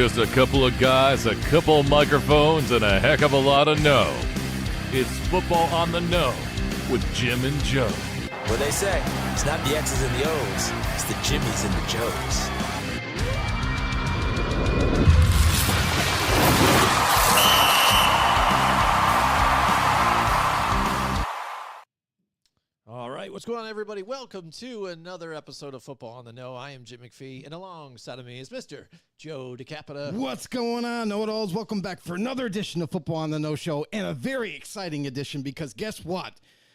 Just a couple of guys, a couple microphones, and a heck of a lot of know. It's Football on the Know with Jim and Joe. What they say, it's not the X's and the O's, it's the Jimmies and the Joes. All right, what's going on, everybody? Welcome to another episode of Football on the Know. I am Jim McPhee, and alongside of me is Mr. Joe DeCapita. What's going on, know-it-alls? Welcome back for another edition of Football on the Know Show, and a very exciting edition because guess what?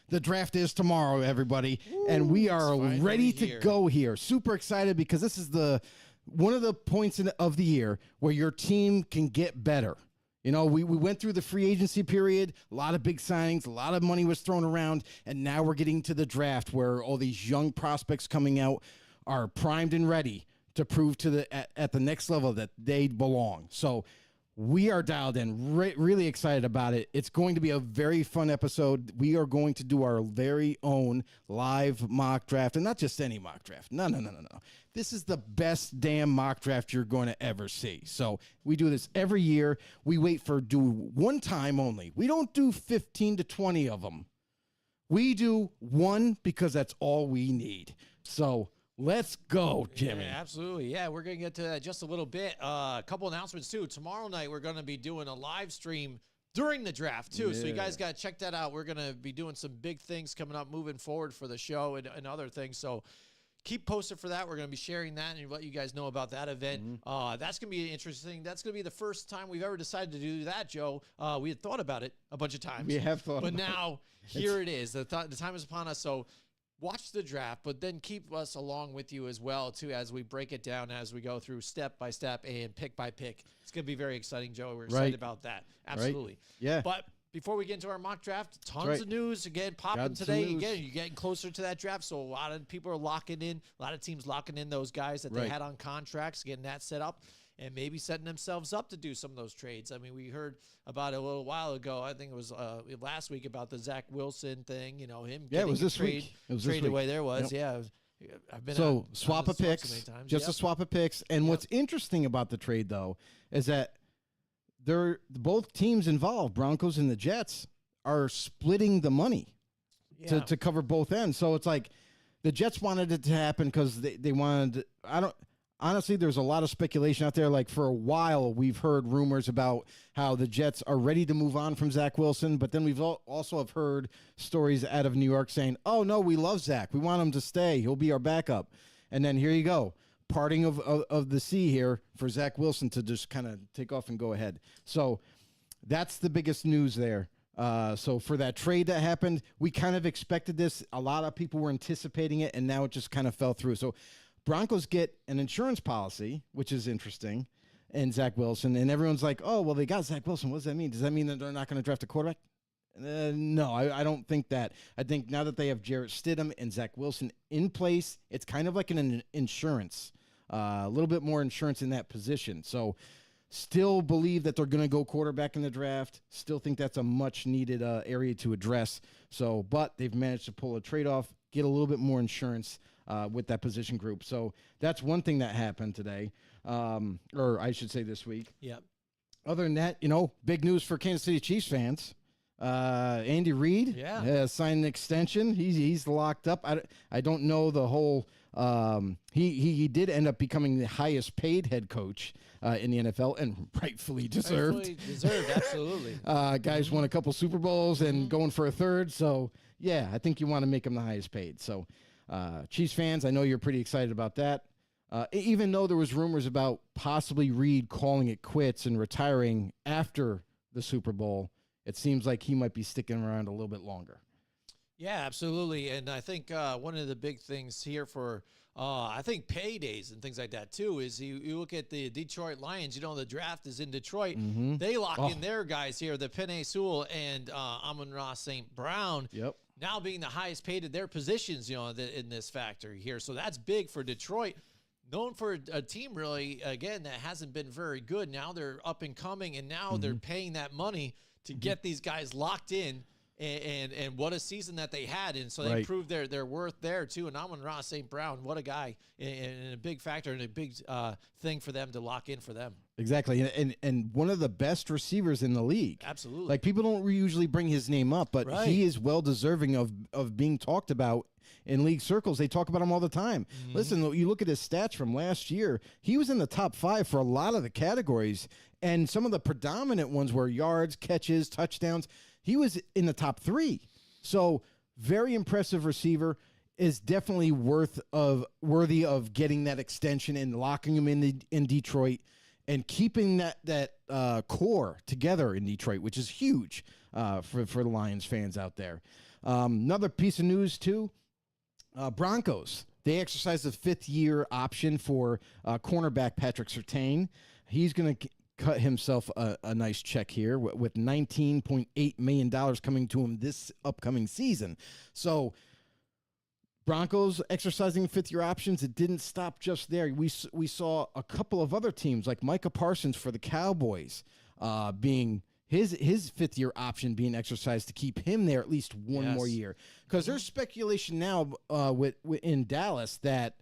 The draft is tomorrow, everybody, and we are ready to go here. Super excited because this is one of the points of the year where your team can get better. You know, we went through the free agency period, a lot of big signings, a lot of money was thrown around, and now we're getting to the draft where all these young prospects coming out are primed and ready to prove at the next level that they belong. So we are dialed in, really excited about it. It's going to be a very fun episode. We are going to do our very own live mock draft, and not just any mock draft. No. This is the best damn mock draft you're going to ever see. So we do this every year. We wait for one time only. We don't do 15 to 20 of them. We do one because that's all we need. So let's go, Jimmy. Yeah, absolutely. Yeah, we're going to get to that just a little bit. A couple announcements, too. Tomorrow night, we're going to be doing a live stream during the draft, too. Yeah. So you guys got to check that out. We're going to be doing some big things coming up moving forward for the show and other things. So keep posted for that. We're going to be sharing that and let you guys know about that event. Mm-hmm. That's going to be interesting. That's going to be the first time we've ever decided to do that, Joe. We had thought about it a bunch of times. We have thought but about now, here it is. The time is upon us. So watch the draft, but then keep us along with you as well, too, as we break it down, as we go through step by step and pick by pick. It's going to be very exciting, Joe. We're excited about that. Absolutely. Right. Yeah. But before we get into our mock draft, tons of news again popping today. Again, you're getting closer to that draft, so a lot of people are locking in. A lot of teams locking in those guys that they had on contracts, getting that set up, and maybe setting themselves up to do some of those trades. I mean, we heard about it a little while ago. I think it was last week about the Zach Wilson thing. You know, him. Yeah, it was this week. It was traded away. There was. Yep. Yeah. I've been so swap of picks, so just a swap of picks. And what's interesting about the trade, though, is that both teams involved, Broncos and the Jets, are splitting the money to cover both ends. So it's like the Jets wanted it to happen because they wanted. Honestly, there's a lot of speculation out there. Like for a while, we've heard rumors about how the Jets are ready to move on from Zach Wilson, but then we've also have heard stories out of New York saying, "Oh no, we love Zach. We want him to stay. He'll be our backup." And then here you go. Parting of the sea here for Zach Wilson to just kind of take off and go ahead. So that's the biggest news there. So for that trade that happened, we kind of expected this. A lot of people were anticipating it, and now it just kind of fell through. So Broncos get an insurance policy, which is interesting, and Zach Wilson, and everyone's like, oh, well, they got Zach Wilson. What does that mean? Does that mean that they're not going to draft a quarterback? No, I don't think that. I think now that they have Jarrett Stidham and Zach Wilson in place, it's kind of like an insurance. A little bit more insurance in that position. So still believe that they're going to go quarterback in the draft. Still think that's a much-needed area to address. So, but they've managed to pull a trade off, get a little bit more insurance with that position group. So that's one thing that happened today, or I should say this week. Yep. Other than that, big news for Kansas City Chiefs fans. Andy Reid has signed an extension. He's locked up. I don't know the whole. He did end up becoming the highest paid head coach in the NFL, and rightfully deserved. Absolutely. Guys won a couple Super Bowls and going for a third. So yeah, I think you want to make him the highest paid. So Chiefs fans, I know you're pretty excited about that. Even though there was rumors about possibly Reid calling it quits and retiring after the Super Bowl, it seems like he might be sticking around a little bit longer. Yeah, absolutely. And I think one of the big things here for, I think, paydays and things like that, too, is you look at the Detroit Lions. The draft is in Detroit. Mm-hmm. They lock in their guys here, the Penei Sewell and Amon-Ra St. Brown. Yep. Now being the highest paid at their positions, in this factory here. So that's big for Detroit. Known for a team, really, again, that hasn't been very good. Now they're up and coming, and now they're paying that money to get these guys locked in. And what a season that they had. And so they proved their worth there, too. And Amon-Ra St. Brown, what a guy, and a big factor and a big thing for them to lock in for them. Exactly, and one of the best receivers in the league. Absolutely. Like, people don't usually bring his name up, but Right. he is well deserving of being talked about in league circles. They talk about him all the time. Listen, you look at his stats from last year, he was in the top 5 for a lot of the categories, and some of the predominant ones were yards, catches, touchdowns. He was in the top 3. So, very impressive receiver. Is definitely worthy of getting that extension and locking him in Detroit. And keeping that core together in Detroit, which is huge for the Lions fans out there. Another piece of news, too, Broncos. They exercised a 5th-year option for cornerback Patrick Surtain. He's going to cut himself a nice check here with $19.8 million coming to him this upcoming season. So Broncos exercising 5th-year options. It didn't stop just there. We saw a couple of other teams like Micah Parsons for the Cowboys being his 5th-year option being exercised to keep him there at least one more year. Because there's speculation now in Dallas that,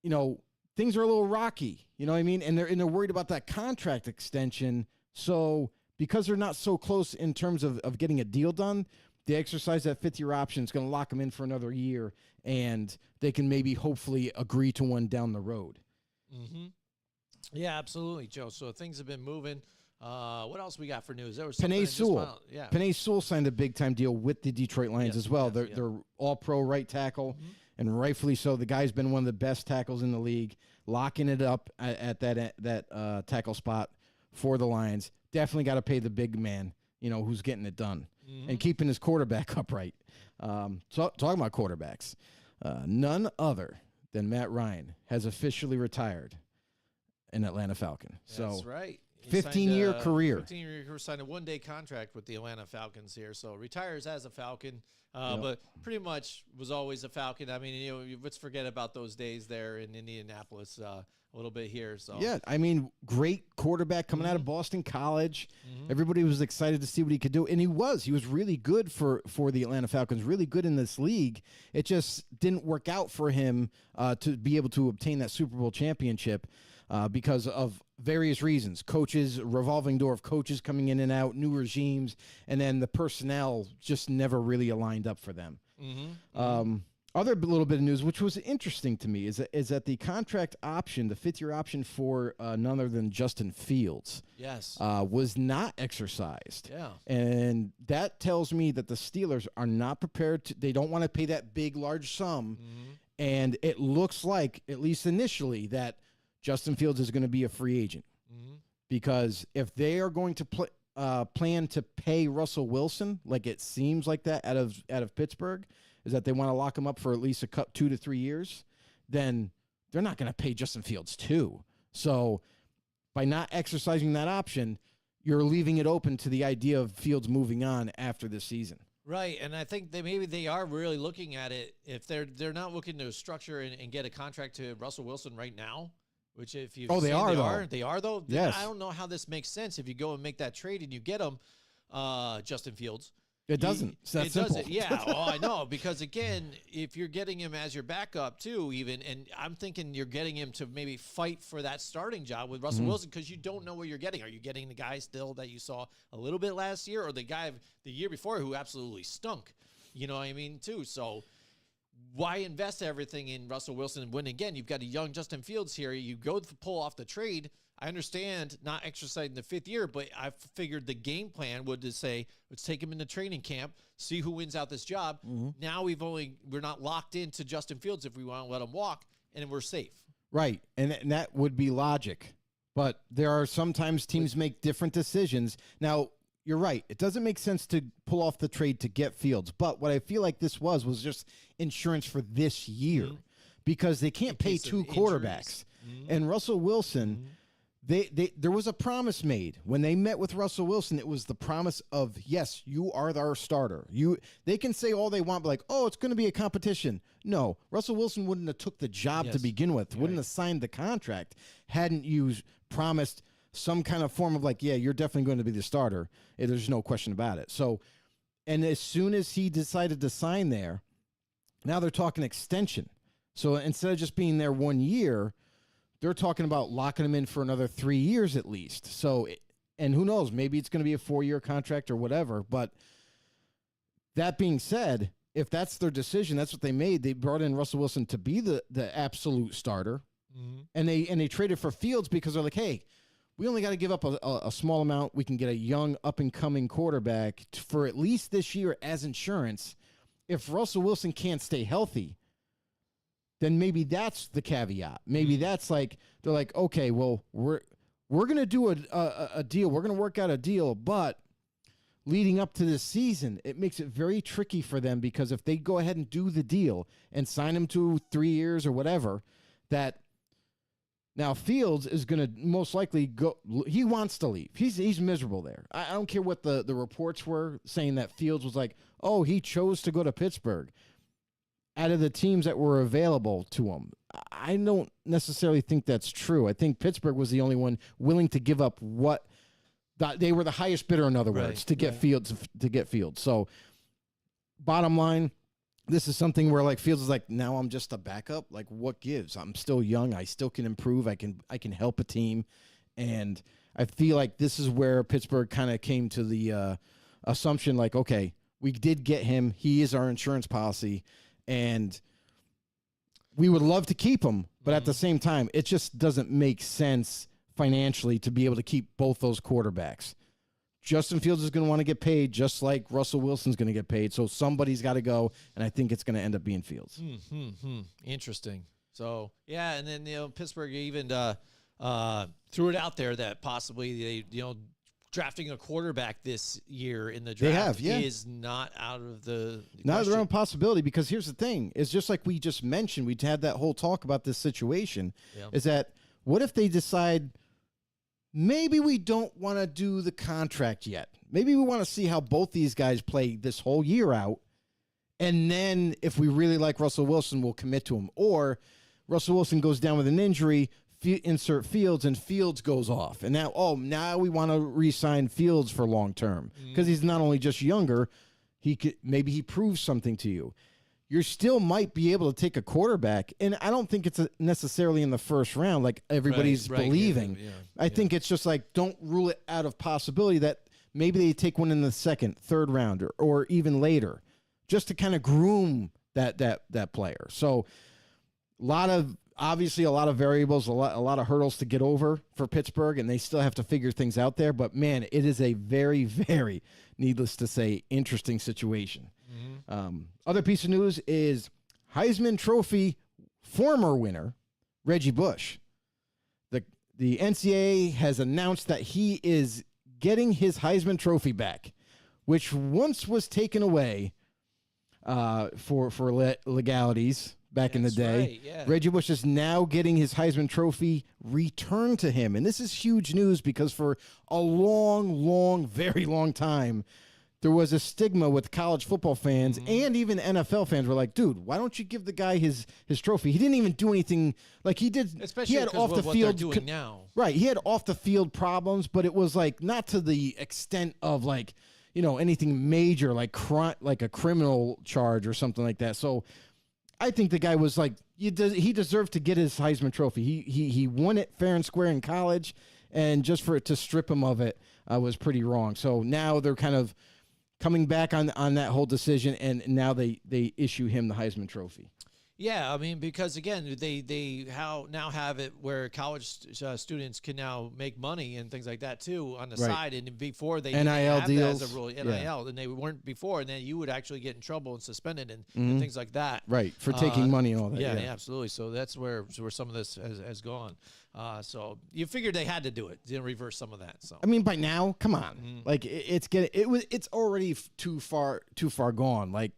things are a little rocky. You know what I mean? And they're worried about that contract extension. So because they're not so close in terms of getting a deal done, they exercise that 5th-year option. It's going to lock them in for another year, and they can maybe hopefully agree to one down the road. Mm-hmm. Yeah, absolutely, Joe. So things have been moving. What else we got for news? There was Penei Sewell. Yeah. Penei Sewell signed a big-time deal with the Detroit Lions as well. Yes, They're all-pro right tackle, and rightfully so. The guy's been one of the best tackles in the league, locking it up at that tackle spot for the Lions. Definitely got to pay the big man, who's getting it done. And keeping his quarterback upright. So talking about quarterbacks, none other than Matt Ryan has officially retired an Atlanta Falcon. That's right. 15-year career. 15-year career, signed a one-day contract with the Atlanta Falcons here. So retires as a Falcon, but pretty much was always a Falcon. I mean, let's forget about those days there in Indianapolis a little bit here. So yeah, I mean, great quarterback coming out of Boston College. Everybody was excited to see what he could do, and he was really good for the Atlanta Falcons, really good in this league. It just didn't work out for him to be able to obtain that Super Bowl championship because of various reasons. Coaches, revolving door of coaches coming in and out, new regimes, and then the personnel just never really aligned up for them. Other little bit of news, which was interesting to me, is that the contract option, the 5th-year option for none other than Justin Fields, was not exercised. Yeah, and that tells me that the Steelers are not prepared to. They don't want to pay that big, large sum, and it looks like, at least initially, that Justin Fields is going to be a free agent because if they are going to plan to pay Russell Wilson, like it seems like that out of Pittsburgh, is that they want to lock him up for at least 2 to 3 years, then they're not going to pay Justin Fields too. So by not exercising that option, you're leaving it open to the idea of Fields moving on after this season. Right, and I think maybe they are really looking at it. If they're not looking to structure and get a contract to Russell Wilson right now, which if you they are though. Yes. I don't know how this makes sense if you go and make that trade and you get him, Justin Fields. It doesn't. It's that simple. Doesn't. Yeah, I know. Because, again, if you're getting him as your backup, too, even, and I'm thinking you're getting him to maybe fight for that starting job with Russell Wilson because you don't know what you're getting. Are you getting the guy still that you saw a little bit last year or the guy the year before who absolutely stunk? You know what I mean, too? So why invest everything in Russell Wilson when, again, you've got a young Justin Fields here. You go to pull off the trade. I understand not exercising the 5th year, but I figured the game plan would to say, let's take him into training camp, see who wins out this job. Now we're not locked into Justin Fields if we want to let him walk, and we're safe. Right, and that would be logic. But there are sometimes teams make different decisions. Now, you're right. It doesn't make sense to pull off the trade to get Fields. But what I feel like this was just insurance for this year because they can't pay 2 quarterbacks. And Russell Wilson... There was a promise made when they met with Russell Wilson. It was the promise of, yes, you are our starter. They can say all they want, but like, oh, it's going to be a competition. No, Russell Wilson wouldn't have took the job to begin with, wouldn't have signed the contract, hadn't you promised some kind of form of like, yeah, you're definitely going to be the starter. There's no question about it. So, and as soon as he decided to sign there, now they're talking extension. So instead of just being there 1 year, they're talking about locking him in for another 3 years at least. So, and who knows, maybe it's going to be a 4-year contract or whatever. But that being said, if that's their decision, that's what they made. They brought in Russell Wilson to be the absolute starter, and they traded for Fields because they're like, hey, we only got to give up a small amount. We can get a young up-and-coming quarterback for at least this year as insurance. If Russell Wilson can't stay healthy, then maybe that's the caveat. Maybe that's like, they're like, okay, well, we're going to do a deal. We're going to work out a deal, but leading up to this season, it makes it very tricky for them because if they go ahead and do the deal and sign him to 3 years or whatever, that now Fields is going to most likely go. He wants to leave. He's miserable there. I don't care what the reports were saying that Fields was like, oh, he chose to go to Pittsburgh. Out of the teams that were available to him, I don't necessarily think that's true. I think Pittsburgh was the only one willing to give up what they were the highest bidder, in other words, to get Fields. So, bottom line, this is something where like Fields is like, now I'm just a backup. Like, what gives? I'm still young. I still can improve. I can help a team, and I feel like this is where Pittsburgh kind of came to the assumption, like, okay, we did get him. He is our insurance policy. And we would love to keep him, but at the same time, it just doesn't make sense financially to be able to keep both those quarterbacks. Justin Fields is going to want to get paid just like Russell Wilson's going to get paid. So somebody's got to go, and I think it's going to end up being Fields. Interesting. So, yeah, and then, Pittsburgh even threw it out there that possibly they, drafting a quarterback this year in the draft is not out of the not their own possibility, because here's the thing. It's just like we just mentioned. We had that whole talk about this situation, is that what if they decide maybe we don't want to do the contract yet? Maybe we want to see how both these guys play this whole year out, and then if we really like Russell Wilson, we'll commit to him. Or Russell Wilson goes down with an injury, insert Fields, and Fields goes off. And now we want to re-sign Fields for long term because he's not only just younger, maybe he proves something to you. You still might be able to take a quarterback, and I don't think it's necessarily in the first round like everybody's believing. I think it's just like, don't rule it out of possibility that maybe they take one in the second, third round, or even later, just to kind of groom that player. So obviously a lot of variables, a lot of hurdles to get over for Pittsburgh, and they still have to figure things out there. But, man, it is a very, very, needless to say, interesting situation. Other piece of news is Heisman Trophy former winner, Reggie Bush. The NCAA has announced that he is getting his Heisman Trophy back, which once was taken away for legalities back in the day. Right, Reggie Bush is now getting his Heisman Trophy returned to him. And this is huge news because for a long, very long time, there was a stigma with college football fans and even NFL fans were like, dude, why don't you give the guy his trophy? He didn't even do anything like he did. Especially he had off the field doing now. Right. He had off the field problems, but it was like not to the extent of like, anything major, like a criminal charge or something like that. So I think the guy was like, he deserved to get his Heisman Trophy. He won it fair and square in college, and just for it to strip him of it was pretty wrong. So now they're kind of coming back on that whole decision, and now they issue him the Heisman Trophy. Yeah, I mean, because again, they now have it where college students can now make money and things like that too on the side. And before they NIL didn't have deals, that as a rule, NIL, and they weren't before, and then you would actually get in trouble and suspended and things like that. Right, for taking money and all that. Yeah, absolutely. So that's where some of this has gone. So you figured they had to do it, to reverse some of that. So I mean, by now, come on, like it's already too far gone. Like,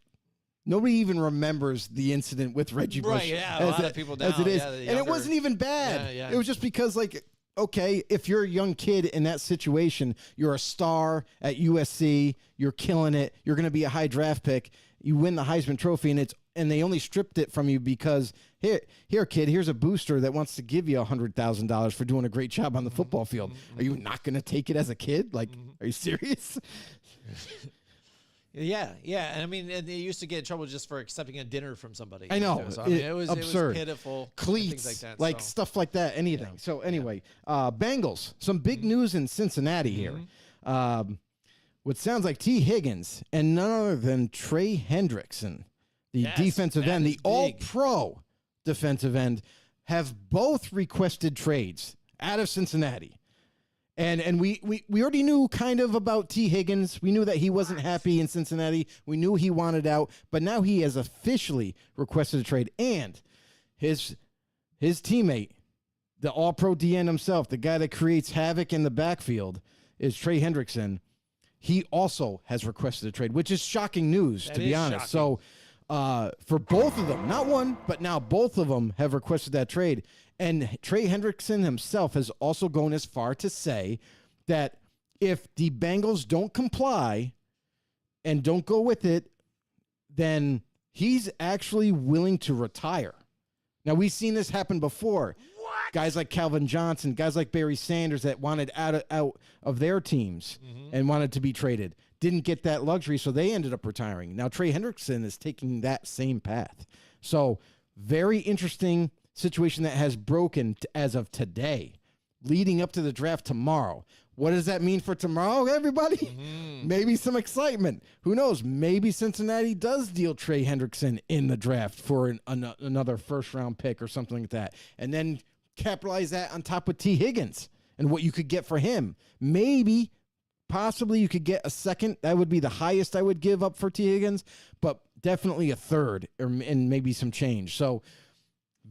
nobody even remembers the incident with Reggie Bush. Right, yeah, a lot of people now. As it is. Yeah, and it wasn't even bad. Yeah. It was just because, like, okay, if you're a young kid in that situation, you're a star at USC, you're killing it, you're going to be a high draft pick, you win the Heisman Trophy, and they only stripped it from you because, here, kid, here's a booster that wants to give you $100,000 for doing a great job on the football field. Are you not going to take it as a kid? Like, are you serious? Yeah, yeah, and I mean, and they used to get in trouble just for accepting a dinner from somebody. I know. So, I mean, it was absurd. pitiful. and Cleats, things like that. stuff like that, anything. Yeah. So anyway, Bengals, some big news in Cincinnati here. What sounds like T. Higgins and none other than Trey Hendrickson, the Yes, defensive that end, is the big. all-pro defensive end, have both requested trades out of Cincinnati. And we already knew kind of about T. Higgins. We knew that he wasn't happy in Cincinnati. We knew he wanted out, but now he has officially requested a trade. And his teammate, the all-pro DN himself, the guy that creates havoc in the backfield, is Trey Hendrickson. He also has requested a trade, which is shocking news, to be honest. shocking. So for both of them, not one, but now both of them have requested that trade. And Trey Hendrickson himself has also gone as far to say that if the Bengals don't comply and don't go with it, then he's actually willing to retire. Now, we've seen this happen before. What? Guys like Calvin Johnson, guys like Barry Sanders that wanted out of their teams and wanted to be traded, didn't get that luxury, so they ended up retiring. Now, Trey Hendrickson is taking that same path. So, very interesting situation that has broken as of today, leading up to the draft tomorrow. What does that mean for tomorrow, everybody? Maybe some excitement. Who knows? Maybe Cincinnati does deal Trey Hendrickson in the draft for another first-round pick or something like that, and then capitalize that on top of T. Higgins and what you could get for him. Maybe, possibly, you could get a second. That would be the highest I would give up for T. Higgins, but definitely a third and maybe some change. So,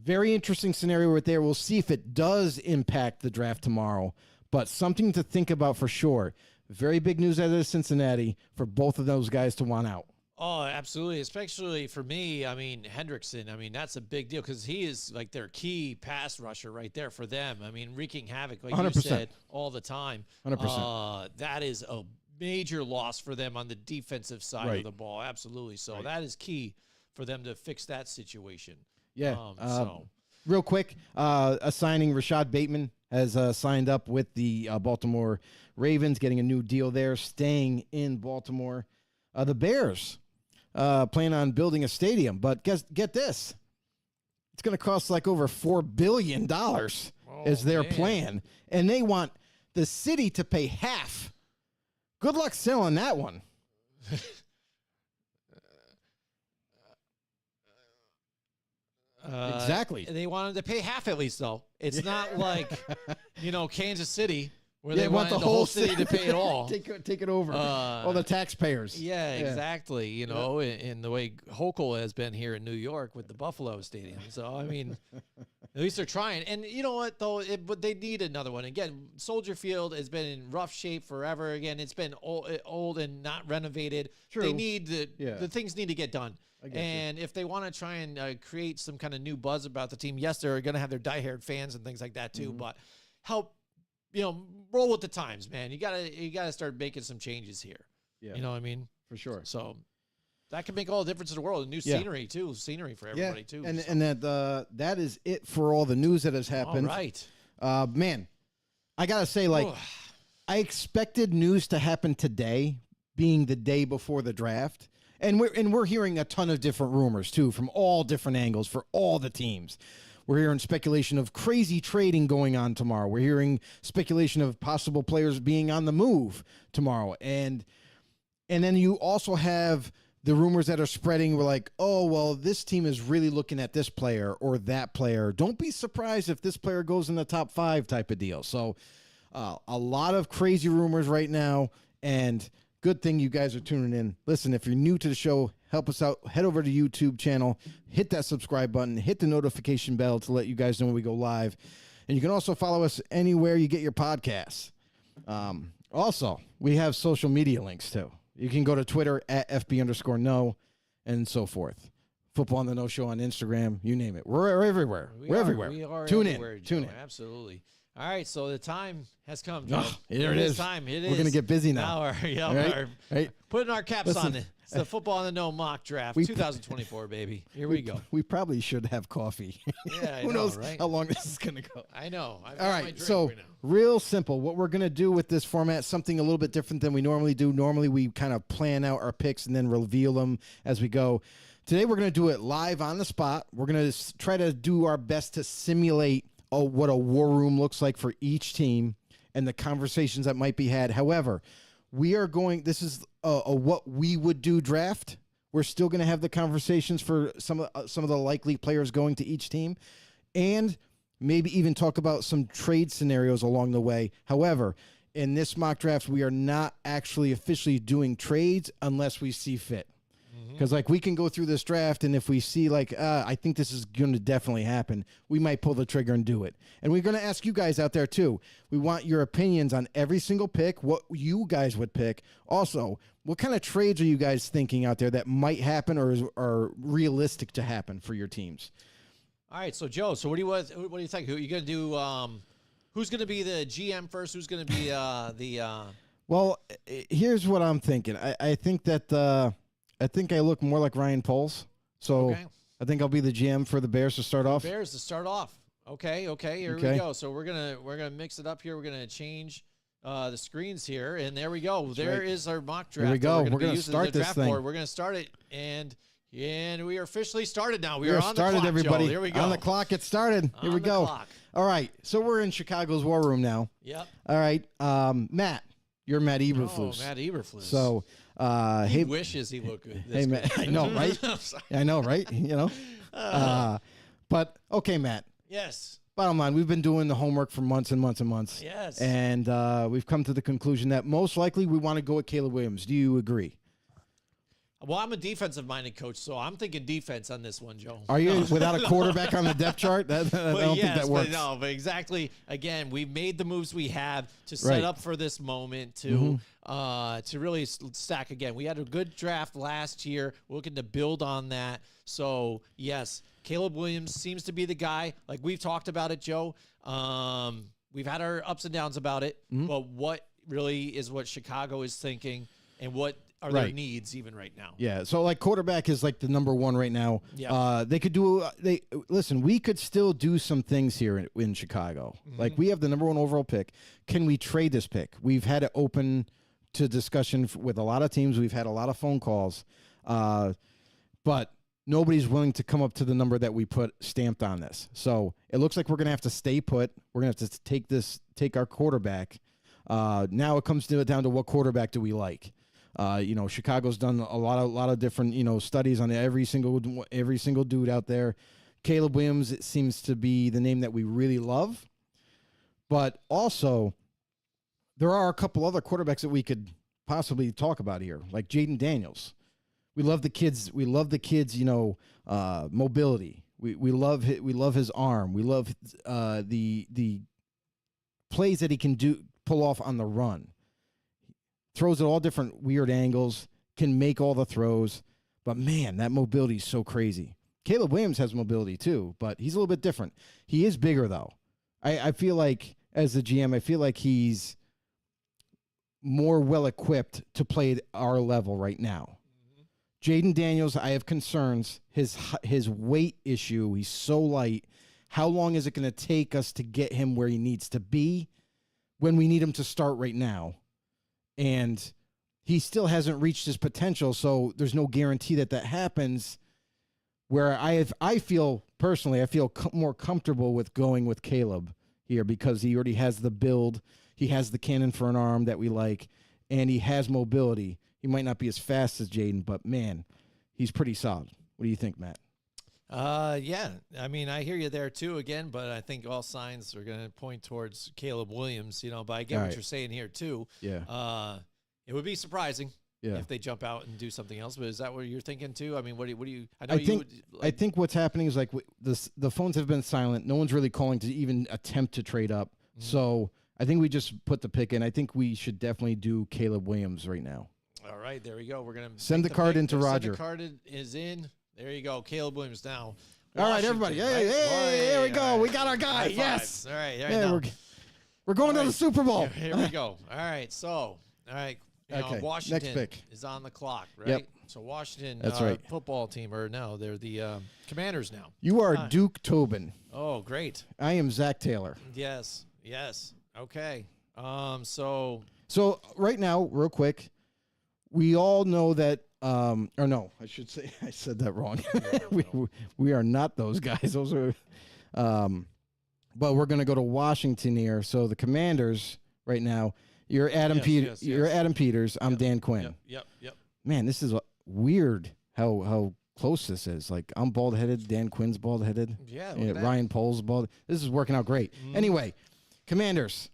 very interesting scenario right there. We'll see if it does impact the draft tomorrow, but something to think about for sure. Very big news out of Cincinnati for both of those guys to want out. Oh, absolutely. Especially for me, I mean, Hendrickson, I mean, that's a big deal because he is like their key pass rusher right there for them. I mean, wreaking havoc, like 100%. you said, all the time. 100%. That is a major loss for them on the defensive side Right. of the ball. Absolutely. So Right. that is key for them to fix that situation. Yeah. So Real quick, signing Rashad Bateman has signed up with the Baltimore Ravens, getting a new deal there, staying in Baltimore. The Bears plan on building a stadium, but get this. It's going to cost like over $4 billion is their plan, and they want the city to pay half. Good luck selling that one. Exactly. They wanted to pay half at least, though. It's not like, Kansas City, where Yeah, they wanted the whole city to pay it all. take it over. All the taxpayers. Yeah, exactly. In the way Hochul has been here in New York with the Buffalo Stadium. So, I mean, at least they're trying. And you know what, though? But they need another one. Again, Soldier Field has been in rough shape forever. Again, it's been old and not renovated. True. They need the things need to get done. And if they want to try and create some kind of new buzz about the team, yes, they're going to have their diehard fans and things like that too. But help, roll with the times, man. You gotta start making some changes here. Yeah. You know what I mean? For sure. So that can make all the difference in the world. New scenery too. Scenery for everybody too. And so. and that is it for all the news that has happened. All right. Man, I gotta say, I expected news to happen today, being the day before the draft. And we're hearing a ton of different rumors too, from all different angles for all the teams. We're hearing speculation of crazy trading going on tomorrow. We're hearing speculation of possible players being on the move tomorrow. And then you also have the rumors that are spreading. We're like, oh, well, this team is really looking at this player or that player. Don't be surprised if this player goes in the top 5 type of deal. So a lot of crazy rumors right now, and good thing you guys are tuning in. Listen, if you're new to the show, help us out. Head over to YouTube channel, hit that subscribe button, hit the notification bell to let you guys know when we go live. And you can also follow us anywhere you get your podcasts. Also, we have social media links too. You can go to Twitter at FB_no and so forth. Football on the No Show on Instagram, you name it. We're everywhere. We're everywhere. We are Tune everywhere, in. Tune Joe. in. Absolutely. All right, so the time has come, Joe. There it is. Time. We're going to get busy now. We're Right? putting our caps Listen, on. It's It's the Football on the No mock draft, 2024, baby. Here we go. We probably should have coffee. Yeah, I Who know, knows right? how long this is going to go. I know. I've got All my right, drink so right now. real simple. What we're going to do with this format, something a little bit different than we normally do. Normally, we kind of plan out our picks and then reveal them as we go. Today, we're going to do it live on the spot. We're going to try to do our best to simulate what a war room looks like for each team and the conversations that might be had. However, we are going, this is a what we would do draft. We're still going to have the conversations for some of the likely players going to each team, and maybe even talk about some trade scenarios along the way. However, in this mock draft, we are not actually officially doing trades unless we see fit. Because like we can go through this draft, and if we see like I think this is going to definitely happen, we might pull the trigger and do it. And we're going to ask you guys out there too. We want your opinions on every single pick, what you guys would pick. Also, what kind of trades are you guys thinking out there that might happen or are realistic to happen for your teams? All right, so Joe, so what do you think? Who are you going to do? Who's going to be the GM first? Who's going to be the? Well, here's what I'm thinking. I think that I think I look more like Ryan Poles, so Okay. I think I'll be the GM for the Bears to start off. Bears to start off. Okay, here we Okay. go. So we're gonna mix it up here. We're gonna change the screens here, and there we go. There right. is our mock draft. Here we that go. We're We're be gonna using start the this draft thing. board. We're gonna start it, and we are officially started now. We We're are on started, the clock, everybody. Joe. Here we go. On the clock, it started. Here On we the go. clock. All right, so we're in Chicago's war room now. Yep. All right, Matt, you're Matt Eberflus. Oh, Matt Eberflus. So, he hey, wishes he looked good. hey, Matt. I know, right? I'm sorry. I know, right? You know. But okay, Matt. Yes. Bottom line, we've been doing the homework for months and months and months. Yes. And we've come to the conclusion that most likely we want to go with Caleb Williams. Do you agree? Well, I'm a defensive-minded coach, so I'm thinking defense on this one, Joe. Are you without a quarterback on the depth chart? I don't think that works. But exactly. Again, we've made the moves we have to set Right. up for this moment to really stack again. We had a good draft last year. We're looking to build on that. So, yes, Caleb Williams seems to be the guy. Like we've talked about it, Joe. We've had our ups and downs about it, but what really is what Chicago is thinking and what are their Right. needs even right now? Yeah, so like quarterback is like the number one right now. Yeah. They could do. Listen. We could still do some things here in Chicago. Like we have the number one overall pick. Can we trade this pick? We've had it open to discussion with a lot of teams. We've had a lot of phone calls, but nobody's willing to come up to the number that we put stamped on this. So it looks like we're gonna have to stay put. We're gonna have to take our quarterback. Now it comes down to what quarterback do we like. Chicago's done a lot of different, studies on every single dude out there. Caleb Williams, it seems to be the name that we really love. But also, there are a couple other quarterbacks that we could possibly talk about here, like Jaden Daniels. We love the kids. Mobility. We love his arm. We love the plays that he can pull off on the run. Throws at all different weird angles, can make all the throws. But, man, that mobility is so crazy. Caleb Williams has mobility too, but he's a little bit different. He is bigger, though. I feel like, as the GM, I feel like he's more well-equipped to play at our level right now. Jaden Daniels, I have concerns. His weight issue, he's so light. How long is it going to take us to get him where he needs to be when we need him to start right now? And he still hasn't reached his potential, so there's no guarantee that happens. Where I feel personally, more comfortable with going with Caleb here because he already has the build, he has the cannon for an arm that we like, and he has mobility. He might not be as fast as Jaden, but man, he's pretty solid. What do you think, Matt? Yeah. I mean, I hear you there too again, but I think all signs are going to point towards Caleb Williams, but I get All what right. you're saying here too. Yeah. It would be surprising Yeah. if they jump out and do something else, but is that what you're thinking too? I mean, what do you, I know I you think would, I think what's happening is like the phones have been silent. No one's really calling to even attempt to trade up. So I think we just put the pick in. I think we should definitely do Caleb Williams right now. all right, there we go. We're going to Send the card into Roger. The card is in. There you go. Caleb Williams now. All right, Washington, everybody. right? Hey, there we go. All right. We got our guy. High Yes. fives. All right. Yeah, we're going to the Super Bowl. Here we go. All right. So, all right. Okay, Washington next pick. is on the clock, right? Yep. So Washington That's right. football team, or no, they're the Commanders now. You are Duke Tobin. Oh, great. I am Zach Taylor. Yes. Okay. So right now, real quick, we all know that. Or no, I should say I said that wrong. we are not those guys. Those are. But we're going to go to Washington here. So the Commanders right now. You're Adam Peters. You're Adam Peters. I'm Dan Quinn. Yep. Man, this is weird. How close this is. Like, I'm bald headed. Dan Quinn's bald headed. Yeah. Ryan Pohl's bald. This is working out great. Anyway, Commanders.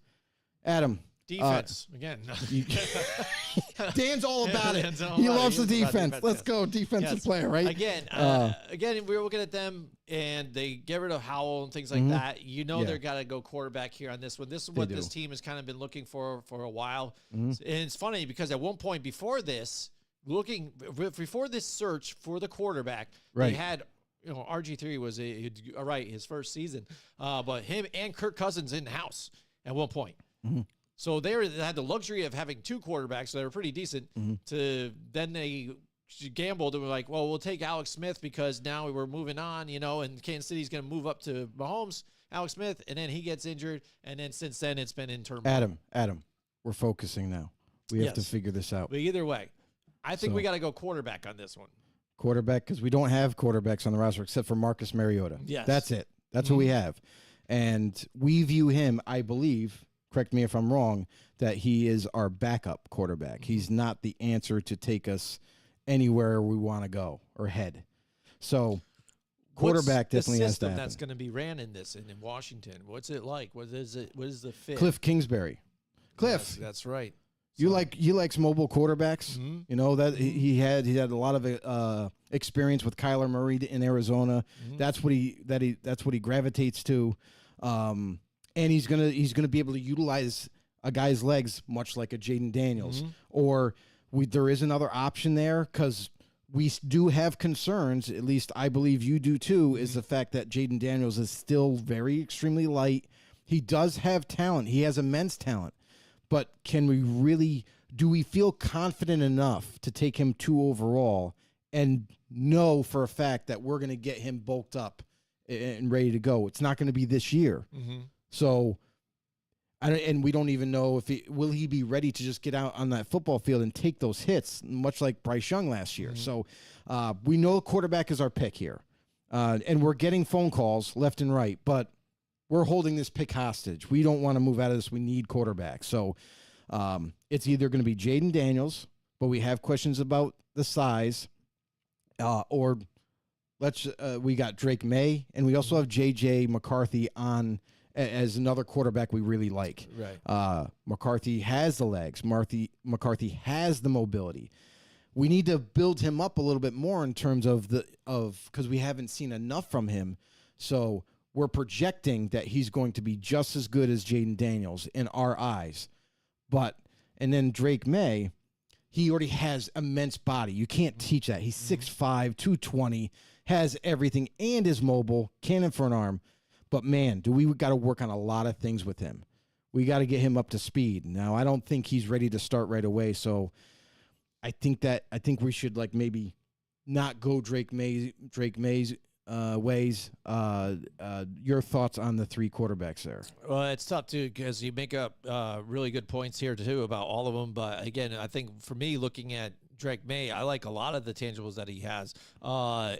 Adam. Defense again. Dan's all about it. He loves the defense. Let's go, defensive player, right? Again, we were looking at them, and they get rid of Howell and things like that. You know they're got to go quarterback here on this one. This is what this team has kind of been looking for a while. And it's funny because at one point before this, before this search for the quarterback, they had. RG3 was his first season, but him and Kirk Cousins in the house at one point. So they had the luxury of having two quarterbacks, so they were pretty decent. Then they gambled and were like, well, we'll take Alex Smith because now we're moving on, and Kansas City's going to move up to Mahomes, Alex Smith, and then he gets injured. And then since then, it's been in turmoil. Adam, we're focusing now. We have to figure this out. But either way, I think we got to go quarterback on this one. Quarterback, because we don't have quarterbacks on the roster except for Marcus Mariota. Yes. That's it. That's who we have. And we view him, I believe, correct me if I'm wrong, that he is our backup quarterback. He's not the answer to take us anywhere we want to go or head. So quarterback definitely has to happen. That's going to be ran in Washington. What's it like? What is the fit? Cliff Kingsbury. Cliff. That's right. You likes mobile quarterbacks. You know that he had a lot of experience with Kyler Murray in Arizona. That's what he gravitates to. And he's gonna be able to utilize a guy's legs much like a Jaden Daniels. Or there is another option there because we do have concerns. At least I believe you do too. Is the fact that Jaden Daniels is still very extremely light. He does have talent. He has immense talent. But do we feel confident enough to take him 2 overall and know for a fact that we're going to get him bulked up and ready to go? It's not going to be this year. So, and we don't even know if will he be ready to just get out on that football field and take those hits, much like Bryce Young last year. So we know quarterback is our pick here. And we're getting phone calls left and right, but we're holding this pick hostage. We don't want to move out of this. We need quarterback. So it's either going to be Jaden Daniels, but we have questions about the size, or we got Drake May, and we also have J.J. McCarthy on as another quarterback we really like. Right. McCarthy has the legs. McCarthy has the mobility. We need to build him up a little bit more in terms of because we haven't seen enough from him. So we're projecting that he's going to be just as good as Jaden Daniels in our eyes. And then Drake May, he already has immense body. You can't teach that. He's 6'5", 220, has everything, and is mobile, cannon for an arm. But, man, we got to work on a lot of things with him. We got to get him up to speed. Now, I don't think he's ready to start right away, so I think we should maybe not go Drake May's ways. Your thoughts on the 3 quarterbacks there? Well, it's tough too because you make up really good points here too about all of them. But again, I think for me, looking at Drake May, I like a lot of the tangibles that he has.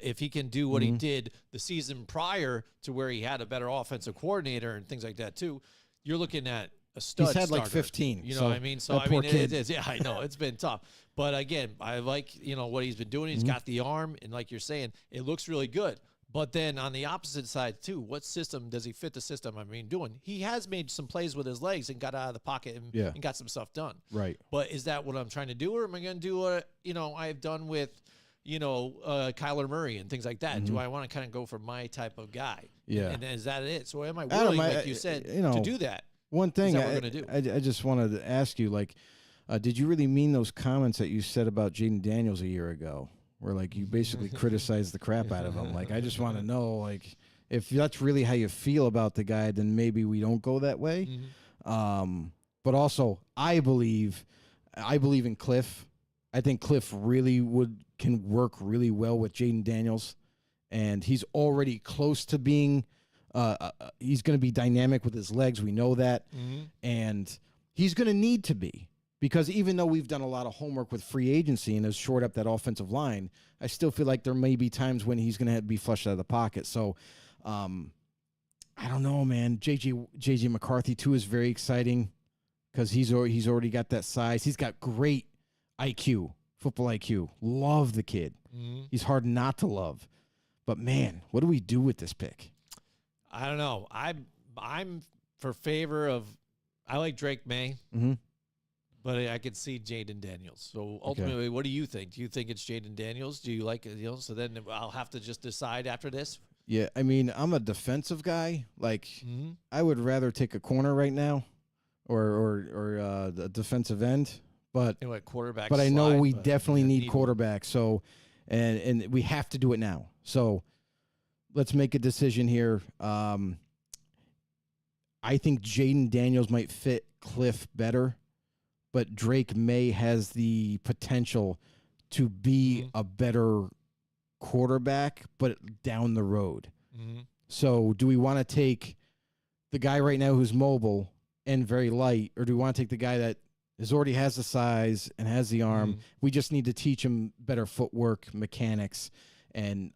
If he can do what he did the season prior to where he had a better offensive coordinator and things like that too, you're looking at a stud. He's had starter. like 15. You know what I mean? So I mean, it is. Yeah, I know it's been tough. But again, I like what he's been doing. He's got the arm, and like you're saying, it looks really good. But then on the opposite side, too, what system does he fit the system? I mean, he has made some plays with his legs and got out of the pocket and got some stuff done. Right. But is that what I'm trying to do? Or am I going to do what, I've done with, Kyler Murray and things like that? Do I want to kind of go for my type of guy? Yeah. And is that it? So am I willing, like you said, to do that? One thing we're gonna do? I just wanted to ask you, did you really mean those comments that you said about Jaden Daniels a year ago? Where you basically criticized the crap out of him. I just want to know, if that's really how you feel about the guy, then maybe we don't go that way. But also, I believe in Cliff. I think Cliff really would can work really well with Jaden Daniels, and he's already close to being. He's going to be dynamic with his legs. We know that, and he's going to need to be, because even though we've done a lot of homework with free agency and has shored up that offensive line, I still feel like there may be times when he's going to be flushed out of the pocket. So, I don't know, man. JJ McCarthy too is very exciting because he's already got that size. He's got great IQ, football IQ. Love the kid. He's hard not to love. But man, what do we do with this pick? I don't know. I'm for favor of. I like Drake May, but I could see Jaden Daniels. So ultimately, what do you think? Do you think it's Jaden Daniels? Do you like it? So then I'll have to just decide after this. Yeah, I mean, I'm a defensive guy. Like, I would rather take a corner right now, or the defensive end. But quarterback. But I know we definitely need quarterback. So, and we have to do it now. So, let's make a decision here. I think Jaden Daniels might fit Cliff better, but Drake May has the potential to be a better quarterback, but down the road. So do we want to take the guy right now who's mobile and very light, or do we want to take the guy that already has the size and has the arm? We just need to teach him better footwork, mechanics, and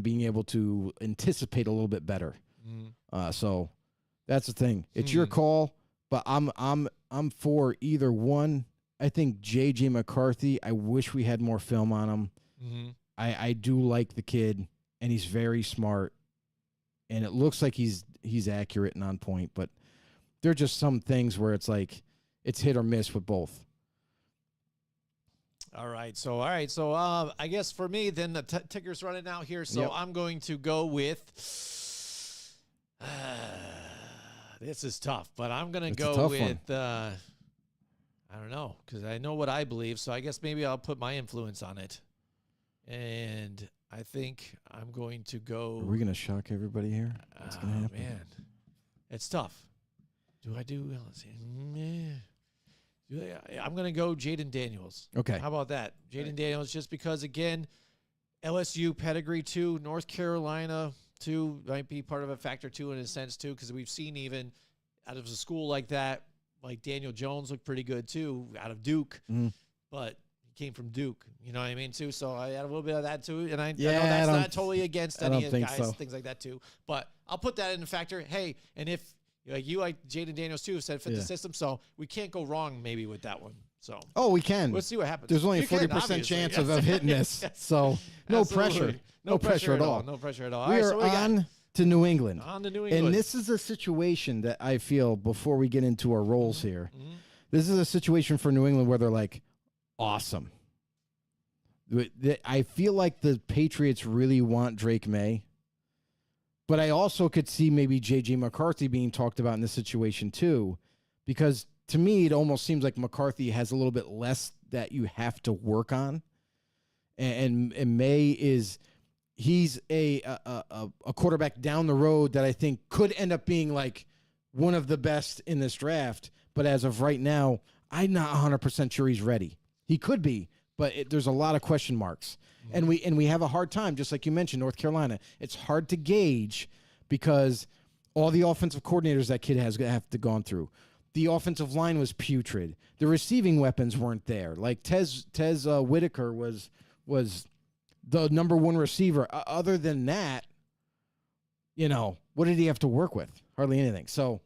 being able to anticipate a little bit better. So that's the thing. It's your call, but I'm for either one. I think JJ McCarthy, I wish we had more film on him. I do like the kid, and he's very smart, and it looks like he's accurate and on point, but there are just some things where it's like it's hit or miss with both. All right. So I guess for me, then the ticker's running out here. So I'm going to go with. This is tough, but I'm going to go with. I don't know, because I know what I believe. So I guess maybe I'll put my influence on it. And I think I'm going to go. Are we going to shock everybody here? What's going to happen? Man, it's tough. Let's see. I'm going to go Jaden Daniels. Okay. How about that? Jaden Daniels, just because, again, LSU pedigree too, North Carolina too, might be part of a factor too in a sense too, because we've seen even out of a school like that, like Daniel Jones looked pretty good too, out of Duke. But came from Duke, you know what I mean, too. So I had a little bit of that too, and I know that's not totally against any of the guys, things like that too. But I'll put that in factor. Hey, and if you like Jaden Daniels too, said fit the system, so we can't go wrong maybe with that one. So we can. Let's see what happens. There's only a 40% chance of hitting this, so no pressure, no pressure at all. No pressure at all. We are on to New England. On to New England, and this is a situation that I feel before we get into our roles here. This is a situation for New England where they're like, awesome. I feel like the Patriots really want Drake May, but I also could see maybe J.J. McCarthy being talked about in this situation too, because to me it almost seems like McCarthy has a little bit less that you have to work on, and May he's a quarterback down the road that I think could end up being like one of the best in this draft, but as of right now, I'm not 100% sure he's ready. He could be. But there's a lot of question marks, and we have a hard time, just like you mentioned, North Carolina. It's hard to gauge because all the offensive coordinators that kid have to gone through. The offensive line was putrid. The receiving weapons weren't there. Like Tez Whitaker was the number one receiver. Other than that, what did he have to work with? Hardly anything. So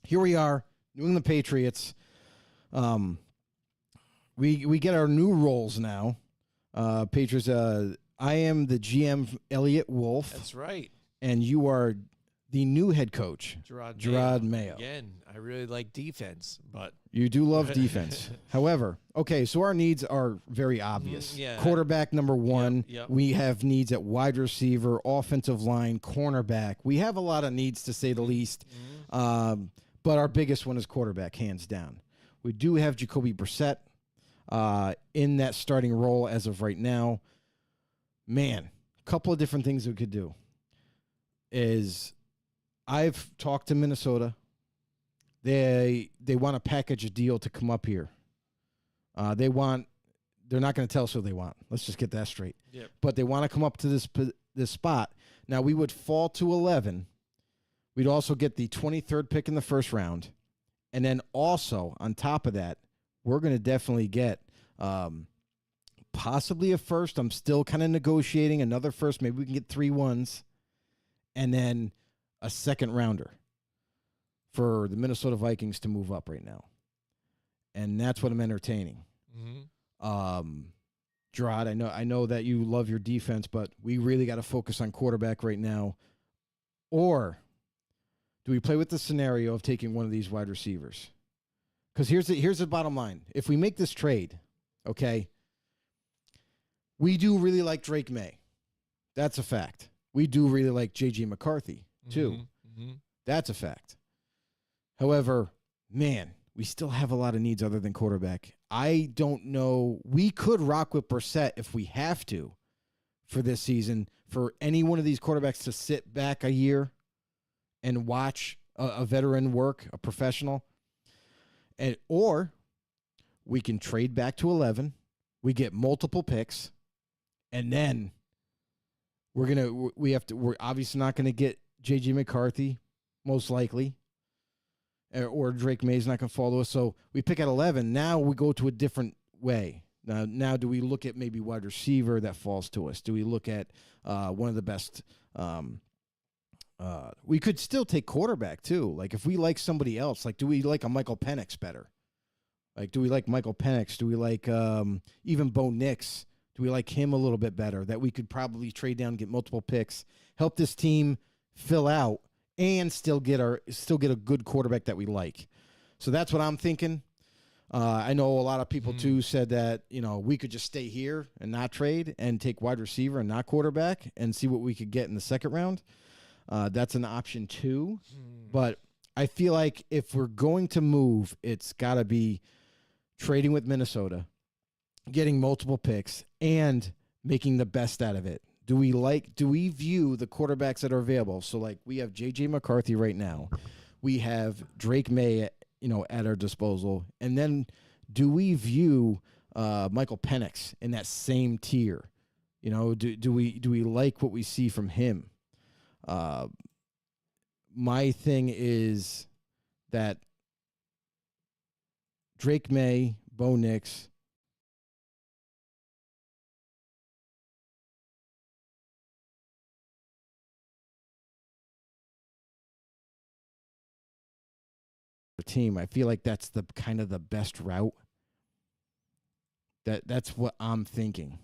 here we are, New England Patriots. We get our new roles now. Patriots, I am the GM, Elliot Wolf. That's right. And you are the new head coach, Gerard Mayo. Again, I really like defense, but you do love defense. However, okay, so our needs are very obvious. Quarterback number one. Yep. We have needs at wide receiver, offensive line, cornerback. We have a lot of needs, to say the least. But our biggest one is quarterback, hands down. We do have Jacoby Brissett in that starting role as of right now. Man, a couple of different things we could do is I've talked to Minnesota. They want to package a deal to come up here. They want they're not going to tell us who they want. Let's just get that straight. Yep. But they want to come up to this spot. Now, we would fall to 11. We'd also get the 23rd pick in the first round. And then also, on top of that, we're going to definitely get possibly a first. I'm still kind of negotiating another first. Maybe we can get 3 1s. And then a second rounder for the Minnesota Vikings to move up right now. And that's what I'm entertaining. Gerard, I know that you love your defense, but we really got to focus on quarterback right now. Or do we play with the scenario of taking one of these wide receivers? Because here's the bottom line. If we make this trade, okay, we do really like Drake May. That's a fact. We do really like J.J. McCarthy, too. That's a fact. However, man, we still have a lot of needs other than quarterback. I don't know. We could rock with Brissett if we have to for this season, for any one of these quarterbacks to sit back a year and watch a veteran work, a professional. Or we can trade back to 11. We get multiple picks, and then we're obviously not going to get J.J. McCarthy, most likely. Or Drake May's not going to follow us. So we pick at 11. Now we go to a different way. Now do we look at maybe wide receiver that falls to us? Do we look at one of the best? We could still take quarterback, too. Like, if we like somebody else, like, do we like a Michael Penix better? Like, do we like Michael Penix? Do we like even Bo Nix? Do we like him a little bit better? That we could probably trade down, get multiple picks, help this team fill out, and still get a good quarterback that we like. So that's what I'm thinking. I know a lot of people, too, said that, we could just stay here and not trade and take wide receiver and not quarterback and see what we could get in the second round. That's an option, too. But I feel like if we're going to move, it's got to be trading with Minnesota, getting multiple picks, and making the best out of it. Do we view the quarterbacks that are available? So, like, we have J.J. McCarthy right now. We have Drake May, at our disposal. And then do we view Michael Penix in that same tier? Do we like what we see from him? My thing is that Drake May, Bo Nix, team. I feel like that's the kind of the best route. That's what I'm thinking.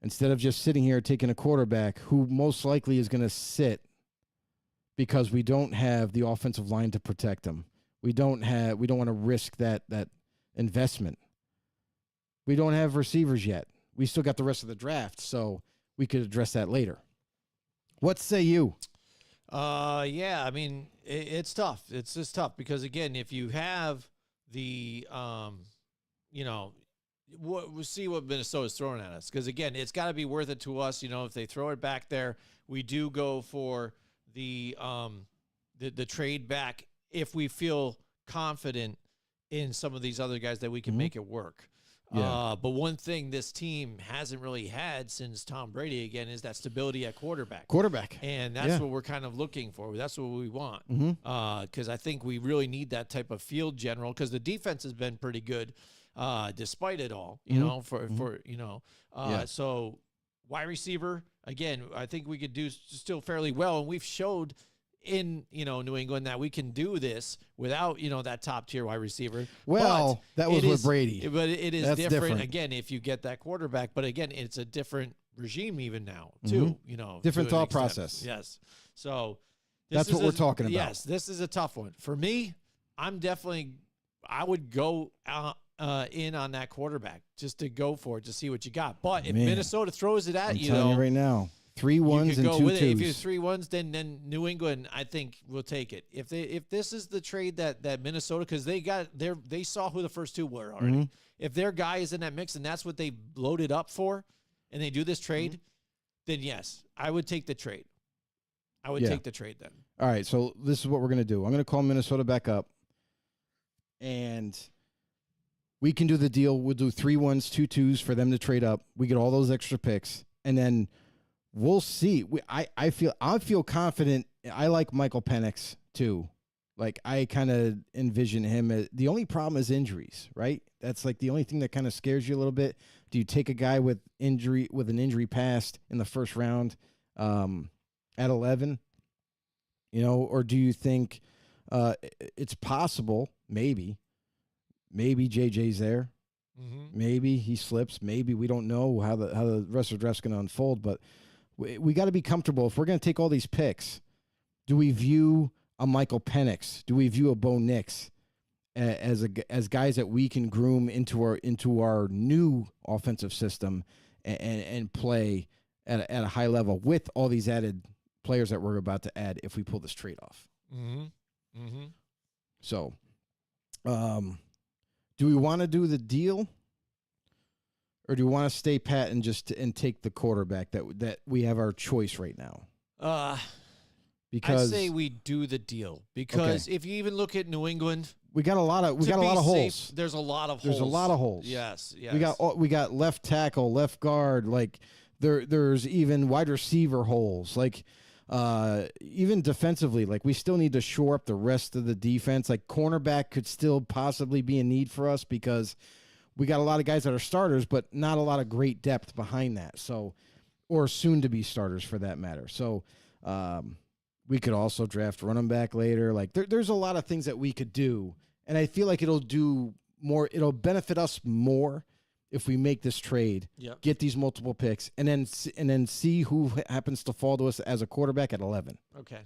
Instead of just sitting here taking a quarterback who most likely is going to sit because we don't have the offensive line to protect him. We don't want to risk that investment. We don't have receivers yet. We still got the rest of the draft, so we could address that later. What say you? Yeah, I mean, it's tough. It's just tough because, again, if you have the, we'll see what Minnesota's throwing at us. Because, again, it's got to be worth it to us. If they throw it back there, we do go for the trade back if we feel confident in some of these other guys that we can make it work. Yeah. But one thing this team hasn't really had since Tom Brady, again, is that stability at quarterback. And that's what we're kind of looking for. That's what we want. Because I think we really need that type of field general because the defense has been pretty good despite it all, So wide receiver, again, I think we could do still fairly well. And we've showed in New England that we can do this without that top tier wide receiver. Well, that was with Brady, but it is different again if you get that quarterback. But again, it's a different regime even now too. Different thought process. Yes, so that's what we're talking about. Yes, this is a tough one for me. I would go in on that quarterback just to go for it to see what you got. But if Minnesota throws it at I'm telling you right now. 3 1s and 2 2s. If you're 3 1s, then New England, I think, will take it. If this is the trade that Minnesota, because they saw who the first two were already. If their guy is in that mix and that's what they loaded up for, and they do this trade, then yes, I would take the trade. I would take the trade then. All right, so this is what we're going to do. I'm going to call Minnesota back up, and we can do the deal. We'll do 3 1s, 2 2s for them to trade up. We get all those extra picks, and then we'll see. I feel confident. I like Michael Penix too. Like, I kind of envision him. The only problem is injuries, right? That's like the only thing that kind of scares you a little bit. Do you take a guy with an injury past in the first round at 11? Or do you think it's possible? Maybe JJ's there. Mm-hmm. Maybe he slips. Maybe we don't know how the rest of the draft's going to unfold. But we got to be comfortable. If we're going to take all these picks, do we view a Michael Penix? Do we view a Bo Nix as guys that we can groom into our new offensive system and play at a high level with all these added players that we're about to add if we pull this trade off? Mm-hmm. Mm-hmm. So, do we want to do the deal, or do we want to stay pat and take the quarterback that we have our choice right now? Because I say we do the deal, because if you even look at New England, we got a lot of holes. There's a lot of holes. Yes. We got left tackle, left guard. Like there's even wide receiver holes. Like even defensively, like we still need to shore up the rest of the defense. Like cornerback could still possibly be a need for us because we got a lot of guys that are starters, but not a lot of great depth behind that. So, or soon to be starters for that matter. So, we could also draft running back later. Like there's a lot of things that we could do, and I feel like it'll benefit us more if we make this trade, get these multiple picks, and then see who happens to fall to us as a quarterback at 11. Okay.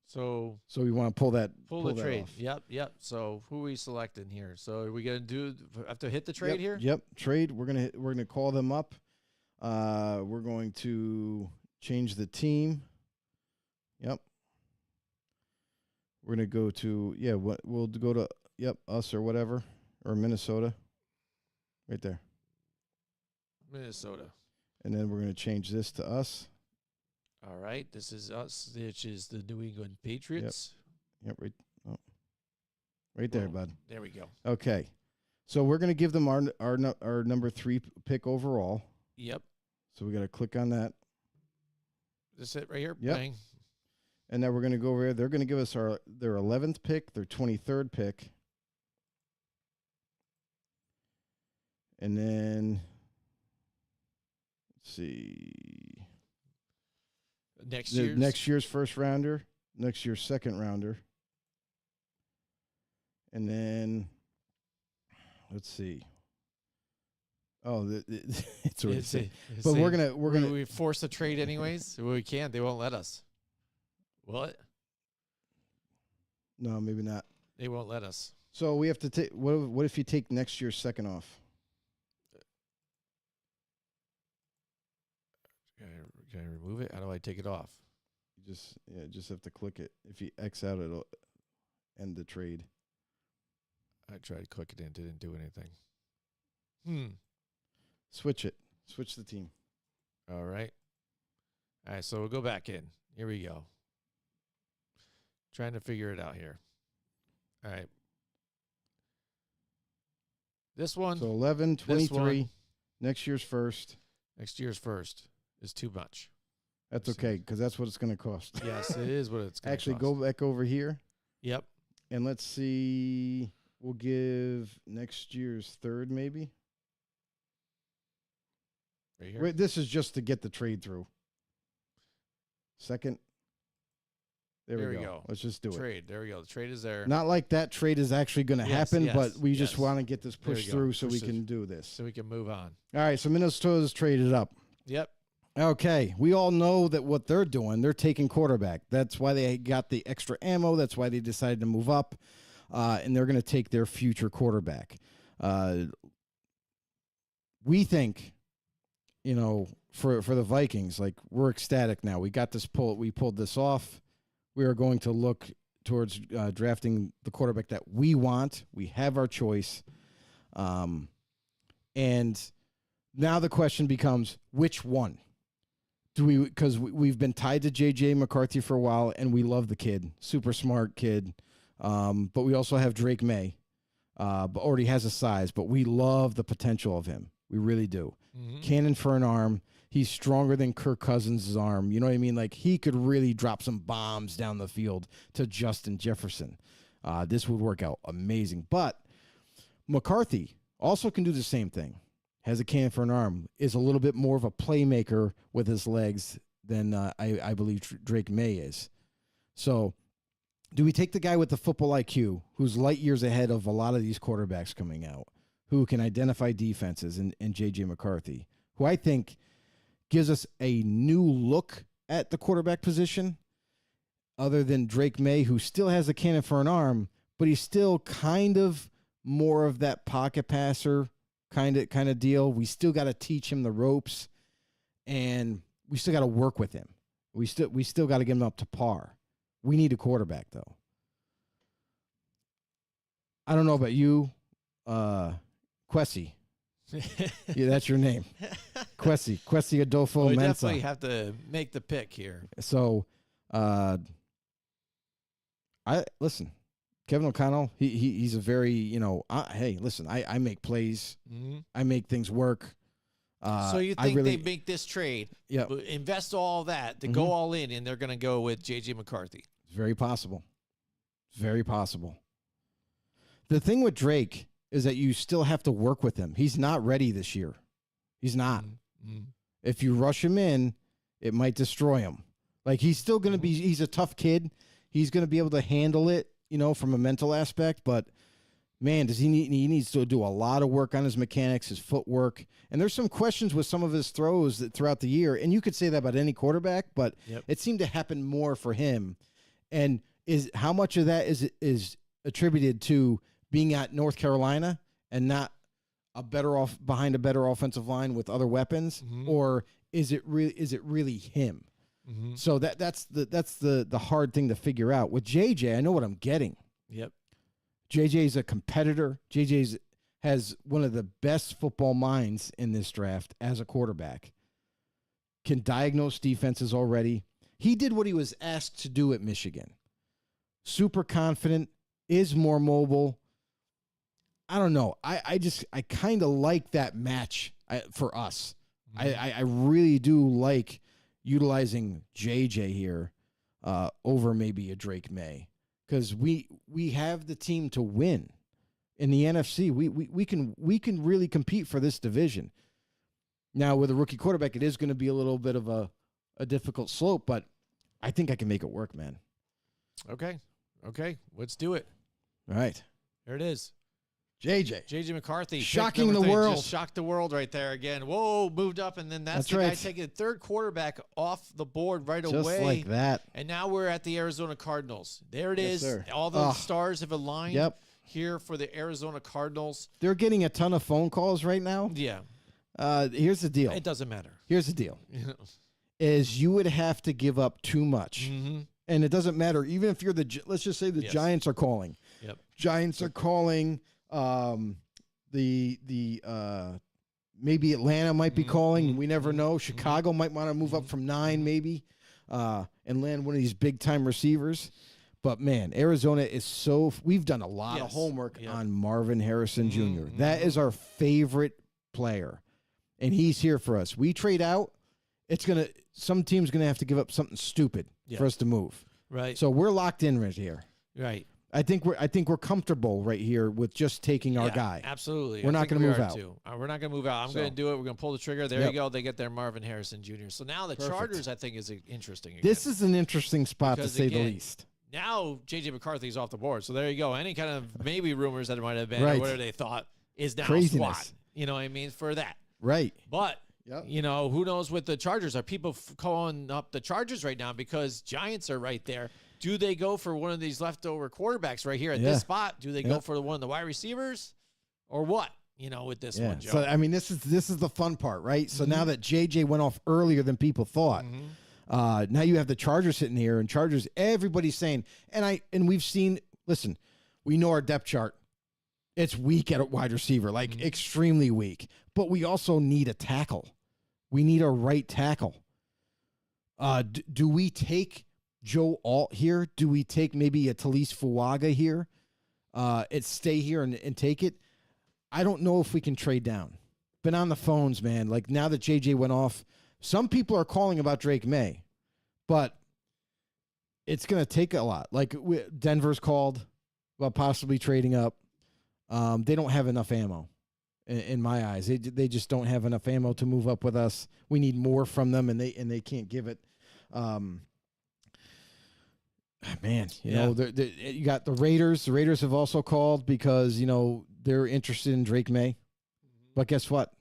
So we want to pull the trade. Off. Yep. So who are we selecting here? So are we gonna have to hit the trade here? Yep. Trade. We're gonna call them up. We're going to change the team. Yep. We're going to go to, we'll go to, us or whatever, or Minnesota. Right there. Minnesota. And then we're going to change this to us. All right. This is us, which is the New England Patriots. Yep. Right there, bud. There we go. Okay. So we're going to give them our number 3 pick overall. Yep. So we got to click on that. This it right here? Yep. Bang. And then we're going to go over here. They're going to give us their 11th pick, their 23rd pick. And then, let's see. Next year's first rounder, next year's second rounder. And then, let's see. Oh, it's already said. But we're gonna we force a trade anyways. We can't. They won't let us. What? No, maybe not. They won't let us. So we have to take. What if you take next year's second off? Can I remove it? How do I take it off? You just have to click it. If you X out, it'll end the trade. I tried to click it in, didn't do anything. Switch it. Switch the team. All right. So we'll go back in. Here we go. Trying to figure it out here. All right. This one. So 11, 23, next year's first. Next year's first is too much. That's okay, because that's what it's going to cost. Yes, it is what it's going to Actually, cost. go back over here. Yep. And let's see. We'll give next year's third, maybe. Right here. This is just to get the trade through. Second. There we go. Let's just do it. Trade. There we go. The trade is there. Not like that trade is actually going to happen, but we just want to get this pushed through so we can do this. So we can move on. All right, so Minnesota's traded up. Yep. Okay, we all know that what they're doing, they're taking quarterback. That's why they got the extra ammo. That's why they decided to move up, and they're going to take their future quarterback. We think, for the Vikings, like, we're ecstatic now. We got this we pulled this off. We are going to look towards drafting the quarterback that we want. We have our choice. And now the question becomes, which one? Because we've been tied to J.J. McCarthy for a while, and we love the kid. Super smart kid. But we also have Drake May. but already has a size. But we love the potential of him. We really do. Mm-hmm. Cannon for an arm. He's stronger than Kirk Cousins' arm. You know what I mean? Like, he could really drop some bombs down the field to Justin Jefferson. This would work out amazing. But McCarthy also can do the same thing. Has a cannon for an arm. Is a little bit more of a playmaker with his legs than I believe Drake May is. So do we take the guy with the football IQ who's light years ahead of a lot of these quarterbacks coming out, who can identify defenses, and J.J. McCarthy, who I think gives us a new look at the quarterback position, other than Drake May, who still has a cannon for an arm, but he's still kind of more of that pocket passer kind of deal. We still got to teach him the ropes, and we still got to work with him. We still got to get him up to par. We need a quarterback, though. I don't know about you, Kwesi. Yeah, that's your name. Kwesi Adolfo We Mensah. definitely have to make the pick here. So, listen, Kevin O'Connell, he's a very, hey, listen, I make plays. Mm-hmm. I make things work. So you think they make this trade, yeah, invest all that to go all in, and they're going to go with J.J. McCarthy? It's very possible. It's very possible. The thing with Drake is that you still have to work with him. He's not ready this year. He's not. Mm-hmm. If you rush him in, it might destroy him. Like, he's still going to be, he's a tough kid. He's going to be able to handle it, from a mental aspect. But, man, he needs to do a lot of work on his mechanics, his footwork. And there's some questions with some of his throws throughout the year. And you could say that about any quarterback, but it seemed to happen more for him. And how much of that is attributed to being at North Carolina and not behind a better offensive line with other weapons, or is it really him? Mm-hmm. So that's the hard thing to figure out. With JJ, I know what I'm getting. Yep. JJ's a competitor. JJ has one of the best football minds in this draft as a quarterback. Can diagnose defenses already. He did what he was asked to do at Michigan. Super confident, is more mobile. I don't know. I kind of like that match for us. I really do like utilizing JJ here over maybe a Drake May, because we have the team to win in the NFC. We can really compete for this division. Now, with a rookie quarterback, it is going to be a little bit of a difficult slope, but I think I can make it work, man. Okay, let's do it. All right, there it is. JJ McCarthy. Shocking the world. Just shocked the world right there again. Whoa, moved up, and then that's the right. guy taking third quarterback off the board right Just away. like that. And now we're at the Arizona Cardinals. There it is. Sir. All those stars have aligned here for the Arizona Cardinals. They're getting a ton of phone calls right now. Yeah. Here's the deal. It doesn't matter. Here's the deal. Is you would have to give up too much. Mm-hmm. And it doesn't matter. Even if you're let's just say the Giants are calling. Yep. Giants are calling. Maybe Atlanta might be calling. We never know. Chicago might want to move up from 9 maybe and land one of these big-time receivers. But, man, Arizona is we've done a lot of homework on Marvin Harrison Jr. That is our favorite player, and he's here for us. We trade out, some team's going to have to give up something stupid for us to move. Right. So we're locked in right here. Right. I think we're comfortable right here with just taking our guy. Absolutely. We're not going to move out. We're not going to move out. I'm going to do it. We're going to pull the trigger. There you go. They get their Marvin Harrison Jr. So now the Chargers, I think, is interesting. Again. This is an interesting spot because, to say again, the least. Now J.J. McCarthy's off the board. So there you go. Any kind of maybe rumors that it might have been right. or whatever they thought is now Craziness. squat. You know what I mean? For that. Right. But, who knows with the Chargers? Are people calling up the Chargers right now because Giants are right there? Do they go for one of these leftover quarterbacks right here at this spot? Do they go for one of the wide receivers or what? With this one, Joe. So, I mean, this is the fun part, right? So now that JJ went off earlier than people thought, now you have the Chargers sitting here, and Chargers, everybody's saying, and we've seen, listen, we know our depth chart. It's weak at a wide receiver, like extremely weak. But we also need a tackle. We need a right tackle. Do we take Joe Alt here? Do we take maybe a Talise Fuaga here? it's stay here and take it. I don't know if we can trade down. Been on the phones, man. Like now that JJ went off, some people are calling about Drake May, but it's going to take a lot. Like Denver's called about possibly trading up. They don't have enough ammo in my eyes. They just don't have enough ammo to move up with us. We need more from them, and they can't give it. Man, you know, you got the Raiders. The Raiders have also called because, you know, they're interested in Drake May. But guess what?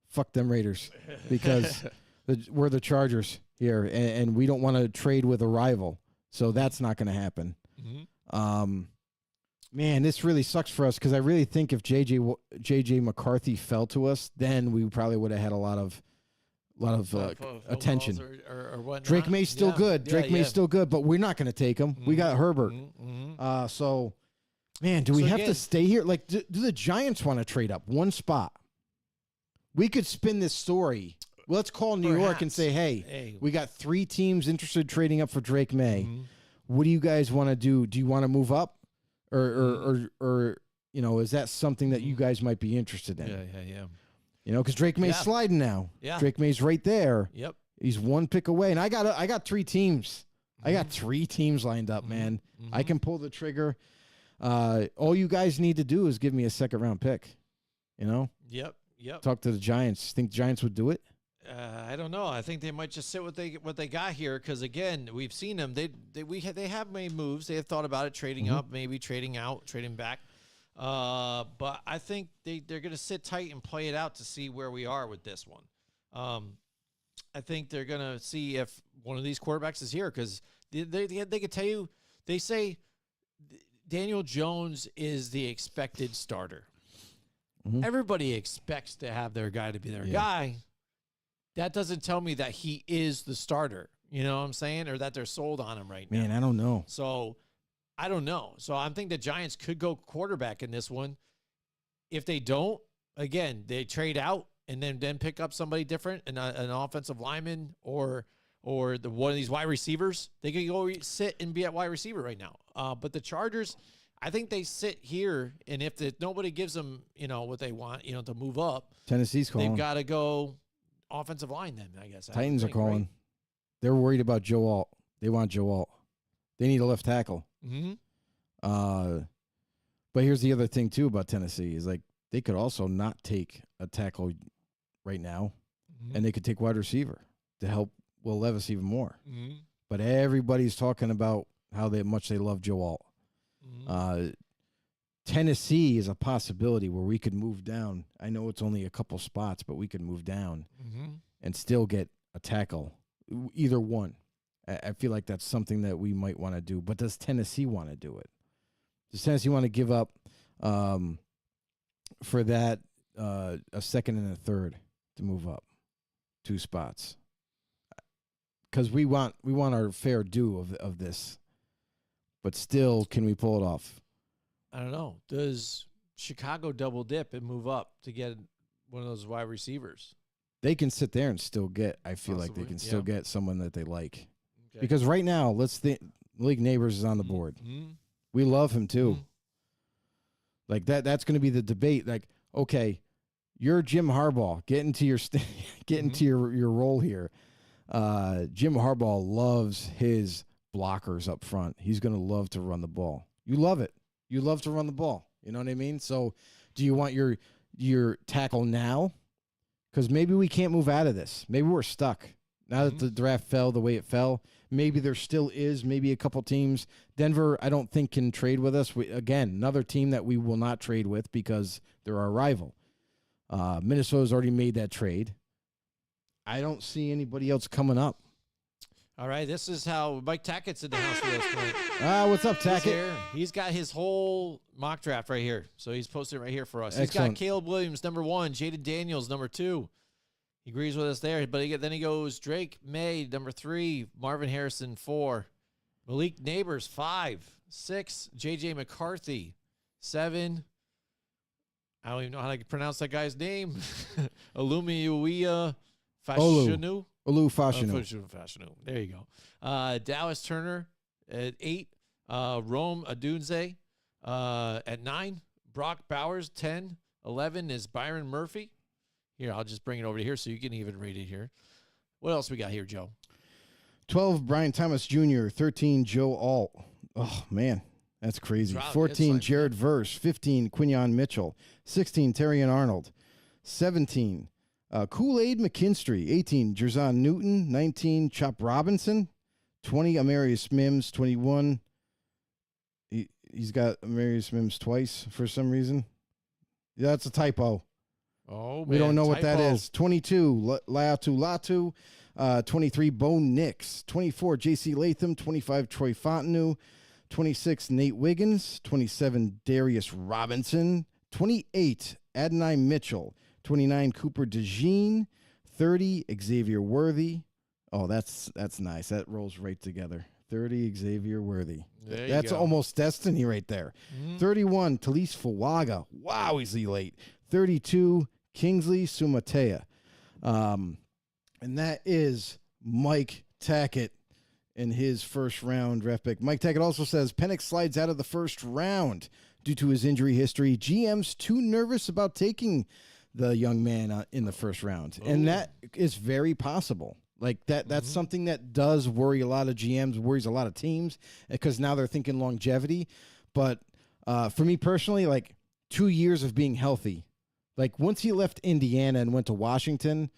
Fuck them Raiders because we're the Chargers here, and we don't want to trade with a rival. So that's not going to happen. Mm-hmm. Man, this really sucks for us because I really think if JJ McCarthy fell to us, then we probably would have had a lot of attention. Or whatnot. Drake May's still good. Drake May's still good, but we're not going to take him. Mm-hmm. We got Herbert. Mm-hmm. So, man, do we have to stay here? Like, do the Giants want to trade up one spot? We could spin this story. Let's call New York and say, hey, we got 3 teams interested in trading up for Drake May. Mm-hmm. What do you guys want to do? Do you want to move up? Or you know, is that something that you guys might be interested in? Yeah. You know, because Drake May's sliding now. Yeah. Drake May's right there. Yep. He's 1 pick away. And I got 3 teams. Mm-hmm. I got 3 teams lined up, man. Mm-hmm. I can pull the trigger. All you guys need to do is give me a 2nd-round pick. You know? Yep. Talk to the Giants. Think Giants would do it? I don't know. I think they might just sit what they got here because again, we've seen them. They have made moves. They have thought about it, trading up, maybe trading out, trading back. But I think they're going to sit tight and play it out to see where we are with this one. I think they're going to see if one of these quarterbacks is here because they could tell you. They say Daniel Jones is the expected starter. Mm-hmm. Everybody expects to have their guy to be their guy. That doesn't tell me that he is the starter. You know what I'm saying? Or that they're sold on him right now. Man, I don't know. So, I don't know. So, I think the Giants could go quarterback in this one. If they don't, again, they trade out and then pick up somebody different, an offensive lineman or one of these wide receivers. They could go sit and be at wide receiver right now. But the Chargers, I think they sit here, and if nobody gives them, you know, what they want, you know, to move up, Tennessee's calling. They've got to go offensive line then, I guess. Titans are calling. Right? They're worried about Joe Alt. They want Joe Alt. They need a left tackle. Mm-hmm. But here's the other thing, too, about Tennessee is, like, they could also not take a tackle right now, and they could take wide receiver to help Will Levis even more. Mm-hmm. But everybody's talking about how much they love Joe Alt. Mm-hmm. Tennessee is a possibility where we could move down. I know it's only a couple spots, but we could move down and still get a tackle, either one. I feel like that's something that we might want to do. But does Tennessee want to do it? Does Tennessee want to give up for that a 2nd and a 3rd to move up 2 spots? Because we want our fair due of this. But still, can we pull it off? I don't know. Does Chicago double dip and move up to get one of those wide receivers? They can sit there and still get, I feel like they can still get someone that they like. Okay. Because right now, let's think, Malik Neighbors is on the board. Mm-hmm. We love him too. Mm-hmm. Like that's going to be the debate. Like, okay, you're Jim Harbaugh. Get into your into your role here. Jim Harbaugh loves his blockers up front. He's going to love to run the ball. You love it. You love to run the ball. You know what I mean? So do you want your tackle now? Because maybe we can't move out of this. Maybe we're stuck. Now that the draft fell the way it fell, maybe there still is maybe a couple teams. Denver, I don't think, can trade with us. Again, another team that we will not trade with because they're our rival. Minnesota's already made that trade. I don't see anybody else coming up. All right, this is how Mike Tackett's in the house with us. What's up, Tackett? He's got his whole mock draft right here. So he's posted it right here for us. Excellent. He's got Caleb Williams, number 1, Jaden Daniels, number 2. He agrees with us there. But then he goes Drake May, number 3, Marvin Harrison, 4, Malik Neighbors, 5, 6, J.J. McCarthy, 7. I don't even know how to pronounce that guy's name. Olumiuia Fashanu. Fashanu. There you go. Dallas Turner at 8. Rome Adunze At 9, Brock Bowers. 10, 11 is Byron Murphy. Here, I'll just bring it over to here so you can even read it here. What else we got here, Joe? 12, Brian Thomas Jr. 13, Joe Alt. Oh, man, that's crazy. 14, Jared Verse. 15, Quinyon Mitchell. 16, Terrion Arnold. 17, Kool-Aid McKinstry. 18, Jerzon Newton. 19, Chop Robinson. 20, Amarius Mims. 21, he's got Amarius Mims twice for some reason. Yeah, that's a typo. Oh, man, we don't know what that typo. is. 22, Latu. 23, Bo Nix. 24, J.C. Latham. 25, Troy Fontenot. 26, Nate Wiggins. 27, Darius Robinson. 28, Adonai Mitchell. 29, Cooper DeJean. 30, Xavier Worthy. Oh, that's nice. That rolls right together. 30, Xavier Worthy. That's almost destiny right there. 31, Talise Fuaga. Wow, he's late. 32, Kingsley Sumatea. And that is Mike Tackett in his first round draft pick. Mike Tackett also says Penix slides out of the first round due to his injury history. GM's too nervous about taking the young man in the first round. Ooh. And that is very possible. Like that's something that does worry a lot of GMs, worries a lot of teams, because now they're thinking longevity. But for me personally, like 2 years of being healthy, like once he left Indiana and went to Washington,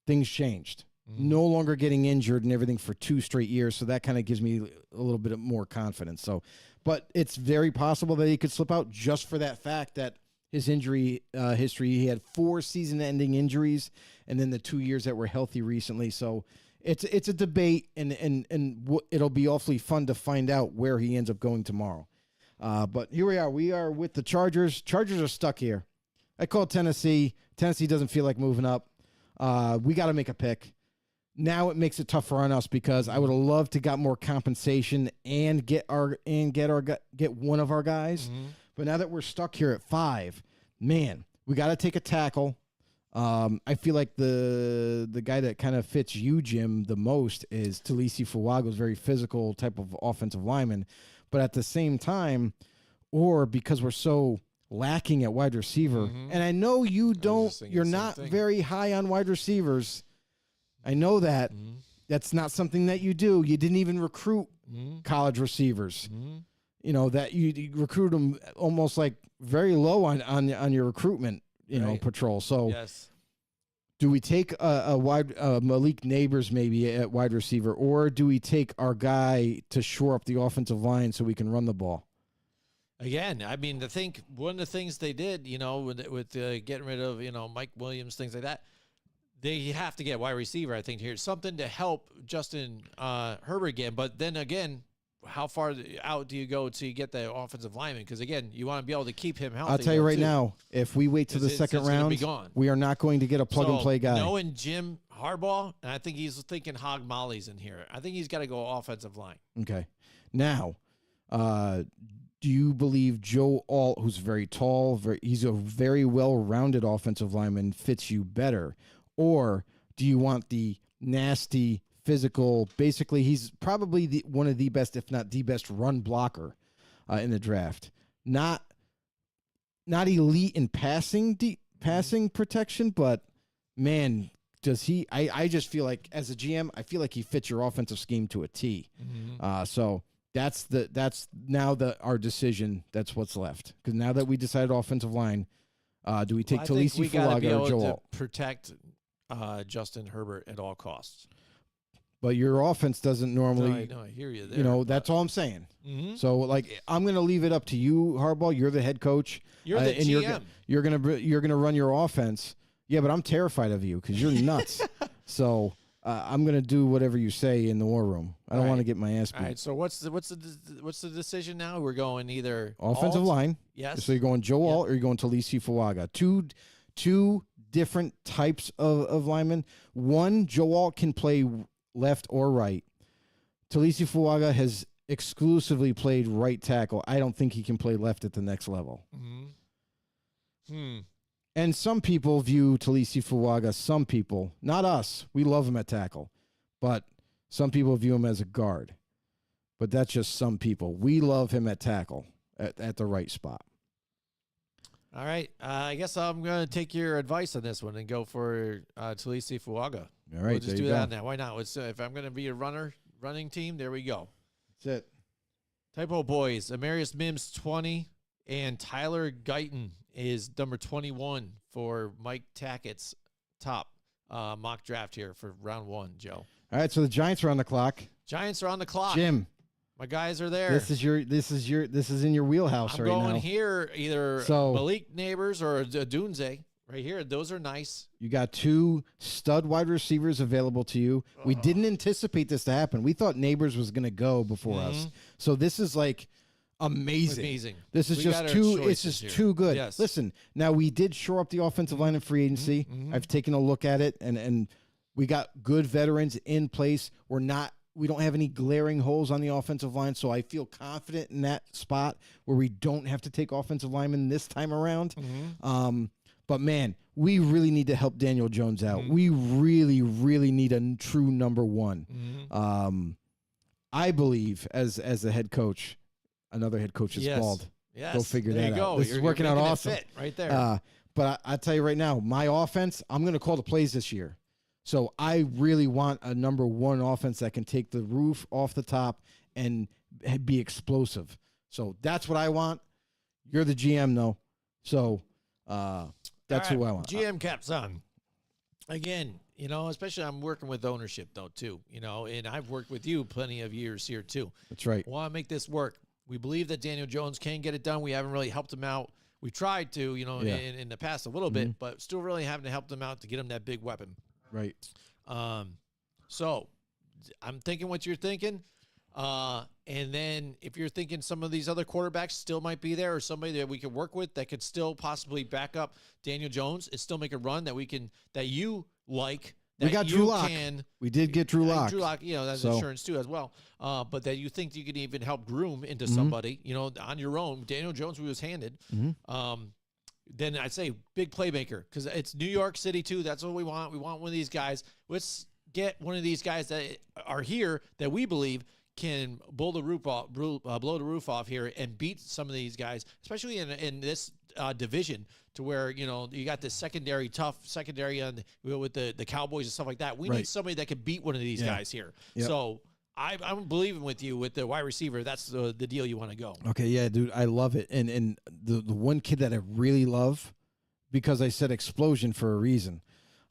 things changed. No longer getting injured and everything for 2 straight years. So that kind of gives me a little bit of more confidence. So, but it's very possible that he could slip out just for that fact that his injury history, he had 4 season-ending injuries, and then the 2 years that were healthy recently. So it's a debate, and it'll be awfully fun to find out where he ends up going tomorrow. But here we are. We are with the Chargers. Chargers are stuck here. I called Tennessee. Tennessee doesn't feel like moving up. We got to make a pick. Now it makes it tougher on us because I would have loved to got more compensation and get one of our guys. But now that we're stuck here at 5, man, we got to take a tackle. I feel like the guy that kind of fits you, Jim, the most is Talise Fuaga's very physical type of offensive lineman. But at the same time, or because we're so lacking at wide receiver, and I know you're not very high on wide receivers. I know that. That's not something that you do. You didn't even recruit college receivers. You know, that you recruit them almost like very low on your recruitment, patrol. So do we take a Malik Neighbors maybe at wide receiver, or do we take our guy to shore up the offensive line so we can run the ball? Again, I mean, one of the things they did, with getting rid of, Mike Williams, things like that, they have to get wide receiver, I think, here. Something to help Justin Herbert again. But then again, how far out do you go to get the offensive lineman? Because, again, you want to be able to keep him healthy. I'll tell you right now, if we wait to the second round, we are not going to get a plug-and-play guy. Knowing Jim Harbaugh, and I think he's thinking Hog Molly's in here. I think he's got to go offensive line. Okay. Now, do you believe Joe Alt, who's very tall, he's a very well-rounded offensive lineman, fits you better? Or do you want the nasty, physical, basically he's probably one of the best, if not the best, run blocker in the draft. Not elite in passing protection, but, man, does he – I just feel like, as a GM, I feel like he fits your offensive scheme to a T. So that's now our decision. That's what's left. Because now that we decided offensive line, do we take Talise Fuaga or Joe Alt? Protect Justin Herbert at all costs. But your offense doesn't normally. No, I hear you there. That's all I'm saying. So, like, I'm going to leave it up to you, Harbaugh. You're the head coach. You're the GM. You're gonna run your offense. Yeah, but I'm terrified of you because you're nuts. So I'm going to do whatever you say in the war room. I don't want to get my ass beat. All right. So what's the decision now? We're going either offensive line. Yes. So you're going Joe Alt or you're going Talise Fuaga. Two different types of linemen. One, Joe Alt can play left or right. Talise Fuaga has exclusively played right tackle. I don't think he can play left at the next level. And some people view Talise Fuaga, some people, not us, we love him at tackle, but some people view him as a guard. But that's just some people. We love him at tackle. at the right spot. All right. I guess I'm going to take your advice on this one and go for Talisi Fuaga. All right, We'll just there do you that go. on that. Why not? If I'm going to be a running team, there we go. That's it. Typo Boys, Amarius Mims 20, and Tyler Guyton is number 21 for Mike Tackett's top mock draft here for round 1, Joe. All right, so the Giants are on the clock. Giants are on the clock. Jim, My guys are there. this is in your wheelhouse I'm right going now. here either So- Malik Neighbors or Dunze right here. Those are nice. You got 2 stud wide receivers available to you. We didn't anticipate this to happen. We thought Neighbors was going to go before us. So this is like amazing. Amazing. This is We just got our too. It's choices just here. too good. Yes. Listen, now we did shore up the offensive line in free agency. I've taken a look at it, and we got good veterans in place. We don't have any glaring holes on the offensive line, so I feel confident in that spot where we don't have to take offensive linemen this time around. But man, we really need to help Daniel Jones out. We really, really need a true number one. I believe as the head coach, another head coach is Yes. bald. Yes. Go figure there that you out. go. This is You're working out making it awesome. fit right there. But I tell you right now, my offense, I'm going to call the plays this year. So I really want a number one offense that can take the roof off the top and be explosive. So that's what I want. You're the GM, though. So that's All who right, I want. GM caps on. Again, especially I'm working with ownership, though, too. And I've worked with you plenty of years here, too. That's right. Want to make this work. We believe that Daniel Jones can get it done. We haven't really helped him out. We tried to, in the past a little bit, but still really having to help them out to get him that big weapon. Right. So I'm thinking what you're thinking. And then if you're thinking some of these other quarterbacks still might be there or somebody that we could work with that could still possibly back up Daniel Jones and still make a run that you like. We got Drew Lock. We did get Drew Lock. Drew Lock, that's insurance too as well. But that you think you can even help groom into somebody, on your own. Daniel Jones, we was handed. Then I'd say big playmaker because it's New York City too. That's what we want. We want one of these guys. Let's get one of these guys that are here that we believe can blow the roof off here and beat some of these guys, especially in this division, to where you got this tough secondary on with the Cowboys and stuff like that. We need somebody that can beat one of these guys here. Yep. So I'm believing with you with the wide receiver. That's the deal you want to go. Okay, yeah, dude, I love it. And the one kid that I really love, because I said explosion for a reason,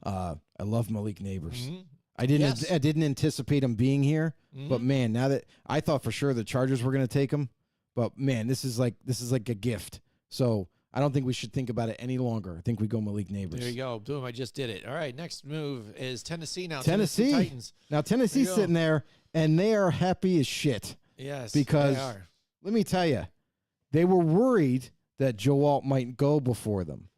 I love Malik Neighbors. I didn't anticipate him being here, but man, now that I thought for sure the Chargers were going to take him, but man, this is like a gift. So I don't think we should think about it any longer. I think we go Malik Neighbors. There you go. Boom, I just did it. All right, next move is Tennessee now. Tennessee Titans. Now Tennessee's sitting there, and they are happy as shit. Yes, because they are. let me tell you, they were worried that Joe Alt might go before them.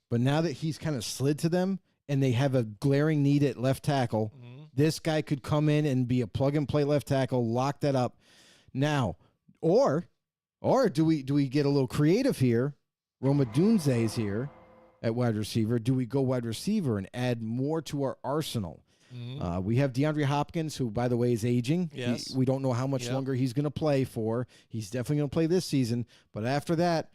But now that he's kind of slid to them and they have a glaring need at left tackle, this guy could come in and be a plug-and-play left tackle, lock that up. Now, or do we get a little creative here? Roma Dunze is here at wide receiver. Do we go wide receiver and add more to our arsenal? We have DeAndre Hopkins, who, by the way, is aging. Yes. We don't know how much longer he's going to play for. He's definitely going to play this season. But after that,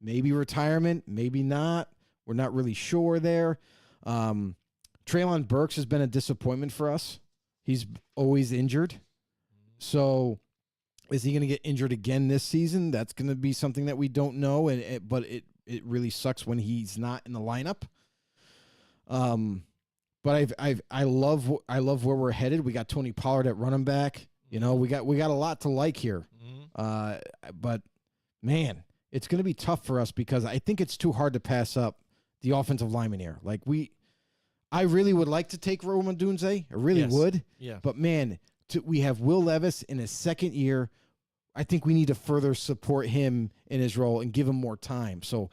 maybe retirement, maybe not. We're not really sure there. Treylon Burks has been a disappointment for us. He's always injured. So is he going to get injured again this season? That's going to be something that we don't know. But it really sucks when he's not in the lineup. But I love where we're headed. We got Tony Pollard at running back. We got a lot to like here. But man, it's going to be tough for us because I think it's too hard to pass up the offensive lineman here. I really would like to take Roma Dunze. I really would. Yeah. But man, we have Will Levis in his second year. I think we need to further support him in his role and give him more time. So,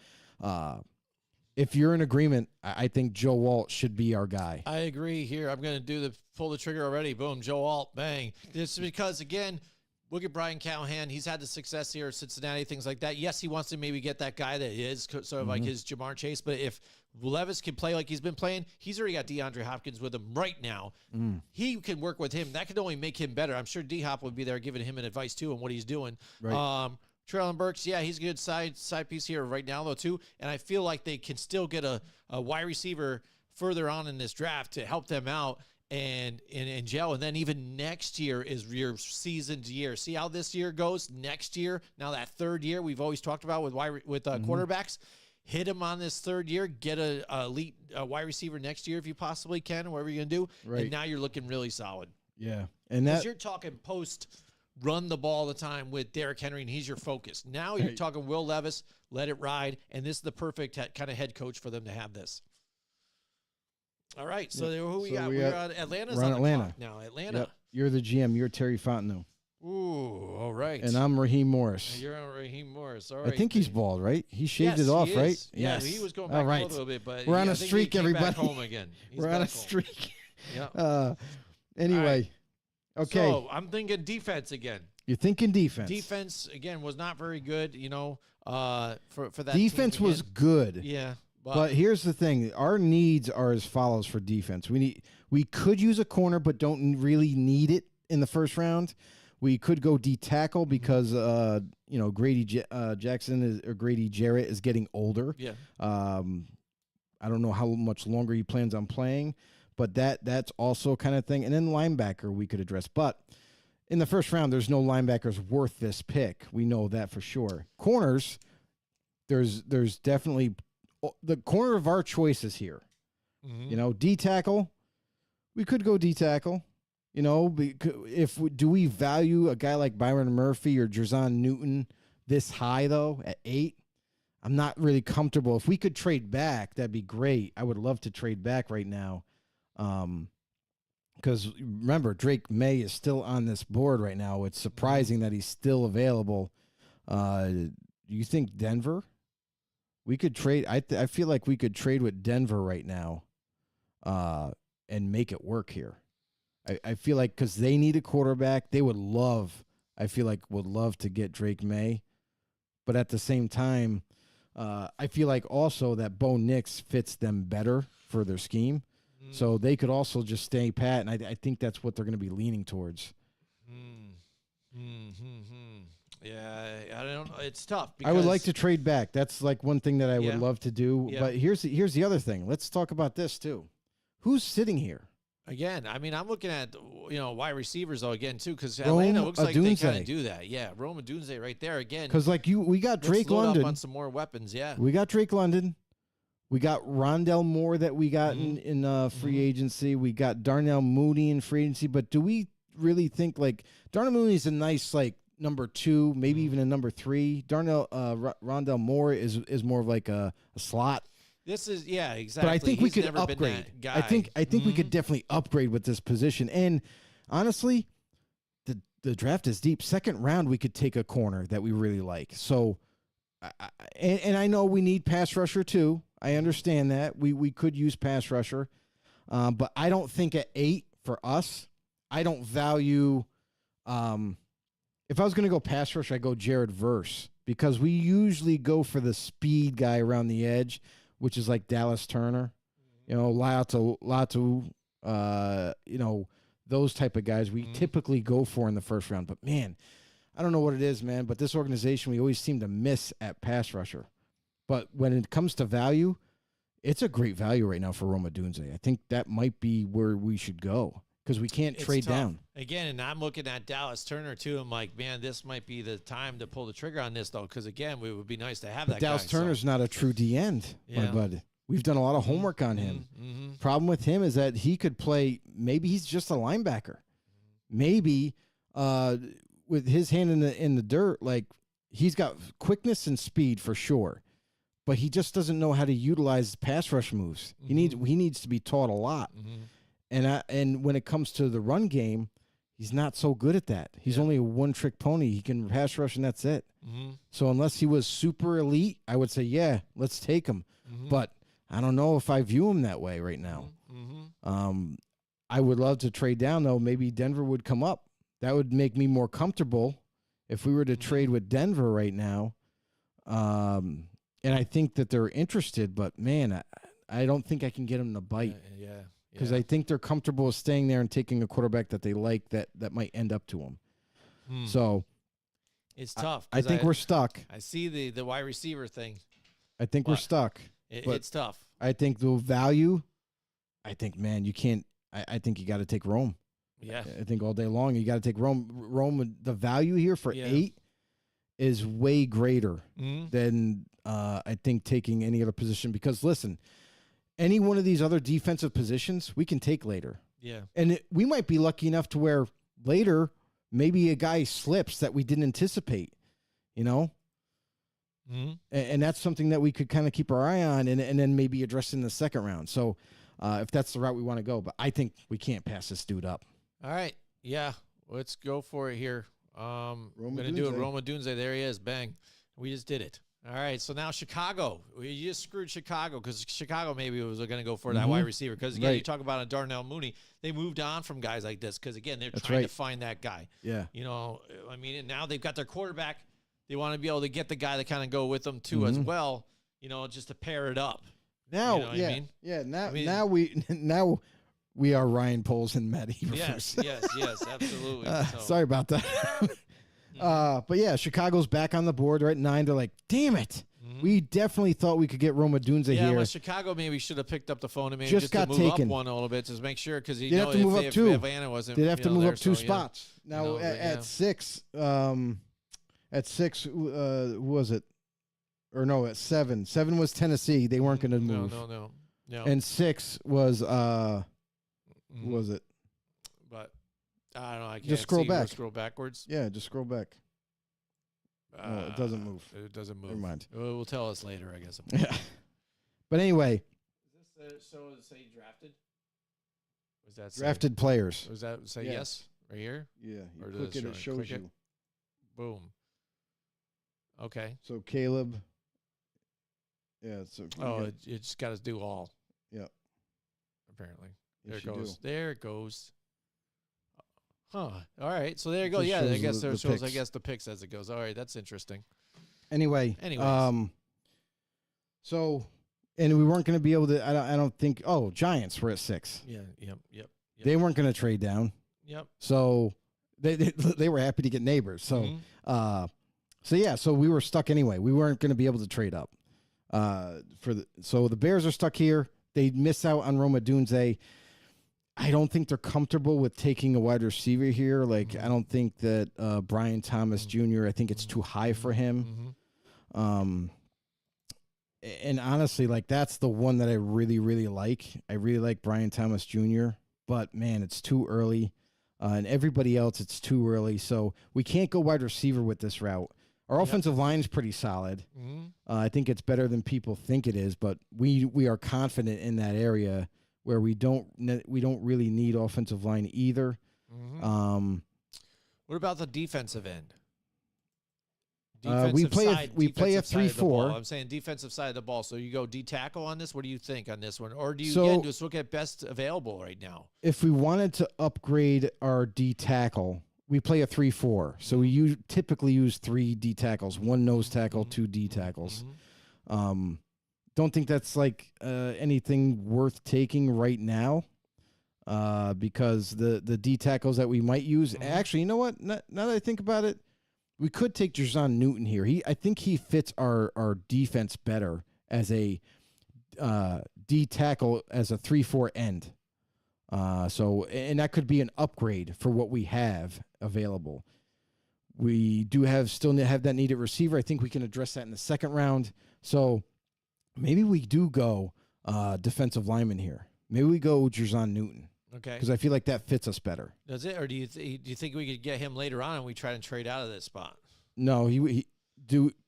if you're in agreement, I think Joe Alt should be our guy. I agree here. I'm going to pull the trigger already. Boom, Joe Alt, bang. This is because, again, look at Brian Callahan. He's had the success here at Cincinnati, things like that. Yes, he wants to maybe get that guy that is sort of like his Jamar Chase. But if Levis can play like he's been playing, he's already got DeAndre Hopkins with him right now. He can work with him. That could only make him better. I'm sure D-Hop would be there giving him an advice, too, on what he's doing. Right. Traylon Burks, yeah, he's a good side piece here right now, though, too. And I feel like they can still get a wide receiver further on in this draft to help them out and gel. And then even next year is your seasoned year. See how this year goes? Next year, now that third year we've always talked about with quarterbacks, hit him on this third year, get a elite wide receiver next year if you possibly can, whatever you're going to do. Right. And now you're looking really solid. Yeah. And Because you're talking run the ball all the time with Derrick Henry, and he's your focus. Now you're talking Will Levis, let it ride, and this is the perfect kind of head coach for them to have this. All right, so who we got? We're on Atlanta's on Atlanta the clock now. Atlanta. Yep. You're the GM. You're Terry Fontenot. Ooh, all right. And I'm Raheem Morris. You're on Raheem Morris. All right. I think he's bald, right? He shaved it off, right? Yeah, yes. he was going back a little bit, but we're on a I think streak, he came everybody. back home again. He's we're on a back home. streak. Yeah. Anyway, okay. So I'm thinking defense again. You're thinking defense. Defense again was not very good. For that defense team was good. Yeah. But here's the thing: our needs are as follows for defense. We could use a corner, but don't really need it in the first round. We could go D tackle because Grady Jackson or Grady Jarrett is getting older. Yeah. I don't know how much longer he plans on playing, but that's also kind of thing. And then linebacker we could address, but in the first round, there's no linebackers worth this pick. We know that for sure. Corners, there's definitely the corner of our choices here. Mm-hmm. D tackle, we could go D tackle. Do we value a guy like Byron Murphy or Jerzon Newton this high though at 8? I'm not really comfortable. If we could trade back, that'd be great. I would love to trade back right now. Because remember, Drake May is still on this board right now. It's surprising that he's still available. Do you think Denver? We could trade. I feel like we could trade with Denver right now and make it work here. I feel like because they need a quarterback, they would love to get Drake May. But at the same time, I feel like also that Bo Nix fits them better for their scheme. So they could also just stay pat, and I think that's what they're going to be leaning towards. Yeah, I don't know. It's tough. I would like to trade back. That's like one thing that I would love to do. Yeah. But here's the other thing. Let's talk about this too. Who's sitting here? Again, I mean, I'm looking at wide receivers though again too, because Atlanta looks like they kind of do that. Yeah, Rome Odunze right there again. Because we got Drake load London up on some more weapons. Yeah, we got Drake London. We got Rondell Moore that we got in free agency. We got Darnell Mooney in free agency. But do we really think like Darnell Mooney is a nice like number 2, maybe even a number 3? Rondell Moore is more of like a slot. This is exactly. But I think we could upgrade. I think we could definitely upgrade with this position. And honestly, the draft is deep. Second round, we could take a corner that we really like. So, and I know we need pass rusher too. I understand that we could use pass rusher, but I don't think at 8 for us. I don't value. If I was going to go pass rush, I go Jared Verse because we usually go for the speed guy around the edge, which is like Dallas Turner, Latu, those type of guys we typically go for in the first round. But man, I don't know what it is, man. But this organization, we always seem to miss at pass rusher. But when it comes to value, it's a great value right now for Rome Odunze. I think that might be where we should go because we can't trade down. Again, and I'm looking at Dallas Turner, too. I'm like, man, this might be the time to pull the trigger on this, though, because, again, it would be nice to have that Dallas guy. Turner's not a true D-end, my bud. We've done a lot of homework on him. Problem with him is that he could play, maybe he's just a linebacker. Maybe with his hand in the dirt, like he's got quickness and speed for sure. But he just doesn't know how to utilize pass rush moves. He needs to be taught a lot. And when it comes to the run game, he's not so good at that. He's only a one-trick pony. He can pass rush, and that's it. So unless he was super elite, I would say, let's take him. But I don't know if I view him that way right now. I would love to trade down, though. Maybe Denver would come up. That would make me more comfortable if we were to trade with Denver right now. And I think that they're interested, but, man, I don't think I can get them to bite. Because I think they're comfortable with staying there and taking a quarterback that they like that might end up to them. So, It's tough. I think we're stuck. I see the wide receiver thing. I think we're stuck. It's tough. I think the value, man, you can't. I think you got to take Rome. Yeah. I think all day long you got to take Rome. Rome, the value here for 8 is way greater than I think taking any other position. Because listen, any one of these other defensive positions we can take later. Yeah. And we might be lucky enough to where later maybe a guy slips that we didn't anticipate, you know? And that's something that we could kind of keep our eye on and then maybe address in the second round. So if that's the route we want to go. But I think we can't pass this dude up. All right. Yeah. Let's go for it here. I'm going to do it. Rome Odunze. There he is. Bang. We just did it. All right. So now Chicago. We just screwed Chicago because Chicago maybe was going to go for that wide receiver. Because, again, you talk about a Darnell Mooney. They moved on from guys like this because, again, they're trying to find that guy. Yeah. You know, I mean, and now they've got their quarterback. They want to be able to get the guy that kind of go with them, too, as well, you know, just to pair it up. Now, you know what I mean? Yeah. Now we are Ryan Poles and Matt Yes, Eberflus. absolutely. Sorry about that. But yeah, Chicago's back on the board right at 9. They're like, damn it. We definitely thought we could get Rome Odunze here. Well, Chicago maybe should have picked up the phone and maybe just got to move taken. up one a little bit, just make sure, because you have to move up 2. If Anna wasn't, they'd have to move there, up 2 so, spots. Now at 6, who was it? Or no, at 7. 7 was Tennessee. They weren't going to move. No. And 6 was who was it? But I don't know. I can't just scroll back. Scroll backwards. Yeah, just scroll back. No, it doesn't move. It doesn't move. Never mind. It will tell us later, I guess. Yeah. But anyway. Is this so to say drafted? Was that drafted players? Was that say yes right here? Yeah. You or click it shows you. Boom. Okay. So Caleb. Yeah. So. You just got to do all. Yeah. Apparently. Yes, there it goes. Do. There it goes. Huh. All right. So there you go. Yeah, I guess there shows. I guess the picks as it goes. All right. That's interesting. Anyway. So, and we weren't going to be able to. I don't think. Oh, Giants were at 6. Yeah. Yep. They weren't going to trade down. Yep. So they were happy to get neighbors. So so we were stuck anyway. We weren't going to be able to trade up. So the Bears are stuck here. They miss out on Rome Odunze. I don't think they're comfortable with taking a wide receiver here. Like, I don't think that Brian Thomas Jr., I think it's too high for him. And honestly, like, that's the one that I really, really like. I really like Brian Thomas Jr., but, man, it's too early. And everybody else, it's too early. So we can't go wide receiver with this route. Our offensive line is pretty solid. I think it's better than people think it is, but we are confident in that area where we don't really need offensive line either. What about the defensive end? We play a 3-4. I'm saying defensive side of the ball. So you go D tackle on this. What do you think on this one, or do you just look at best available right now? If we wanted to upgrade our D tackle, we play a 3-4. So we typically use 3 D tackles, 1 nose tackle, 2 D tackles. Don't think that's like anything worth taking right now because the D tackles that we might use. Actually, you know what? Now that I think about it, we could take Jer'Zhan Newton here. I think he fits our defense better as a D tackle, as a 3-4 end. And that could be an upgrade for what we have available. We do still have that needed receiver. I think we can address that in the second round. So maybe we do go defensive lineman here. Maybe we go Jer'Zhan Newton. Okay. Because I feel like that fits us better. Does it, or do you think we could get him later on and we try to trade out of this spot? No,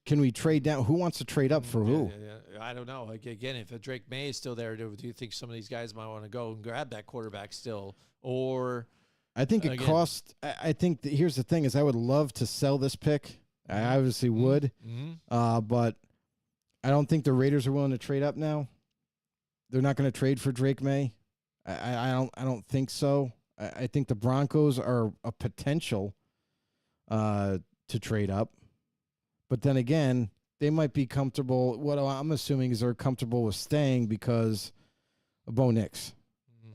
can we trade down? Who wants to trade up for who? I don't know. Like, again, if Drake May is still there, do you think some of these guys might want to go and grab that quarterback still? Or I think it costs. I think here's the thing: is I would love to sell this pick. I obviously would, but I don't think the Raiders are willing to trade up now. They're not going to trade for Drake May. I don't think so. I think the Broncos are a potential to trade up. But then again, they might be comfortable. What I'm assuming is they're comfortable with staying because of Bo Nix.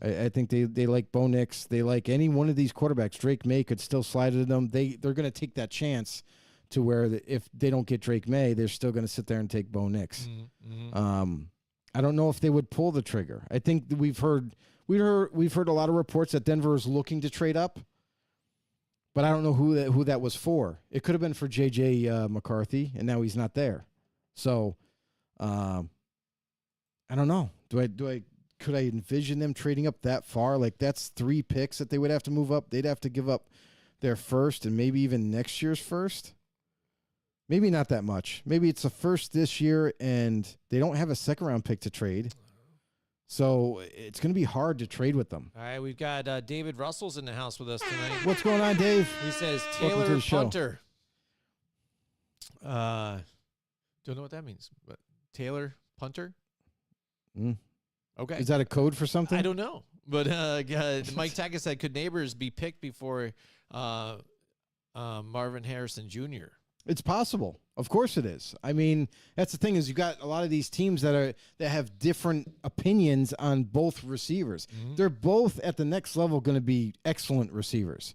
I think they like Bo Nix. They like any one of these quarterbacks. Drake May could still slide into them. They're going to take that chance to where if they don't get Drake May, they're still going to sit there and take Bo Nix. I don't know if they would pull the trigger. I think we've heard a lot of reports that Denver is looking to trade up, but I don't know who that was for. It could have been for J.J. McCarthy, and now he's not there. So, I don't know. Could I envision them trading up that far? Like, that's 3 picks that they would have to move up. They'd have to give up their first and maybe even next year's first. Maybe not that much. Maybe it's a first this year, and they don't have a second-round pick to trade. So it's going to be hard to trade with them. All right, we've got David Russell's in the house with us tonight. What's going on, Dave? He says Welcome to Taylor the show. punter. Don't know what that means, but Taylor punter. Okay, Is that a code for something? I don't know, but Mike Tackett said, could Neighbors be picked before Marvin Harrison Jr.? It's possible. Of course it is. I mean, that's the thing is you've got a lot of these teams that have different opinions on both receivers. They're both at the next level going to be excellent receivers,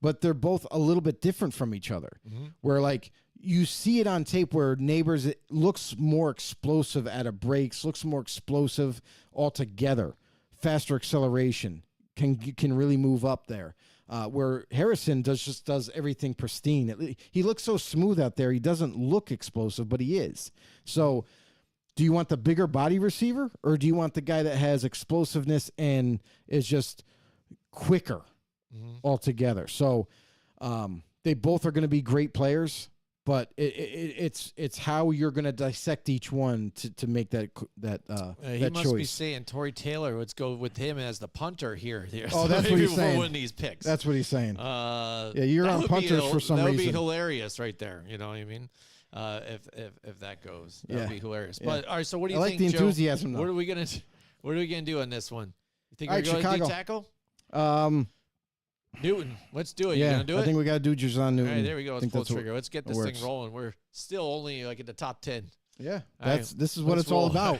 but they're both a little bit different from each other. Where like you see it on tape where Neighbors it looks more explosive at a breaks, looks more explosive altogether, faster acceleration, can really move up there. Where Harrison does everything pristine. He looks so smooth out there. He doesn't look explosive, but he is. So do you want the bigger body receiver, or do you want the guy that has explosiveness and is just quicker altogether? So they both are going to be great players, but it's how you're going to dissect each one to make that He must choice. be saying Tory Taylor. Let's go with him as the punter here. Oh, that's what he's we'll saying. win these picks. That's what he's saying. Yeah, you're on punters for some that reason. That would be hilarious right there. You know what I mean? If that goes, that would be hilarious. Yeah. But all right, so what do you I think, like the Joe? enthusiasm, though. What are we gonna do on this one? You think All we're right, going to Chicago. tackle? Newton, let's do it. You Yeah, gonna do it? I think we got to do Jerson Newton. All right, there we go. Let's think pull the that's what trigger. Let's get this works. thing rolling. We're still only like in the top 10. Yeah, All right, this is what let's it's all roll. about.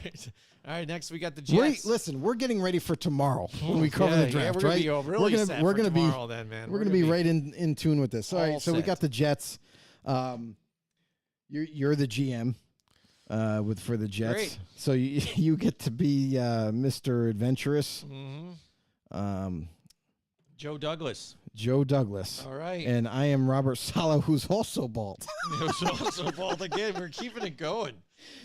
All right, next we got the Jets. Listen, we're getting ready for tomorrow when we cover the draft, we're right? Gonna be really set we're for gonna tomorrow then, man. we're gonna be right in tune with this. All right, all so we set. got the Jets. You're the GM for the Jets, Great. so you get to be Mr. Adventurous, Joe Douglas. Joe Douglas. All right. And I am Robert Sala, who's also bald. so bald again. We're keeping it going.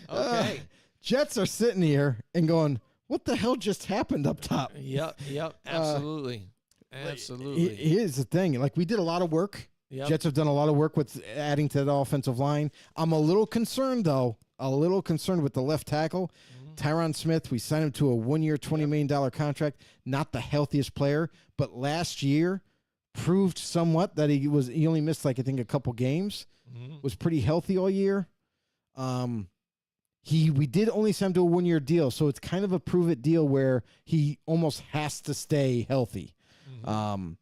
Okay. Jets are sitting here and going, what the hell just happened up top? Yep. Absolutely. Absolutely. Here's the thing. Like, we did a lot of work. Yep. Jets have done a lot of work with adding to the offensive line. I'm a little concerned, though. With the left tackle. Tyron Smith, we signed him to a 1-year, $20 million contract. Not the healthiest player, but last year proved somewhat that he only missed, like, I think a couple games. Was pretty healthy all year. We did only sign him to a 1-year deal, so it's kind of a prove it deal where he almost has to stay healthy. And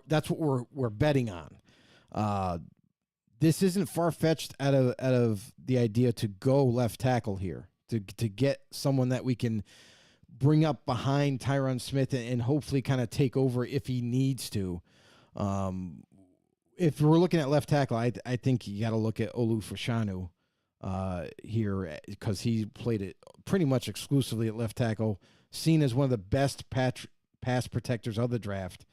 that's what we're betting on. This isn't far fetched out of the idea to go left tackle here, to get someone that we can bring up behind Tyron Smith and hopefully kind of take over if he needs to. If we're looking at left tackle, I think you got to look at Olu Fashanu here, because he played it pretty much exclusively at left tackle, seen as one of the best pass protectors of the draft.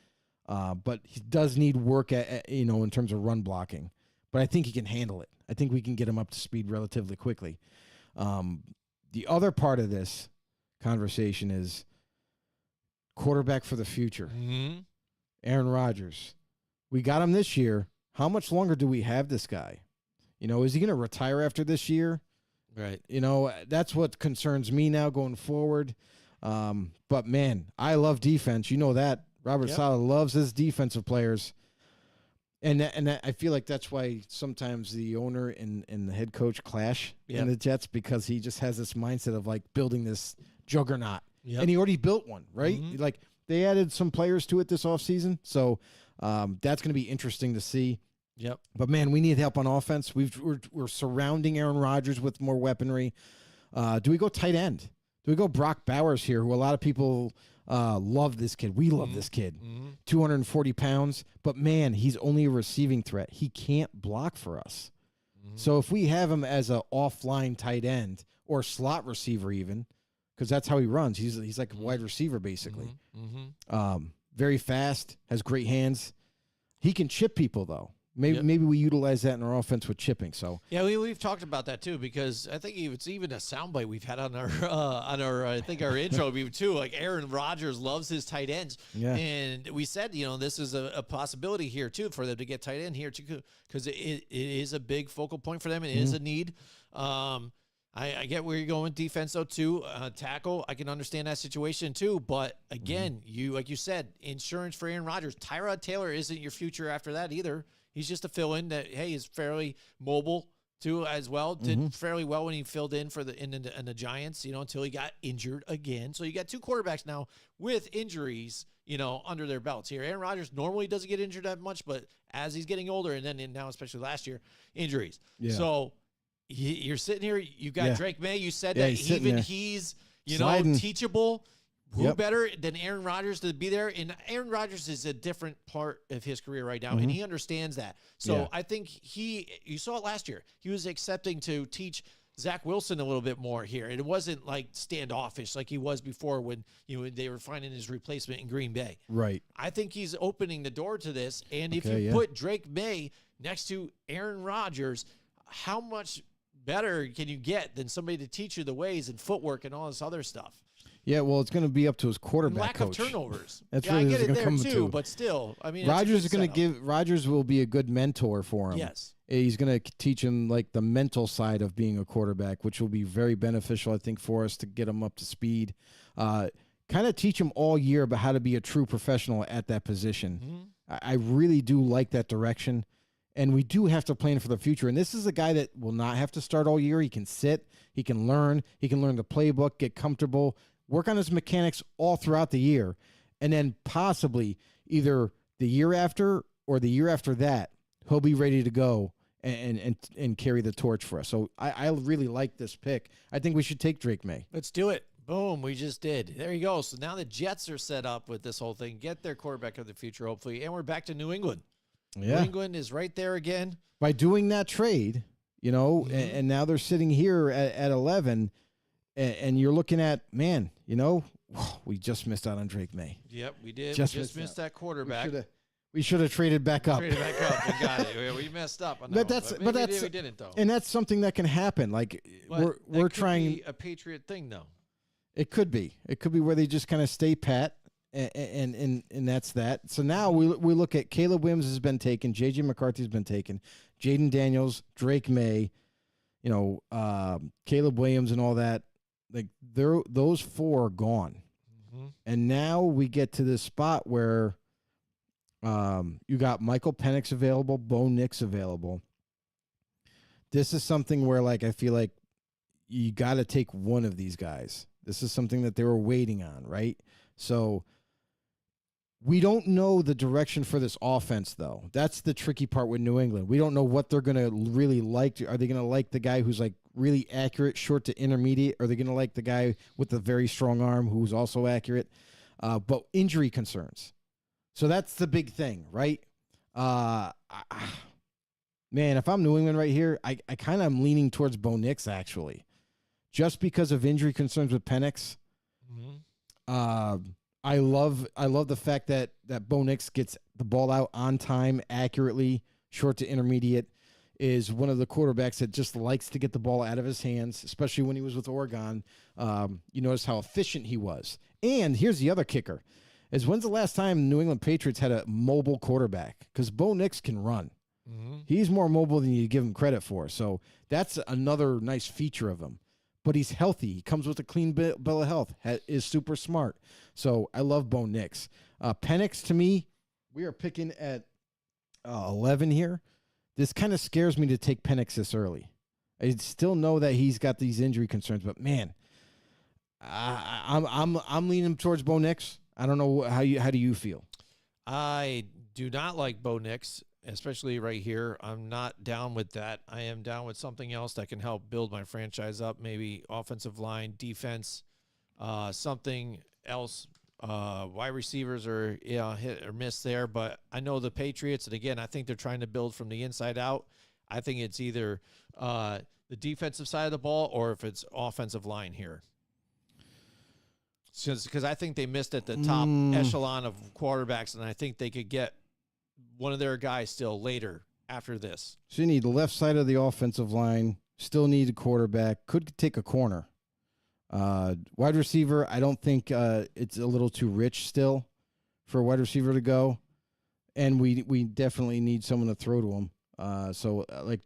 But he does need work in terms of run blocking. But I think he can handle it. I think we can get him up to speed relatively quickly. The other part of this conversation is quarterback for the future. Aaron Rodgers. We got him this year. How much longer do we have this guy? Is he going to retire after this year? Right. That's what concerns me now going forward. But, man, I love defense. You know that. Robert Saleh loves his defensive players. And I feel like that's why sometimes the owner and the head coach clash in the Jets, because he just has this mindset of, like, building this juggernaut. And he already built one, right? Like, they added some players to it this offseason. So that's going to be interesting to see. Yep. But, man, we need help on offense. We're surrounding Aaron Rodgers with more weaponry. Do we go tight end? Do we go Brock Bowers here, who a lot of people love this kid. We love this kid. 240 pounds, but man, he's only a receiving threat. He can't block for us. So if we have him as a offline tight end or slot receiver even, because that's how he runs. He's like a wide receiver basically. Very fast, has great hands. He can chip people though. Maybe we utilize that in our offense with chipping. So yeah, we've talked about that too, because I think it's even a soundbite we've had on our I think our intro too. Like Aaron Rodgers loves his tight ends, and we said this is a possibility here too for them to get tight end here too, because it is a big focal point for them. It is a need. I get where you're going with defense though too. Tackle, I can understand that situation too. But again, like you said, insurance for Aaron Rodgers. Tyrod Taylor isn't your future after that either. He's just a fill-in that, hey, is fairly mobile too as well. Did fairly well when he filled in for in the Giants, until he got injured again. So you got two quarterbacks now with injuries, under their belts here. Aaron Rodgers normally doesn't get injured that much, but as he's getting older, and then now especially last year, injuries. Yeah. So you're sitting here. You got Drake May. You said that he's Sliding. Teachable. Who better than Aaron Rodgers to be there? And Aaron Rodgers is a different part of his career right now, and he understands that. So I think you saw it last year. He was accepting to teach Zach Wilson a little bit more here. It wasn't like standoffish like he was before when they were finding his replacement in Green Bay. Right. I think he's opening the door to this. And if you put Drake May next to Aaron Rodgers, how much better can you get than somebody to teach you the ways and footwork and all this other stuff? Yeah, well, it's going to be up to his quarterback coach. coach. Of turnovers. That's I really get it there come too, to. but still, I mean, Rodgers is going to Rodgers will be a good mentor for him. Yes, he's going to teach him like the mental side of being a quarterback, which will be very beneficial, I think, for us to get him up to speed. Kind of teach him all year about how to be a true professional at that position. I really do like that direction. And we do have to plan for the future. And this is a guy that will not have to start all year. He can sit. He can learn. He can learn the playbook, get comfortable, work on his mechanics all throughout the year. And then possibly either the year after or the year after that, he'll be ready to go and carry the torch for us. So I really like this pick. I think we should take Drake May. Let's do it. Boom, we just did. There you go. So now the Jets are set up with this whole thing. Get their quarterback of the future, hopefully. And we're back to New England. Yeah. New England is right there again. By doing that trade, and now they're sitting here at 11, and you're looking at, man, we just missed out on Drake May. Yep, we did. Just missed that quarterback. We should have traded back up. We got it. We messed up. But we didn't though. And that's something that can happen. Like we're trying be a Patriot thing though. It could be. It could be where they just kind of stay pat. And that's that. So now we look at Caleb Williams has been taken, J.J. McCarthy has been taken, Jaden Daniels, Drake May, Caleb Williams and all that. Like those four are gone. And now we get to this spot where you got Michael Penix available, Bo Nix available. This is something where I feel like you got to take one of these guys. This is something that they were waiting on, right? So we don't know the direction for this offense, though. That's the tricky part with New England. We don't know what they're going to really like. Are they going to like the guy who's really accurate, short to intermediate? Or are they going to like the guy with the very strong arm who's also accurate? But injury concerns. So that's the big thing, right? Man, if I'm New England right here, I kind of am leaning towards Bo Nix, actually. Just because of injury concerns with Penix. I love the fact that Bo Nix gets the ball out on time, accurately, short to intermediate, is one of the quarterbacks that just likes to get the ball out of his hands, especially when he was with Oregon. You notice how efficient he was. And here's the other kicker, is when's the last time New England Patriots had a mobile quarterback? Because Bo Nix can run. He's more mobile than you give him credit for. So that's another nice feature of him. But he's healthy. He comes with a clean bill of health, is super smart. So I love Bo Nix. Penix, to me, we are picking at 11 here. This kind of scares me to take Penix this early. I still know that he's got these injury concerns, but man, I'm leaning towards Bo Nix. I don't know how do you feel? I do not like Bo Nix, especially right here. I'm not down with that. I am down with something else that can help build my franchise up, maybe offensive line, defense. something else. Wide receivers are hit or miss there, but I know the Patriots, and again, I think they're trying to build from the inside out. I think it's either the defensive side of the ball or if it's offensive line here. Because I think they missed at the top echelon of quarterbacks, and I think they could get one of their guys still later after this. So you need the left side of the offensive line, still need a quarterback, could take a corner. Wide receiver, I don't think it's a little too rich still for a wide receiver to go, and we definitely need someone to throw to him.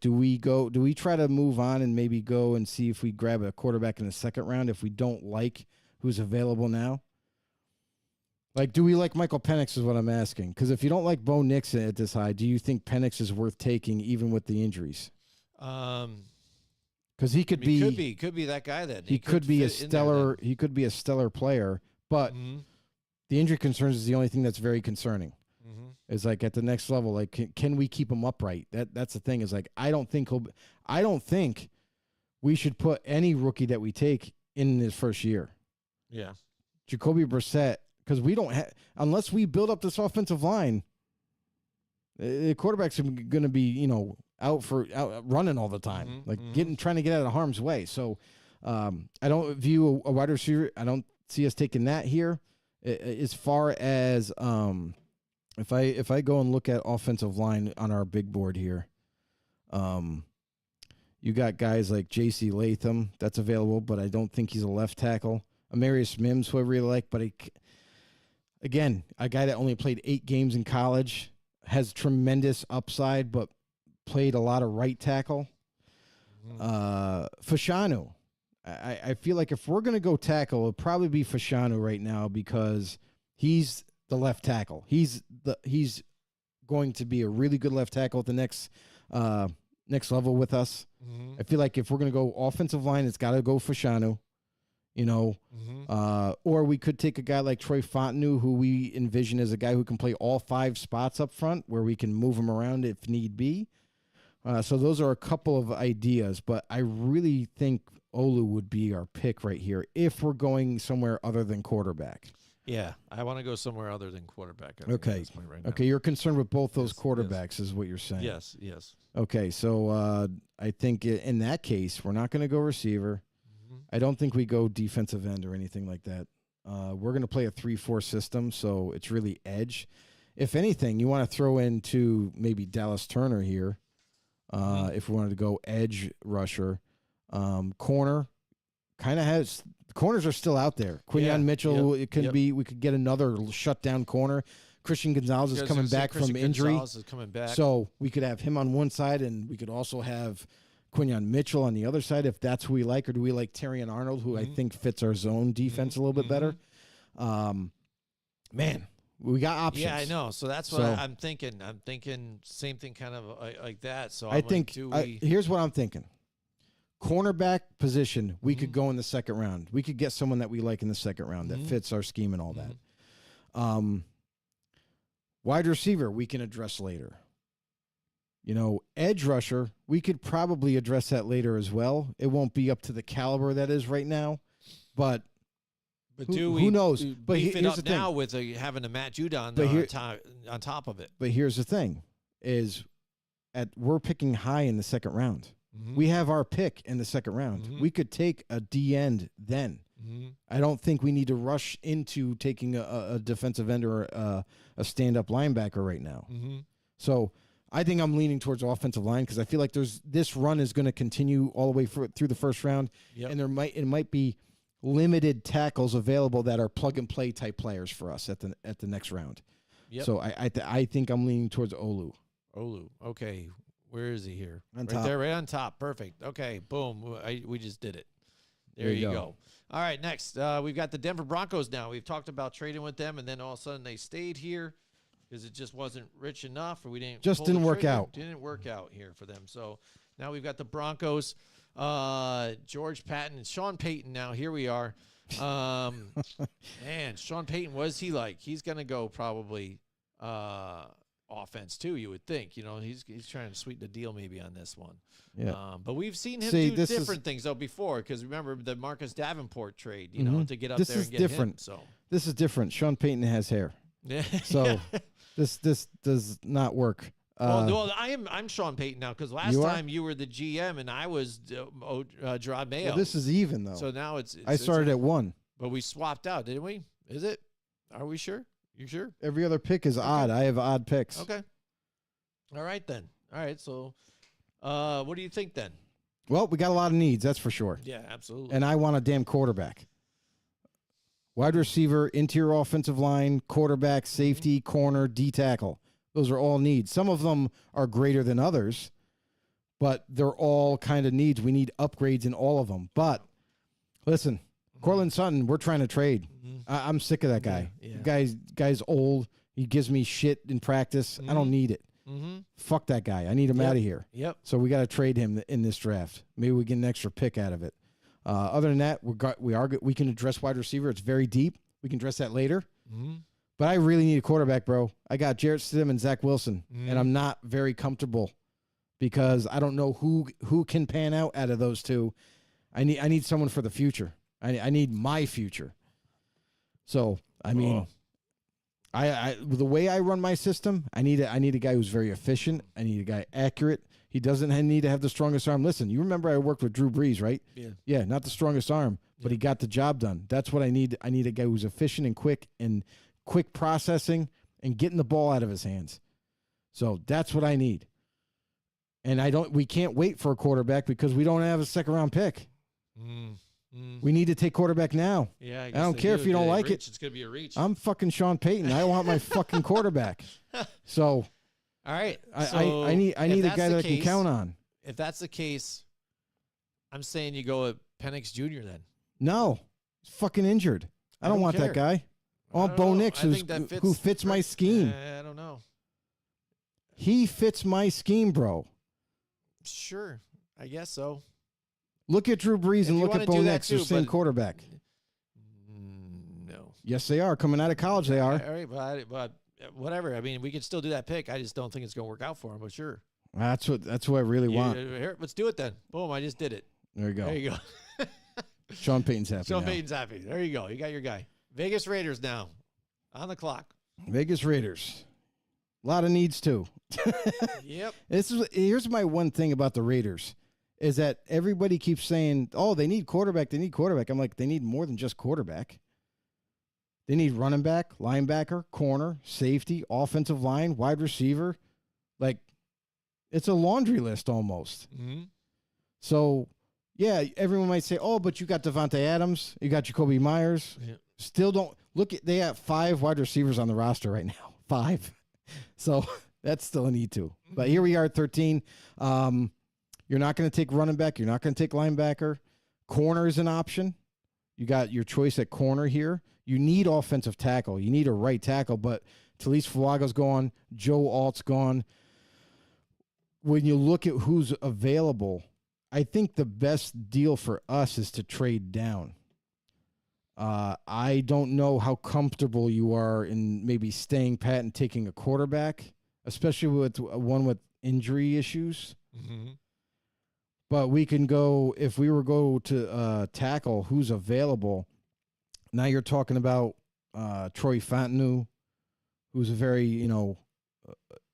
Do we try to move on and maybe go and see if we grab a quarterback in the second round if we don't like who's available now? Like, do we like Michael Penix is what I'm asking. Because if you don't like Bo Nix at this high, do you think Penix is worth taking even with the injuries? Because he could be that guy then. He could be a stellar. He could be a stellar player, but the injury concerns is the only thing that's very concerning. Is like at the next level, like can we keep him upright? That's the thing. Is like I don't think we should put any rookie that we take in his first year. Yeah, Jacoby Brissett, because we don't have unless we build up this offensive line. The quarterback's going to be out running all the time, trying to get out of harm's way. So I don't view a wide receiver. I don't see us taking that here. As far as if I go and look at offensive line on our big board here, you got guys like J.C. Latham that's available, but I don't think he's a left tackle. Amarius Mims, who I really like, but again, a guy that only played 8 games in college, has tremendous upside, but played a lot of right tackle. Fashanu. I feel like if we're going to go tackle, it'll probably be Fashanu right now because he's the left tackle. He's going to be a really good left tackle at the next level with us. I feel like if we're going to go offensive line, it's got to go Fashanu. Or we could take a guy like Troy Fontenot, who we envision as a guy who can play all 5 spots up front, where we can move him around if need be. So those are a couple of ideas, but I really think Olu would be our pick right here if we're going somewhere other than quarterback. Yeah, I want to go somewhere other than quarterback. Okay. Okay, you're concerned with both those quarterbacks is what you're saying. Yes. Okay, so I think in that case, we're not going to go receiver. I don't think we go defensive end or anything like that. We're going to play a 3-4 system, so it's really edge. If anything, you want to throw into maybe Dallas Turner here if we wanted to go edge rusher. Corner kind of has – corners are still out there. Quinyon Mitchell, it could be – we could get another shutdown corner. Christian Gonzalez is coming back from injury. So we could have him on one side, and we could also have – Quinyon Mitchell on the other side, if that's who we like, or do we like Terrion Arnold, who I think fits our zone defense a little bit better? Man, we got options. Yeah, I know. So that's what I'm thinking. I'm thinking same thing kind of like that. So I think here's what I'm thinking. Cornerback position, we could go in the second round. We could get someone that we like in the second round that fits our scheme and all that. Wide receiver, we can address later. Edge rusher, we could probably address that later as well. It won't be up to the caliber that is right now, but who knows? But here's the thing. Now with having a Matt Judon on top of it. But here's the thing: we're picking high in the second round. We have our pick in the second round. We could take a D end then. I don't think we need to rush into taking a defensive end or a stand-up linebacker right now. So I think I'm leaning towards offensive line because I feel like this run is going to continue all the way through the first round, and it might be limited tackles available that are plug-and-play type players for us at the next round. So I think I'm leaning towards Olu. Okay. Where is he here? On top. There, right on top. Perfect. Okay, boom. We just did it. There you go. All right, next. We've got the Denver Broncos now. We've talked about trading with them, and then all of a sudden they stayed here because it just wasn't rich enough, or we didn't didn't work out. Didn't work out here for them. So now we've got the Broncos, George Patton and Sean Payton. Now here we are. Man, Sean Payton, what is he like? He's going to go probably offense too. You would think, he's trying to sweeten the deal maybe on this one. Yeah. But we've seen him See, do this different things though before. Because remember the Marcus Davenport trade, to get up This there is and get different. him. So This is different. Sean Payton has hair, yeah. so this does not work. Well, I'm Sean Payton now because last You are? time you were the GM and I was Gerard Mayo. Well, this is even though. So now it's I started at 1. but we swapped out, didn't we? Is it? Are we sure? You sure? Every other pick is odd. I have odd picks. Okay. All right then. All right. So, what do you think then? Well, we got a lot of needs, that's for sure. Yeah, absolutely. And I want a damn quarterback. Wide receiver, interior offensive line, quarterback, safety, corner, D tackle. Those are all needs. Some of them are greater than others, but they're all kind of needs. We need upgrades in all of them. But listen, Cortland Sutton, we're trying to trade. I'm sick of that guy. Yeah. Guy's old. He gives me shit in practice. I don't need it. Fuck that guy. I need him out of here. Yep. So we got to trade him in this draft. Maybe we get an extra pick out of it. Other than that, we can address wide receiver. It's very deep. We can address that later. But I really need a quarterback, bro. I got Jarrett Stidham and Zach Wilson, and I'm not very comfortable because I don't know who can pan out of those two. I need someone for the future. I need my future. So I mean, I the way I run my system, I need a guy who's very efficient. I need a guy accurate. He doesn't need to have the strongest arm. Listen, you remember I worked with Drew Brees, right? Yeah. Yeah, not the strongest arm, but he got the job done. That's what I need. I need a guy who's efficient and quick processing and getting the ball out of his hands. So that's what I need. And we can't wait for a quarterback because we don't have a second round pick. We need to take quarterback now. Yeah. I don't care if you don't like it. It's going to be a reach. I'm fucking Sean Payton. I want my fucking quarterback. So all right. I need a guy that I can count on. If that's the case, I'm saying you go with Penix Jr. then. No. He's fucking injured. I don't want care. that guy. I want Bo Nix, who fits my scheme. I don't know. He fits my scheme, bro. Sure. I guess so. Look at Drew Brees and look at Bo Nix. They're the same quarterback. No. Yes, they are. Coming out of college, they are. All right, but whatever. I mean, we could still do that pick. I just don't think it's going to work out for him, but sure. That's what I really want. Here, let's do it then. Boom, I just did it. There you go. There you go. Sean Payton's happy Sean now. Payton's happy. There you go. You got your guy. Vegas Raiders now on the clock. Vegas Raiders. A lot of needs, too. Yep. Here's my one thing about the Raiders is that everybody keeps saying, oh, they need quarterback. They need quarterback. I'm like, they need more than just quarterback. They need running back, linebacker, corner, safety, offensive line, wide receiver. Like, it's a laundry list almost. So, yeah, everyone might say, oh, but you got Devontae Adams. You got Jacoby Myers. Yeah. Still don't look at, they have 5 wide receivers on the roster right now. 5. So that's still a need to. But here we are at 13. You're not going to take running back. You're not going to take linebacker. Corner is an option. You got your choice at corner here. You need offensive tackle. You need a right tackle, but Talise Fuaga's gone. Joe Alt's gone. When you look at who's available, I think the best deal for us is to trade down. I don't know how comfortable you are in maybe staying pat and taking a quarterback, especially with one with injury issues. But we can go, if we were go to tackle who's available, now you're talking about Troy Fontenot, who's a very,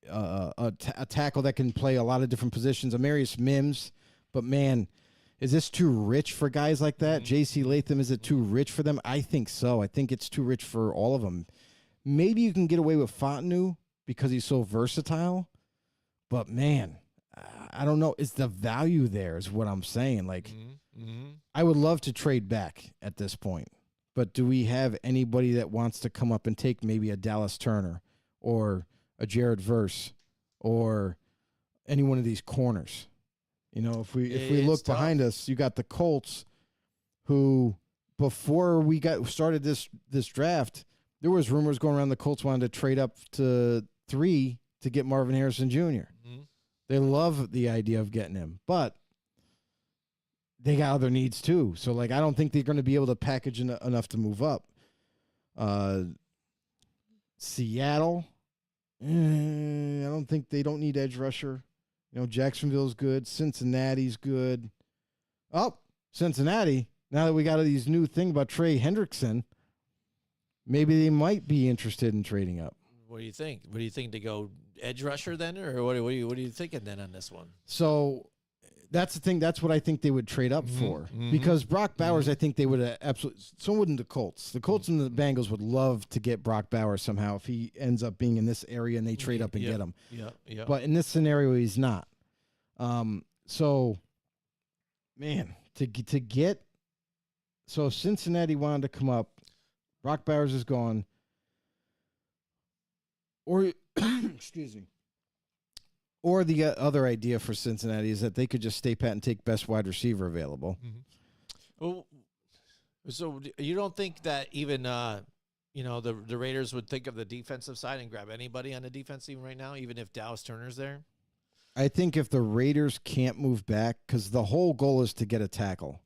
a tackle that can play a lot of different positions. Amarius Mims, but man, is this too rich for guys like that? J.C. Latham, is it too rich for them? I think so. I think it's too rich for all of them. Maybe you can get away with Fontenot because he's so versatile, but man, I don't know. Is the value there is what I'm saying. Like, I would love to trade back at this point, but do we have anybody that wants to come up and take maybe a Dallas Turner or a Jared Verse or any one of these corners? If we look behind us, you got the Colts, who before we started this draft, there was rumors going around the Colts wanted to trade up to 3 to get Marvin Harrison Jr. They love the idea of getting him, but they got other needs too. So, I don't think they're going to be able to package enough to move up. Seattle, I don't think they don't need edge rusher. Jacksonville's good. Cincinnati's good. Oh, Cincinnati. Now that we got these new thing about Trey Hendrickson, maybe they might be interested in trading up. What do you think? What do you think, to go edge rusher then, or what are you thinking then on this one? So that's the thing. That's what I think they would trade up for, because Brock Bowers, I think they would absolutely. So wouldn't the Colts. The Colts and the Bengals would love to get Brock Bowers somehow if he ends up being in this area and they trade up and get him. Yeah. But in this scenario, he's not. So, man, to get. So if Cincinnati wanted to come up, Brock Bowers is gone. Or, excuse me. Or the other idea for Cincinnati is that they could just stay pat and take best wide receiver available. Well, so you don't think that even the Raiders would think of the defensive side and grab anybody on the defense even right now, even if Dallas Turner's there? I think if the Raiders can't move back, because the whole goal is to get a tackle.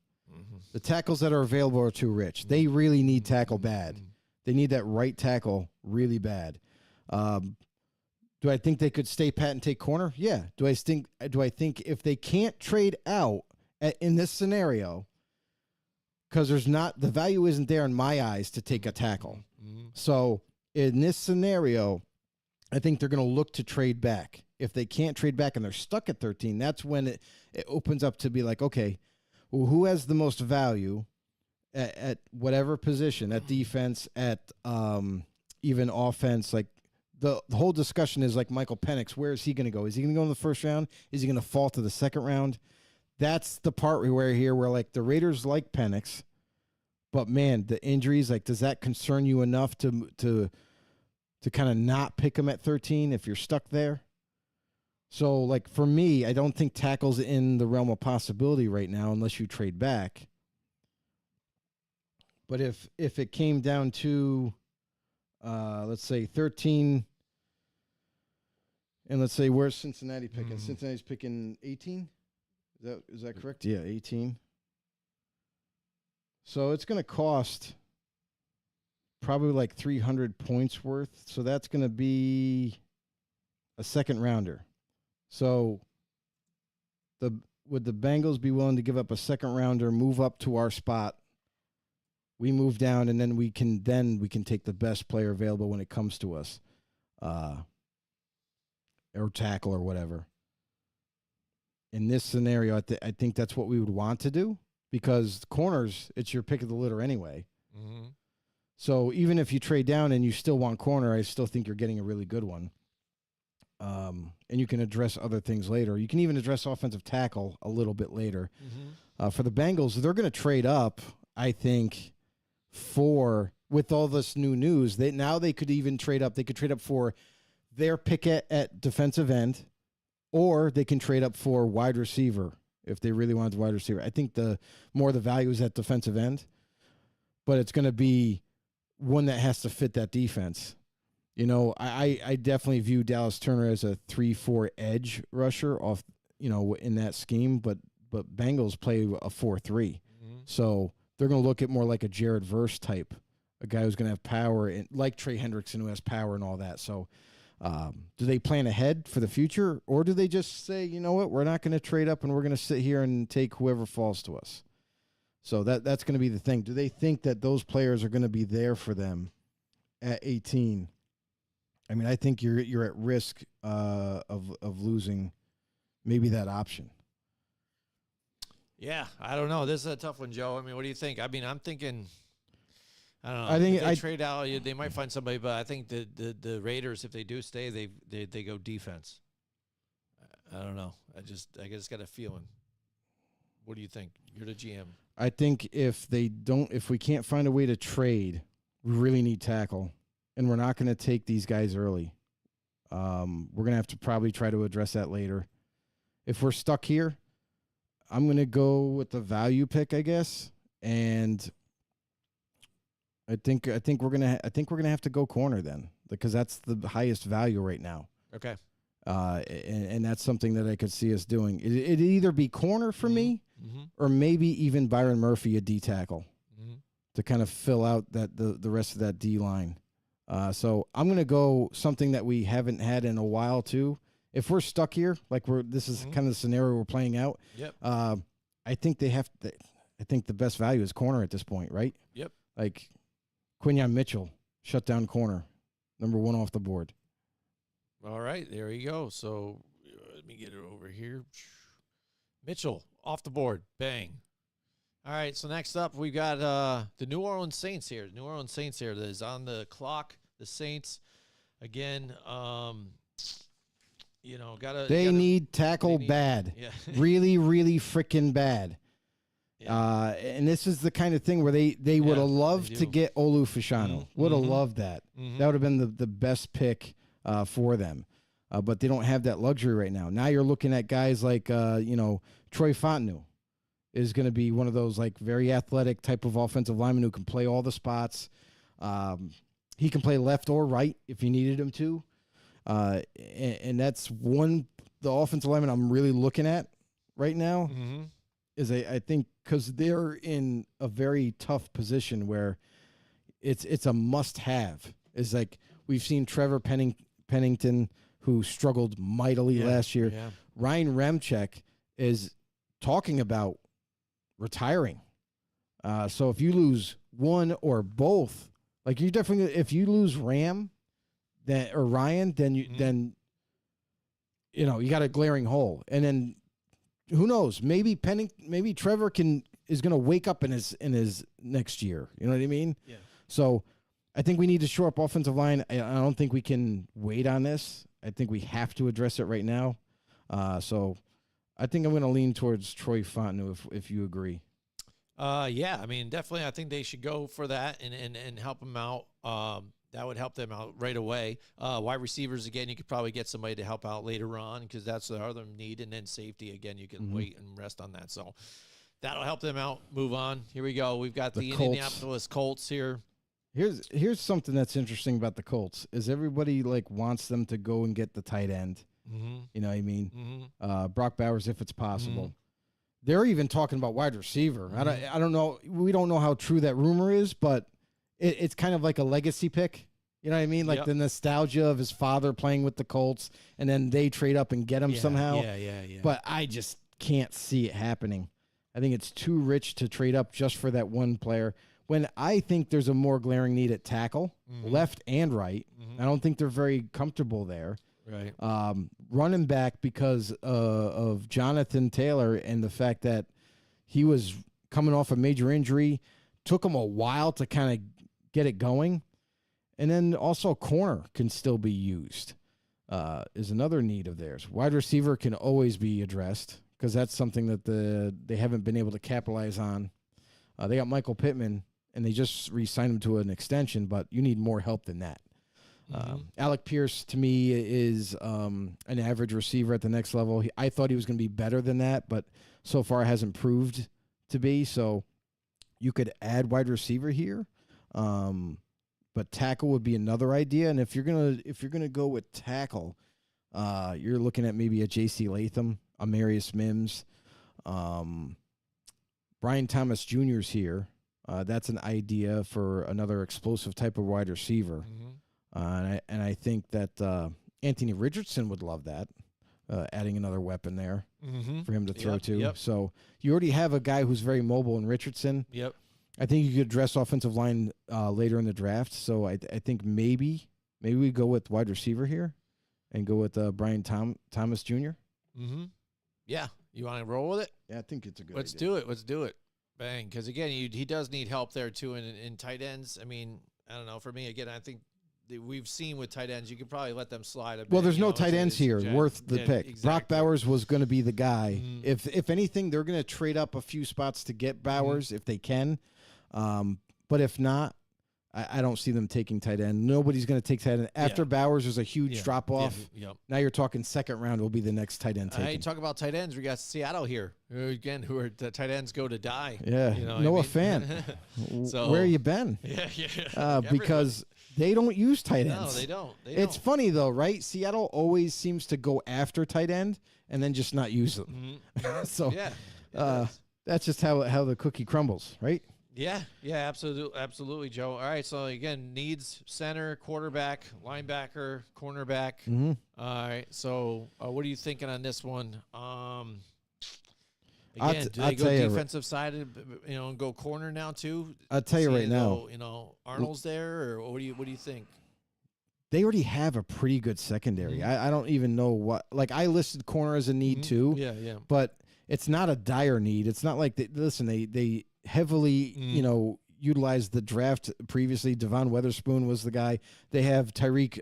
The tackles that are available are too rich. They really need tackle bad. They need that right tackle really bad. Do I think they could stay pat and take corner? Yeah. Do I think if they can't trade out in this scenario, because the value isn't there in my eyes to take a tackle. So in this scenario, I think they're going to look to trade back. If they can't trade back and they're stuck at 13, that's when it opens up to be like, okay, well, who has the most value at whatever position, at defense, at even offense? Like the whole discussion is like Michael Penix. Where is he going to go? Is he going to go in the first round? Is he going to fall to the second round? That's the part where like the Raiders like Penix, but man, the injuries, like, does that concern you enough to kind of not pick him at 13 if you're stuck there? So, like, for me, I don't think tackle's in the realm of possibility right now unless you trade back. But if it came down to, let's say, 13, and let's say, where's Cincinnati picking? Cincinnati's picking 18? Is that correct? Yeah, 18. So it's going to cost probably like 300 points worth. So that's going to be a second rounder. So would the Bengals be willing to give up a second rounder, move up to our spot? We move down, and then we can take the best player available when it comes to us, or tackle or whatever. In this scenario, I think that's what we would want to do, because corners, it's your pick of the litter anyway. So even if you trade down and you still want corner, I still think you're getting a really good one. And you can address other things later. You can even address offensive tackle a little bit later. For the Bengals, they're going to trade up, I think, with all this new news. They could even trade up. They could trade up for their pick at defensive end, or they can trade up for wide receiver if they really wanted wide receiver. I think the more the value is at defensive end, but it's going to be one that has to fit that defense. I definitely view Dallas Turner as a 3-4 edge rusher off, in that scheme, but Bengals play a 4-3. So they're going to look at more like a Jared Verse type, a guy who's going to have power, and like Trey Hendrickson, who has power and all that. So do they plan ahead for the future, or do they just say, you know what, we're not going to trade up and we're going to sit here and take whoever falls to us? So that's going to be the thing. Do they think that those players are going to be there for them at 18? I mean, I think you're at risk of losing maybe that option. Yeah, I don't know. This is a tough one, Joe. I mean, what do you think? I mean, I'm thinking, I don't know. I think if they trade out, they might find somebody, but I think the Raiders, if they do stay, they go defense. I don't know. I just got a feeling. What do you think? You're the GM. I think if we can't find a way to trade, we really need tackle. And we're not going to take these guys early. We're going to have to probably try to address that later. If we're stuck here, I'm going to go with the value pick, I guess. And I think we're going to have to go corner then, because that's the highest value right now. Okay. And that's something that I could see us doing. It'd either be corner for me, or maybe even Byron Murphy, a D tackle, to kind of fill out the rest of that D line. So I'm going to go something that we haven't had in a while too. If we're stuck here, like this is kind of the scenario we're playing out. Yep. I think they have to. I think the best value is corner at this point, right? Yep. Like Quinyon Mitchell, shut down corner, number 1 off the board. All right, there you go. So let me get it over here. Mitchell off the board. Bang. All right, so next up we've got the New Orleans Saints here. New Orleans Saints here that is on the clock. The Saints, again, They need tackle bad. Yeah. Really, really freaking bad. Yeah. And this is the kind of thing where they would have loved to get Olu Fashanu. Would have loved that. That would have been the best pick for them. But they don't have that luxury right now. Now you're looking at guys like, Troy Fontenot is going to be one of those like very athletic type of offensive linemen who can play all the spots. He can play left or right if you needed him to. And that's the offensive lineman I'm really looking at right now is I think because they're in a very tough position where it's a must-have. It's like we've seen Trevor Pennington, who struggled mightily last year. Yeah. Ryan Ramczyk is talking about retiring. So if you lose one or both, like you definitely, if you lose Ryan, then you got a glaring hole. And then who knows? Maybe Trevor is going to wake up in his next year. You know what I mean? Yeah. So I think we need to shore up offensive line. I don't think we can wait on this. I think we have to address it right now. So I think I'm going to lean towards Troy Fontenot if you agree. Yeah, I mean, definitely I think they should go for that and help them out. That would help them out right away. Wide receivers, again, you could probably get somebody to help out later on because that's the other need. And then safety, again, you can wait and rest on that. So that'll help them out. Move on. Here we go. We've got the Indianapolis Colts here. Here's something that's interesting about the Colts is everybody like wants them to go and get the tight end. You know what I mean? Brock Bowers, if it's possible. They're even talking about wide receiver. I don't know. We don't know how true that rumor is, but it's kind of like a legacy pick. You know what I mean? Like the nostalgia of his father playing with the Colts, and then they trade up and get him somehow. Yeah. But I just can't see it happening. I think it's too rich to trade up just for that one player. When I think there's a more glaring need at tackle, left and right. I don't think they're very comfortable there. Right. Running back because of Jonathan Taylor and the fact that he was coming off a major injury, took him a while to kind of get it going. And then also corner can still be used is another need of theirs. Wide receiver can always be addressed because that's something that they haven't been able to capitalize on. They got Michael Pittman, and they just re-signed him to an extension, but you need more help than that. Alec Pierce, to me, is an average receiver at the next level. I thought he was going to be better than that, but so far hasn't proved to be. So you could add wide receiver here, but tackle would be another idea. And if you're gonna go with tackle, you're looking at maybe a J.C. Latham, a Marius Mims, Brian Thomas Jr.'s here. That's an idea for another explosive type of wide receiver. And I think that Anthony Richardson would love that, adding another weapon there for him to throw to. So you already have a guy who's very mobile in Richardson. Yep. I think you could address offensive line later in the draft. So I think maybe we go with wide receiver here and go with Brian Thomas Jr. Yeah. You want to roll with it? Yeah, I think it's a good Let's idea. do it. Bang. Because, again, he does need help there, too, in tight ends. I mean, I don't know. For me, again, I think we've seen with tight ends, you could probably let them slide a bit. Well, there's no tight ends here worth the pick. Exactly. Brock Bowers was going to be the guy. If anything, they're going to trade up a few spots to get Bowers if they can. But if not, I don't see them taking tight end. Nobody's going to take tight end. After Bowers, there's a huge drop-off. Now you're talking second round will be the next tight end taken. Hey, talk about tight ends. We got Seattle here. Again, who are the tight ends go to die. Yeah, you know Noah Fant. So, where you been? Yeah. Because they don't use tight ends. No, they don't. It's funny, though, right? Seattle always seems to go after tight end and then just not use them. So that's just how the cookie crumbles, right? Yeah, absolutely, Joe. All right, so again, needs center, quarterback, linebacker, cornerback. Mm-hmm. All right, so what are you thinking on this one? Again, do they go defensive side, and go corner now too? I'll tell you right now. Arnold's there, or what do you think? They already have a pretty good secondary. Mm-hmm. I don't even know what. Like, I listed corner as a need too. Yeah. But it's not a dire need. It's not like they heavily utilized the draft previously. Devon Weatherspoon was the guy. They have Tyreek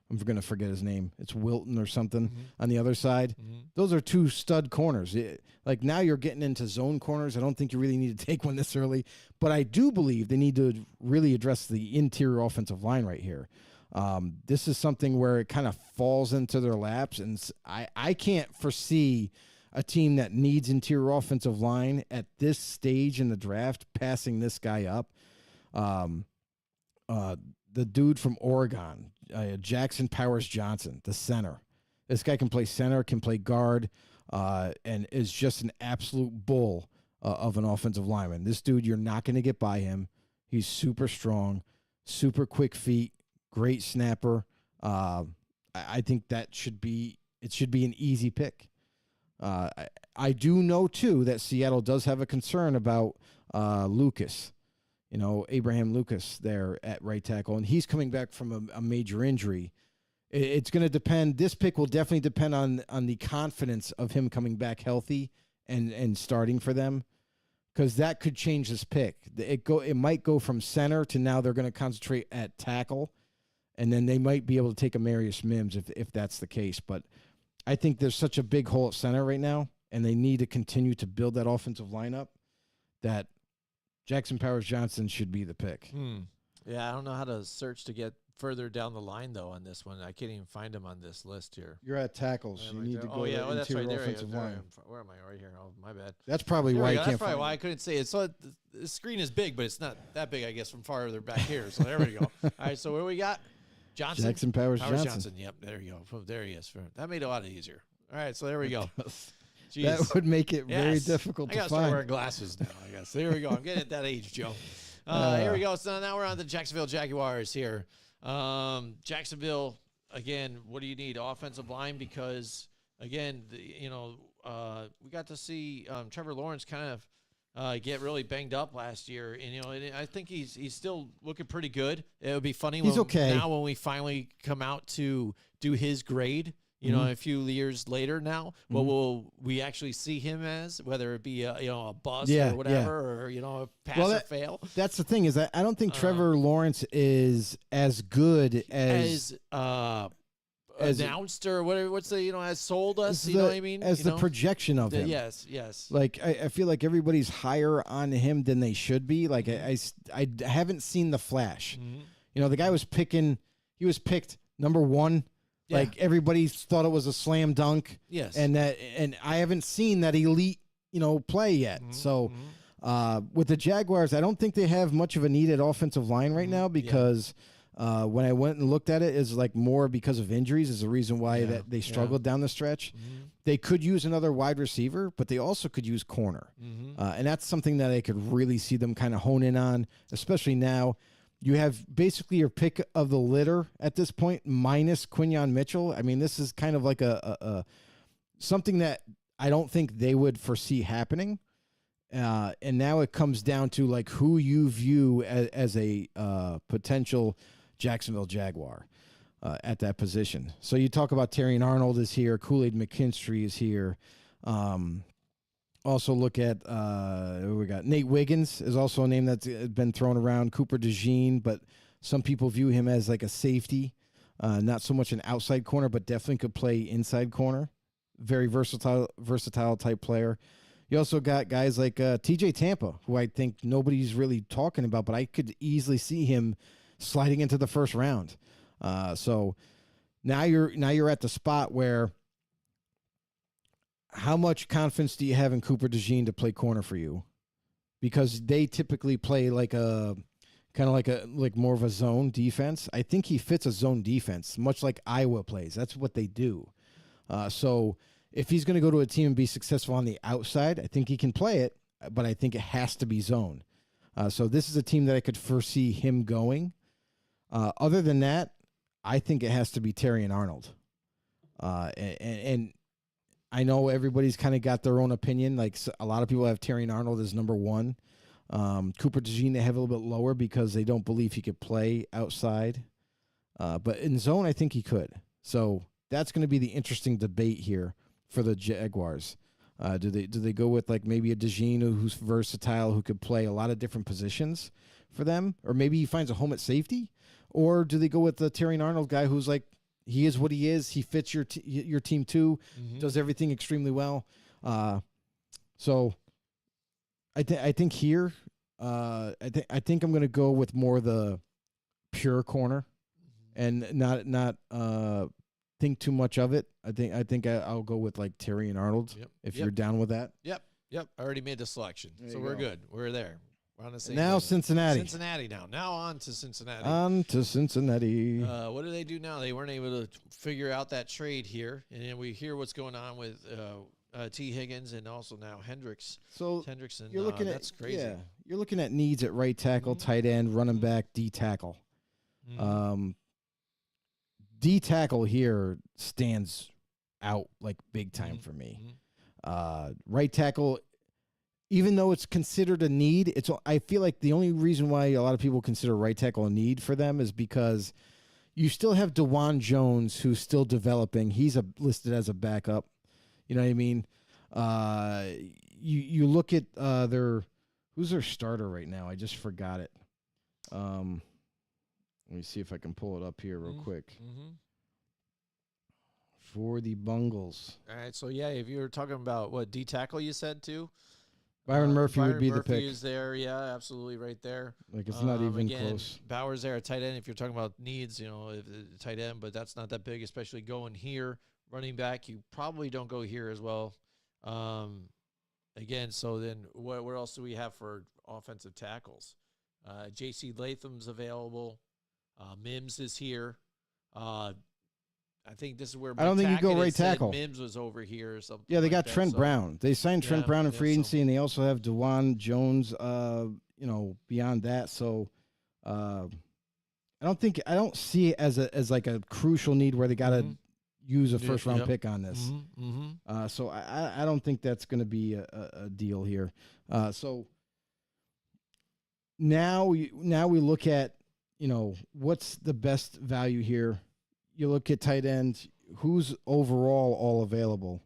I'm going to forget his name. It's Wilton or something on the other side. Mm-hmm. Those are two stud corners. Like, now you're getting into zone corners. I don't think you really need to take one this early, but I do believe they need to really address the interior offensive line right here. This is something where it kind of falls into their laps, and I can't foresee a team that needs interior offensive line at this stage in the draft passing this guy up. The dude from Oregon, Jackson Powers Johnson, the center. This guy can play center, can play guard, and is just an absolute bull of an offensive lineman. This dude, you're not going to get by him. He's super strong, super quick feet, great snapper. I think it should be an easy pick. I do know, too, that Seattle does have a concern about Lucas. Abraham Lucas there at right tackle, and he's coming back from a major injury. It's going to depend. This pick will definitely depend on the confidence of him coming back healthy and starting for them, because that could change this pick. It might go from center to now they're going to concentrate at tackle, and then they might be able to take Amarius Mims if that's the case. But I think there's such a big hole at center right now, and they need to continue to build that offensive lineup that Jackson Powers Johnson should be the pick. Yeah, I don't know how to search to get further down the line, though, on this one. I can't even find him on this list here. You're at tackles. You need to go to that's interior right. offensive line. Where am I? Right here. Oh, my bad. That's probably why you can't That's probably find why I couldn't see it. So the screen is big, but it's not that big, I guess, from farther back here. So there we go. All right, so what do we got? Johnson? Jackson Powers Johnson. Yep, there you go. There he is. That made it a lot easier. All right, so there we go. Jeez. That would make it very difficult to I gotta find. start wearing glasses now, I guess. There we go. I'm getting at that age, Joe. Here we go. So now we're on the Jacksonville Jaguars here. Jacksonville, again, what do you need? Offensive line, because, again, we got to see Trevor Lawrence kind of get really banged up last year. And, I think he's still looking pretty good. It would be funny now when we finally come out to do his grade. A few years later now, what will we actually see him as? Whether it be a bust or whatever, or a pass or fail. That's the thing, is that I don't think Trevor Lawrence is as good as announced or whatever. What's has sold us? You know what I mean? As the projection of him. Yes. Like I feel like everybody's higher on him than they should be. Like I haven't seen the flash. Mm-hmm. The guy was picked number 1. Yeah. Like, everybody thought it was a slam dunk. Yes. And I haven't seen that elite, play yet. Mm-hmm. So with the Jaguars, I don't think they have much of a need at offensive line right now, because when I went and looked at it, is like more because of injuries is the reason why that they struggled down the stretch. Mm-hmm. They could use another wide receiver, but they also could use corner. Mm-hmm. And that's something that I could really see them kind of hone in on, especially now. You have basically your pick of the litter at this point, minus Quinyon Mitchell. I mean, this is kind of like a something that I don't think they would foresee happening. And now it comes down to like who you view as a potential Jacksonville Jaguar at that position. So you talk about Terrion Arnold is here, Kool-Aid McKinstry is here. Also look at we got Nate Wiggins is also a name that's been thrown around. Cooper DeJean, but some people view him as like a safety, not so much an outside corner, but definitely could play inside corner. Very versatile type player. You also got guys like TJ Tampa, who I think nobody's really talking about, but I could easily see him sliding into the first round. So now you're at the spot where, how much confidence do you have in Cooper DeJean to play corner for you? Because they typically play like more of a zone defense. I think he fits a zone defense, much like Iowa plays. That's what they do. So if he's going to go to a team and be successful on the outside, I think he can play it. but I think it has to be zone. So this is a team that I could foresee him going. Other than that, I think it has to be Terrion Arnold. And I know everybody's kind of got their own opinion. Like a lot of people have Terrion Arnold as number one. Cooper DeJean they have a little bit lower because they don't believe he could play outside. But in zone, I think he could. So that's going to be the interesting debate here for the Jaguars. Do they go with like maybe a DeJean who's versatile, who could play a lot of different positions for them, or maybe he finds a home at safety, or do they go with the Terrion Arnold guy who's like he is what he is, he fits your team too, does everything extremely well. So I think here I think I'm going to go with more the pure corner and not think too much of it. I think I'll go with like Terrion Arnold if you're down with that. Yep. I already made the selection, so we're good. We're there. We're on the same. Now Cincinnati. Cincinnati now. Now on to Cincinnati. What do they do now? They weren't able to figure out that trade here, and then we hear what's going on with T. Higgins and also now Hendrickson. You're looking that's crazy. Yeah, you're looking at needs at right tackle, tight end, running back, D tackle. D tackle here stands out like big time for me. Right tackle, even though it's considered a need, I feel like the only reason why a lot of people consider right tackle a need for them is because you still have DeJuan Jones who's still developing. He's listed as a backup. You know what I mean? You look at who's their starter right now? I just forgot it. Let me see if I can pull it up here real quick. For the Bungles. All right, so yeah, if you were talking about what D tackle you said too, Byron Murphy would be the pick. Is there, yeah, absolutely, right there. Like it's not even again, close. Bowers there, a tight end. If you're talking about needs, tight end, but that's not that big, especially going here. Running back, you probably don't go here as well. Again, so then what else do we have for offensive tackles? J.C. Latham's available. Mims is here. I think this is where I don't think you go right tackle. Mims was over here or something. Yeah, they got Trent Brown. They signed Trent Brown in free agency, and they also have DeJuan Jones. Beyond that, so I don't see it as like a crucial need where they got to use a first round pick on this. So I don't think that's going to be a deal here. So now we look at what's the best value here. You look at tight end, who's overall all available.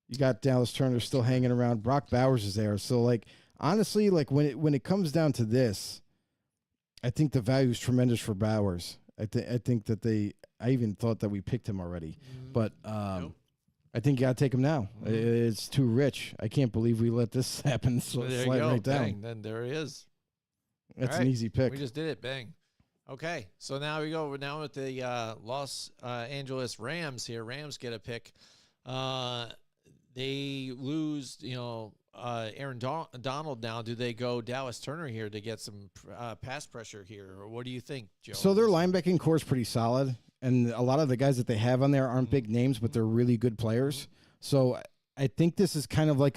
You got Dallas Turner still hanging around. Brock Bowers is there. So, like, honestly, like when it comes down to this, I think the value is tremendous for Bowers. I think that I even thought that we picked him already. But I think you got to take him now. It's too rich. I can't believe we let this happen. So slide right down. Bang. Then there he is. That's an easy pick. We just did it. Bang. Okay, so now we go. We're now with the Los Angeles Rams here. Rams get a pick. They lose, Aaron Donald now. Do they go Dallas Turner here to get some pass pressure here? Or what do you think, Joe? So their linebacking core is pretty solid, and a lot of the guys that they have on there aren't big names, but they're really good players. So I think this is kind of like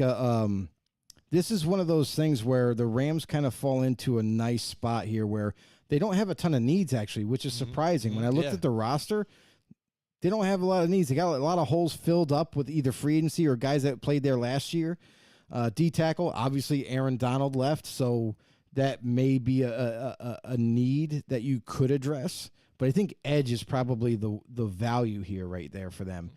this is one of those things where the Rams kind of fall into a nice spot here where they don't have a ton of needs, actually, which is surprising. When I looked at the roster, they don't have a lot of needs. They got a lot of holes filled up with either free agency or guys that played there last year. D tackle, obviously Aaron Donald left, so that may be a need that you could address. But I think edge is probably the value here right there for them.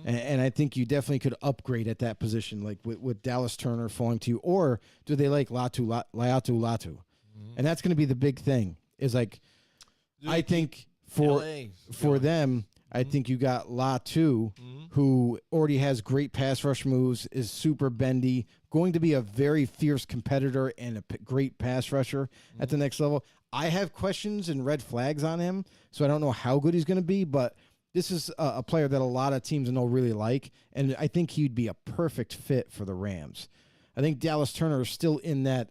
And I think you definitely could upgrade at that position, like with Dallas Turner falling to you. Or do they like Latu? And that's going to be the big thing. Is like, I think for them, I think you got Latu, who already has great pass rush moves, is super bendy, going to be a very fierce competitor and a great pass rusher at the next level. I have questions and red flags on him, so I don't know how good he's going to be, but this is a player that a lot of teams know really like, and I think he'd be a perfect fit for the Rams. I think Dallas Turner is still in that.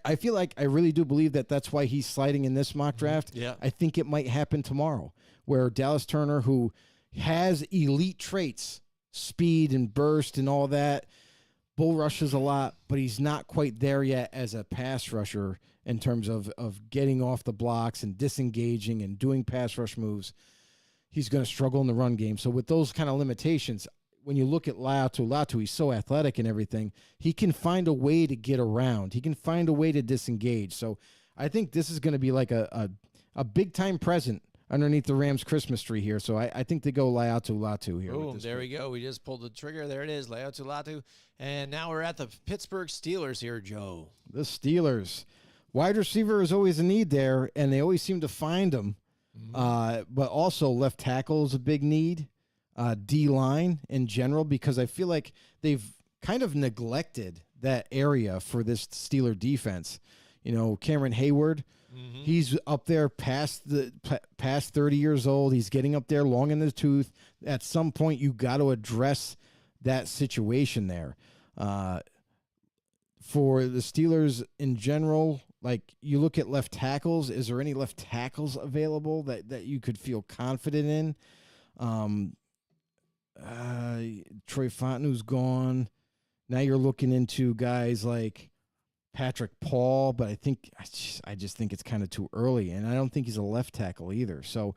I feel like I really do believe that that's why he's sliding in this mock draft. Yeah. I think it might happen tomorrow where Dallas Turner, who has elite traits, speed and burst and all that, bull rushes a lot, but he's not quite there yet as a pass rusher in terms of getting off the blocks and disengaging and doing pass rush moves. He's going to struggle in the run game. So with those kind of limitations, when you look at Latu, he's so athletic and everything. He can find a way to get around. He can find a way to disengage. So I think this is going to be like a big-time present underneath the Rams Christmas tree here. So I think they go Latu here. Boom, there we go. We just pulled the trigger. There it is, Latu. And now we're at the Pittsburgh Steelers here, Joe. The Steelers. Wide receiver is always a need there, and they always seem to find them. But also left tackle is a big need. D-line in general, because I feel like they've kind of neglected that area for this Steeler defense. You know, Cameron Hayward, he's up there past 30 years old. He's getting up there long in the tooth. At some point, you got to address that situation there. For the Steelers in general, like you look at left tackles, is there any left tackles available that you could feel confident in? Troy Fontenot's gone. Now you're looking into guys like Patrick Paul, but I just think it's kind of too early, and I don't think he's a left tackle either. So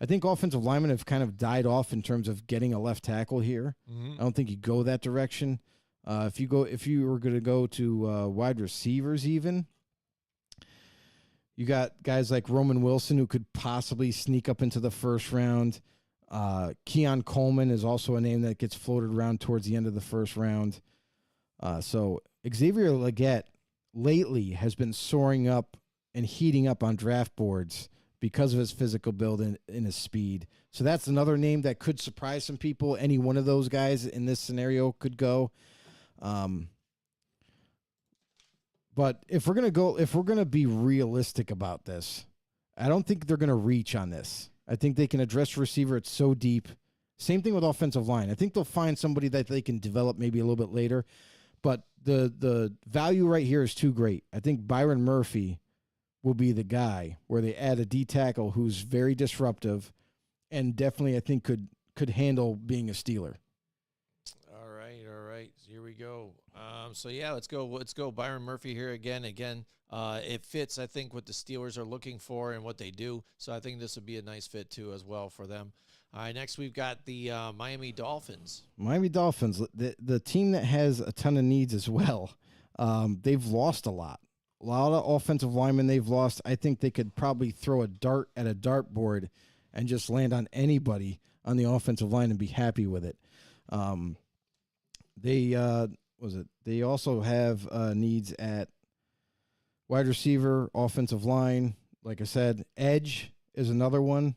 I think offensive linemen have kind of died off in terms of getting a left tackle here. I don't think you go that direction. If you were going to go to wide receivers, even you got guys like Roman Wilson who could possibly sneak up into the first round. Keon Coleman is also a name that gets floated around towards the end of the first round. So Xavier Legette lately has been soaring up and heating up on draft boards because of his physical build and his speed. So that's another name that could surprise some people. Any one of those guys in this scenario could go. But if we're going to be realistic about this, I don't think they're going to reach on this. I think they can address receiver. It's so deep. Same thing with offensive line. I think they'll find somebody that they can develop maybe a little bit later. But the value right here is too great. I think Byron Murphy will be the guy where they add a D tackle who's very disruptive and definitely I think could handle being a Steeler. All right. Here we go. Let's go Byron Murphy here again. It fits, I think, what the Steelers are looking for and what they do. So I think this would be a nice fit, too, as well for them. All right, next we've got the Miami Dolphins. Miami Dolphins, the team that has a ton of needs as well. They've lost a lot. A lot of offensive linemen they've lost. I think they could probably throw a dart at a dartboard and just land on anybody on the offensive line and be happy with it. They also have needs at wide receiver, offensive line. Like I said, edge is another one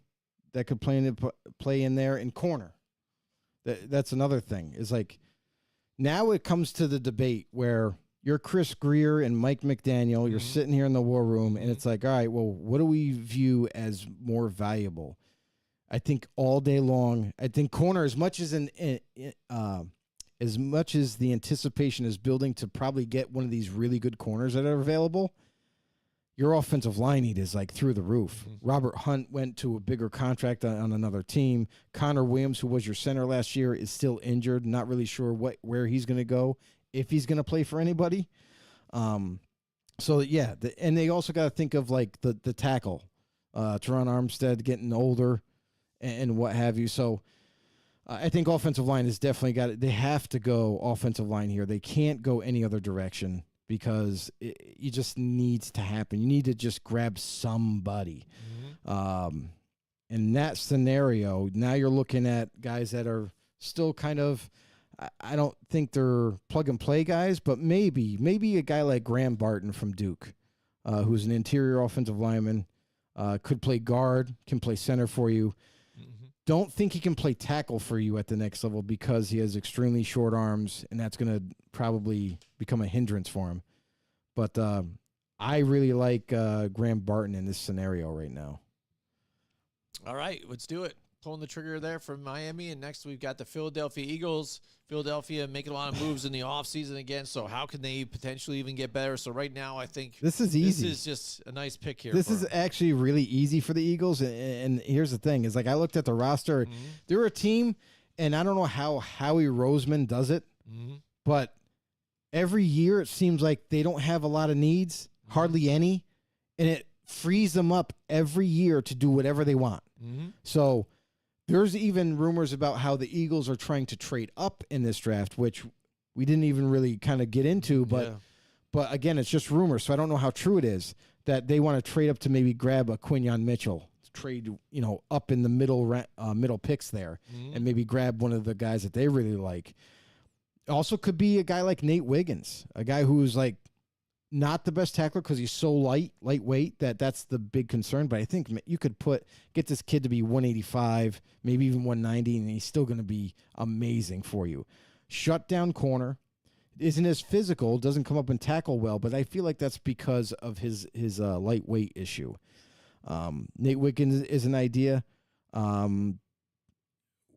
that could play in there, and corner. That's another thing. Is like now it comes to the debate where you're Chris Greer and Mike McDaniel. You're sitting here in the war room, and it's like, all right, well, what do we view as more valuable? I think all day long, I think corner, as much as the anticipation is building to probably get one of these really good corners that are available, your offensive line need is like through the roof. Robert Hunt went to a bigger contract on another team. Connor Williams, who was your center last year, is still injured. Not really sure where he's going to go, if he's going to play for anybody. And they also got to think of like the tackle, Teron Armstead getting older and what have you. So I think offensive line has definitely got it. They have to go offensive line here. They can't go any other direction because it just needs to happen. You need to just grab somebody. In that scenario, now you're looking at guys that are still kind of, I don't think they're plug-and-play guys, but maybe a guy like Graham Barton from Duke, who's an interior offensive lineman, could play guard, can play center for you. Don't think he can play tackle for you at the next level because he has extremely short arms, and that's going to probably become a hindrance for him. But I really like Graham Barton in this scenario right now. All right, let's do it. Pulling the trigger there from Miami, and next we've got the Philadelphia Eagles. Philadelphia making a lot of moves in the offseason again, so how can they potentially even get better? So right now I think this is easy. This is just a nice pick here. This is actually really easy for the Eagles, and here's the thing, is like I looked at the roster. They're a team, and I don't know how Howie Roseman does it, but every year it seems like they don't have a lot of needs, hardly any, and it frees them up every year to do whatever they want. So there's even rumors about how the Eagles are trying to trade up in this draft, which we didn't even really kind of get into, but again, it's just rumors, so I don't know how true it is that they want to trade up to maybe grab a Quinyon Mitchell, trade up in the middle picks there, and maybe grab one of the guys that they really like. Also could be a guy like Nate Wiggins, a guy who's like not the best tackler because he's so lightweight that's the big concern. But I think you could get this kid to be 185, maybe even 190, and he's still going to be amazing for you. Shut down corner, isn't as physical, doesn't come up and tackle well, but I feel like that's because of his lightweight issue. Nate Wiggins is an idea.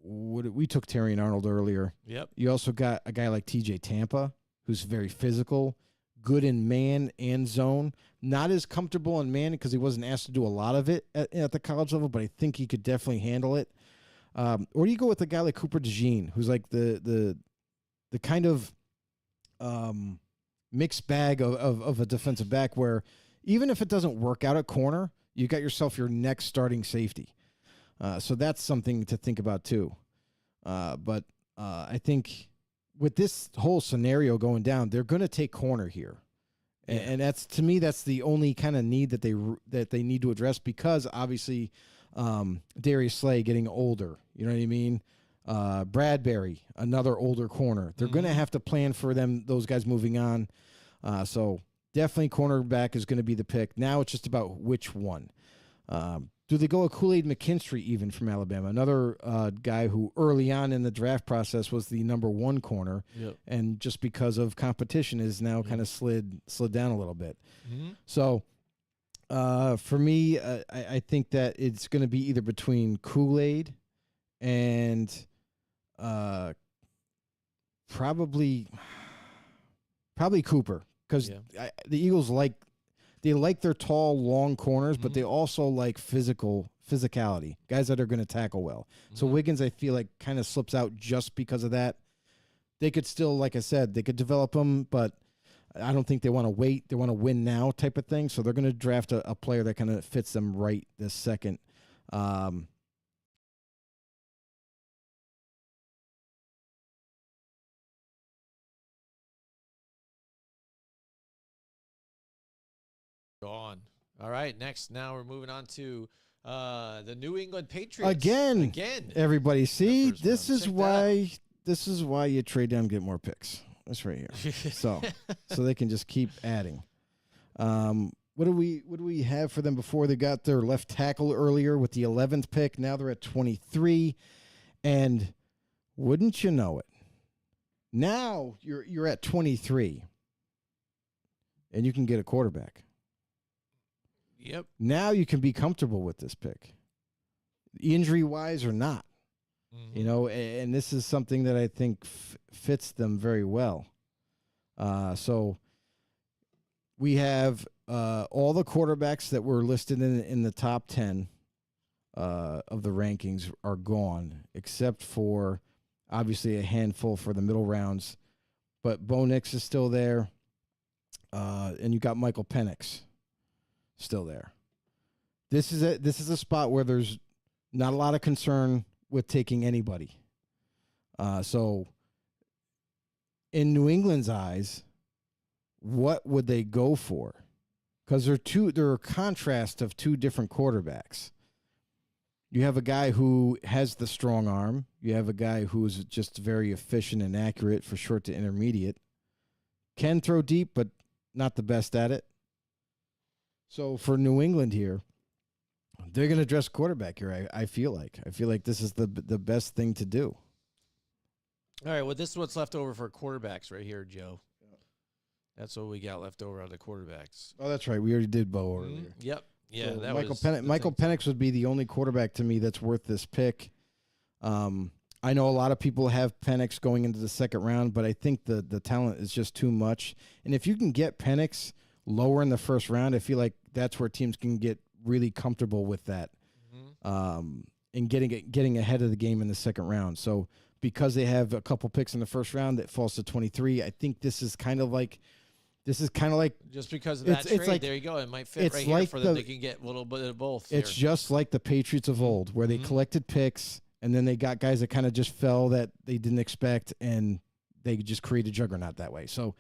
We took Terrion Arnold earlier. Yep. You also got a guy like TJ Tampa, who's very physical, good in man and zone. Not as comfortable in man because he wasn't asked to do a lot of it at the college level, but I think he could definitely handle it. Or do you go with a guy like Cooper DeJean, who's like the kind of mixed bag of a defensive back where even if it doesn't work out at corner, you got yourself your next starting safety. So that's something to think about too. But I think with this whole scenario going down, they're going to take corner here. And that's, to me, that's the only kind of need that they need to address because obviously Darius Slay getting older. You know what I mean? Bradbury, another older corner. They're going to have to plan for those guys moving on. So definitely cornerback is going to be the pick. Now it's just about which one. Do they go a Kool-Aid McKinstry even from Alabama? Another guy who early on in the draft process was the number one corner, and just because of competition is now kind of slid down a little bit. So for me, I think that it's going to be either between Kool-Aid and probably Cooper, because the Eagles like their tall, long corners, but they also like physicality, guys that are going to tackle well. So Wiggins, I feel like, kind of slips out just because of that. They could still, like I said, they could develop him, but I don't think they want to wait. They want to win now type of thing. So they're going to draft a player that kind of fits them right this second. Gone. All right, next, now we're moving on to the New England Patriots. Again. Everybody, see, this is why you trade down and get more picks. That's right here. so they can just keep adding. What do we have for them before? They got their left tackle earlier with the 11th pick. Now they're at 23, and wouldn't you know it? Now you're at 23, and you can get a quarterback. Yep. Now you can be comfortable with this pick, injury-wise or not. And this is something that I think fits them very well. So we have all the quarterbacks that were listed in the top 10 of the rankings are gone, except for obviously a handful for the middle rounds. But Bo Nix is still there, and you got Michael Penix still there. This is a spot where there's not a lot of concern with taking anybody. So in New England's eyes, what would they go for? Because they're a contrast of two different quarterbacks. You have a guy who has the strong arm. You have a guy who's just very efficient and accurate for short to intermediate. Can throw deep, but not the best at it. So for New England here, they're going to address quarterback here. I feel like this is the best thing to do. All right, well, this is what's left over for quarterbacks right here, Joe. That's what we got left over on the quarterbacks. Oh, that's right. We already did Bo earlier. Yep. Yeah, so that Michael Penix would be the only quarterback to me that's worth this pick. I know a lot of people have Penix going into the second round, but I think the talent is just too much. And if you can get Penix lower in the first round, I feel like that's where teams can get really comfortable with that, and getting ahead of the game in the second round. So because they have a couple picks in the first round that falls to 23. I think this is kind of like just because of that it's trade. like, there you go. It might fit right here like for them. They can get a little bit of both. It's here. just like the Patriots of old, where they collected picks and then they got guys that kind of just fell that they didn't expect, and they just created juggernaut that way. So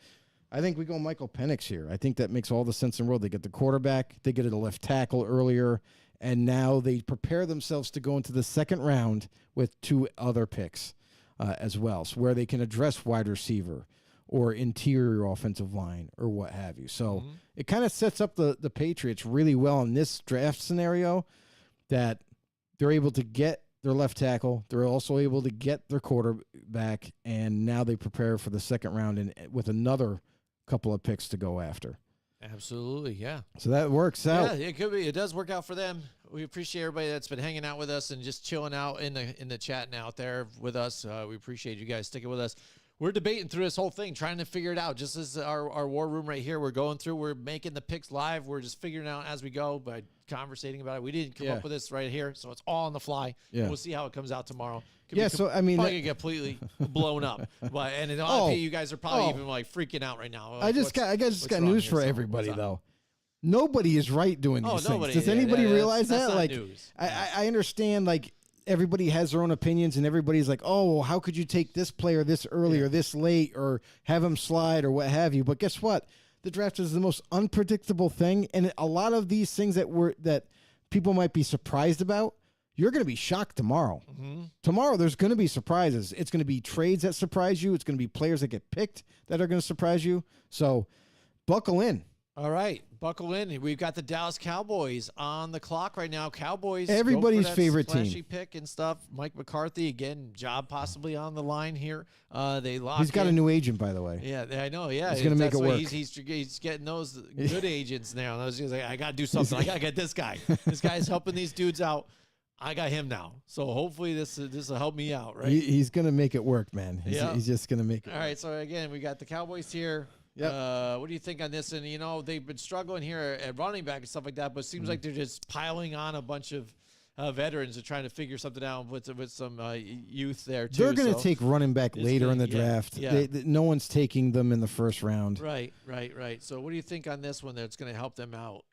I think we go Michael Penix here. I think that makes all the sense in the world. They get the quarterback, they get a left tackle earlier, and now they prepare themselves to go into the second round with 2 other picks as well, so where they can address wide receiver or interior offensive line or what have you. So it kind of sets up the Patriots really well in this draft scenario, that they're able to get their left tackle. They're also able to get their quarterback, and now they prepare for the second round and with another couple of picks to go after. Absolutely, yeah. So that works out. Yeah, it could be. It does work out for them. We appreciate everybody that's been hanging out with us and just chilling out in the chat and out there with us. We appreciate you guys sticking with us. We're debating through this whole thing, trying to figure it out. Just as our war room right here, we're going through. We're making the picks live. We're just figuring it out as we go by conversating about it. We didn't come up with this right here, so it's all on the fly. Yeah. We'll see how it comes out tomorrow. So I mean, probably get completely blown up. But and in honestly, you guys are probably even like freaking out right now. Like, I just got news for everybody though. Nobody is right doing these things. Does anybody realize that? Like, news. I understand, like, everybody has their own opinions, and everybody's like, oh, well, how could you take this player this early or this late or have him slide or what have you? But guess what? The draft is the most unpredictable thing, and a lot of these things that people might be surprised about, you're going to be shocked tomorrow. Tomorrow, there's going to be surprises. It's going to be trades that surprise you. It's going to be players that get picked that are going to surprise you. So buckle in. All right, buckle in. We've got the Dallas Cowboys on the clock right now. Cowboys, everybody's favorite team. Flashy pick and stuff. Mike McCarthy again, job possibly on the line here. They lock. He's got a new agent, by the way. Yeah, I know. Yeah, he's going to make it work. He's getting those good agents now. I was like, I got to do something. I got to get this guy. This guy's helping these dudes out. I got him now. So hopefully this will help me out, right? He's going to make it work, man. He's just going to make it work. All right, so again, we got the Cowboys here. Yep. What do you think on this? And, they've been struggling here at running back and stuff like that, but it seems like they're just piling on a bunch of veterans and trying to figure something out with some youth there, too. They're going to take running back later in the draft. Yeah. No one's taking them in the first round. Right. So what do you think on this one that's going to help them out?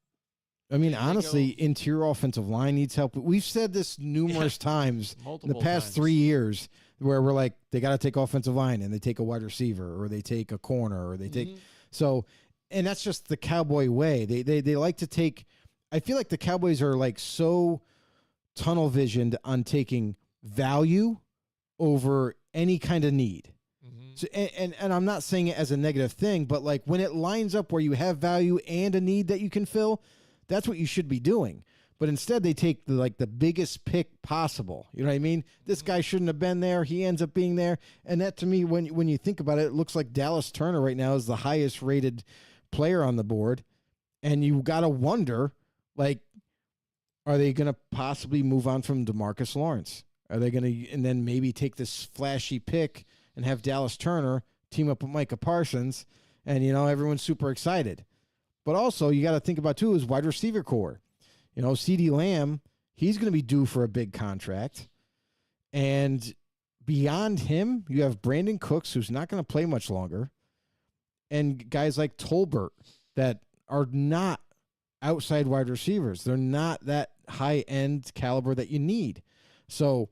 I mean, honestly, interior offensive line needs help. We've said this numerous times in the past 3 years, where we're like, they got to take offensive line, and they take a wide receiver, or they take a corner, or they take so, and that's just the Cowboy way. They like to take. I feel like the Cowboys are like so tunnel visioned on taking value over any kind of need. So, and I'm not saying it as a negative thing, but like when it lines up where you have value and a need that you can fill, that's what you should be doing. But instead, they take the biggest pick possible. You know what I mean? This guy shouldn't have been there. He ends up being there. And that, to me, when you think about it, it looks like Dallas Turner right now is the highest rated player on the board. And you got to wonder, like, are they going to possibly move on from DeMarcus Lawrence? Are they going to, and then maybe take this flashy pick and have Dallas Turner team up with Micah Parsons, and, everyone's super excited. But also, you got to think about, too, is wide receiver core. CeeDee Lamb, he's going to be due for a big contract. And beyond him, you have Brandon Cooks, who's not going to play much longer, and guys like Tolbert that are not outside wide receivers. They're not that high-end caliber that you need. So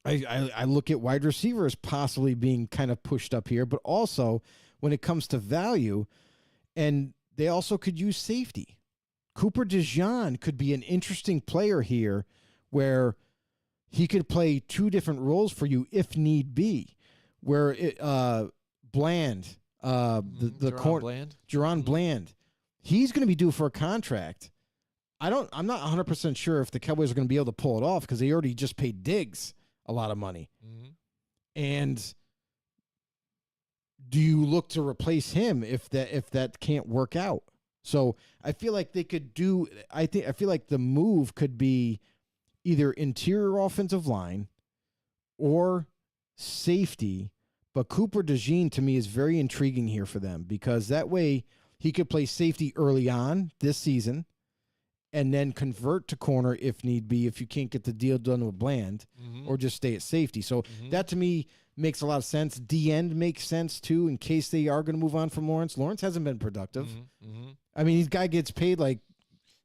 I look at wide receivers possibly being kind of pushed up here, but also when it comes to value, and they also could use safety. Cooper DeJean could be an interesting player here where he could play 2 different roles for you if need be. Where Bland, Jerron Bland, he's going to be due for a contract. I'm not 100% sure if the Cowboys are going to be able to pull it off because they already just paid Diggs a lot of money. And do you look to replace him if that can't work out? So I feel like they could do. I feel like the move could be either interior offensive line or safety. But Cooper DeJean to me is very intriguing here for them because that way he could play safety early on this season, and then convert to corner if need be, if you can't get the deal done with Bland, or just stay at safety. So that to me makes a lot of sense. D-end makes sense too, in case they are going to move on from Lawrence. Lawrence hasn't been productive. I mean, this guy gets paid like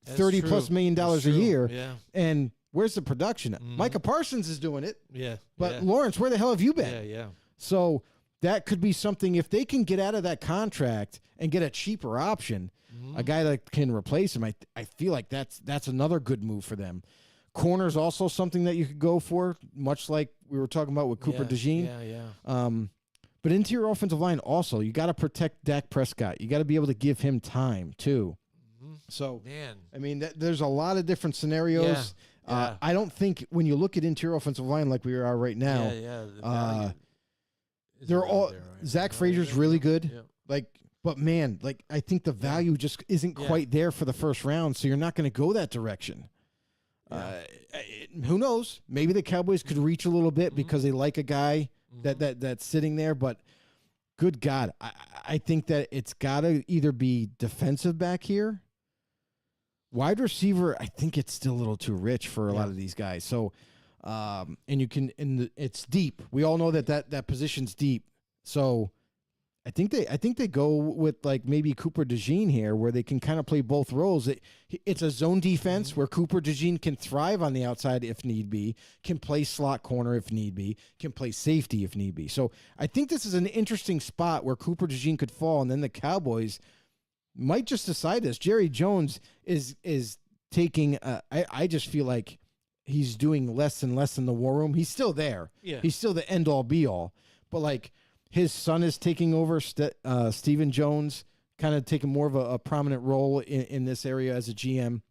$30+ million a year, and where's the production? Micah Parsons is doing it, but Lawrence, where the hell have you been? So that could be something, if they can get out of that contract and get a cheaper option, a guy that can replace him. I feel like that's another good move for them. Corner is also something that you could go for, much like we were talking about with Cooper DeJean. But interior offensive line also, you got to protect Dak Prescott. You got to be able to give him time too. So, I mean, there's a lot of different scenarios. I don't think when you look at interior offensive line like we are right now, they're all there, right? Zach Frazier's really good. But man, I think the value just isn't quite there for the first round, so you're not going to go that direction. Who knows? Maybe the Cowboys could reach a little bit because they like a guy that's sitting there. But good God, I think that it's got to either be defensive back here, wide receiver. I think it's still a little too rich for a lot of these guys. So, and it's deep. We all know that position's deep. So. I think they go with like maybe Cooper DeJean here, where they can kind of play both roles. It's a zone defense where Cooper DeJean can thrive on the outside if need be, can play slot corner if need be, can play safety if need be. So I think this is an interesting spot where Cooper DeJean could fall, and then the Cowboys might just decide this. Jerry Jones is taking. I just feel like he's doing less and less in the war room. He's still there. He's still the end all be all, but like. His son is taking over, Stephen Jones, kind of taking more of a prominent role in this area as a GM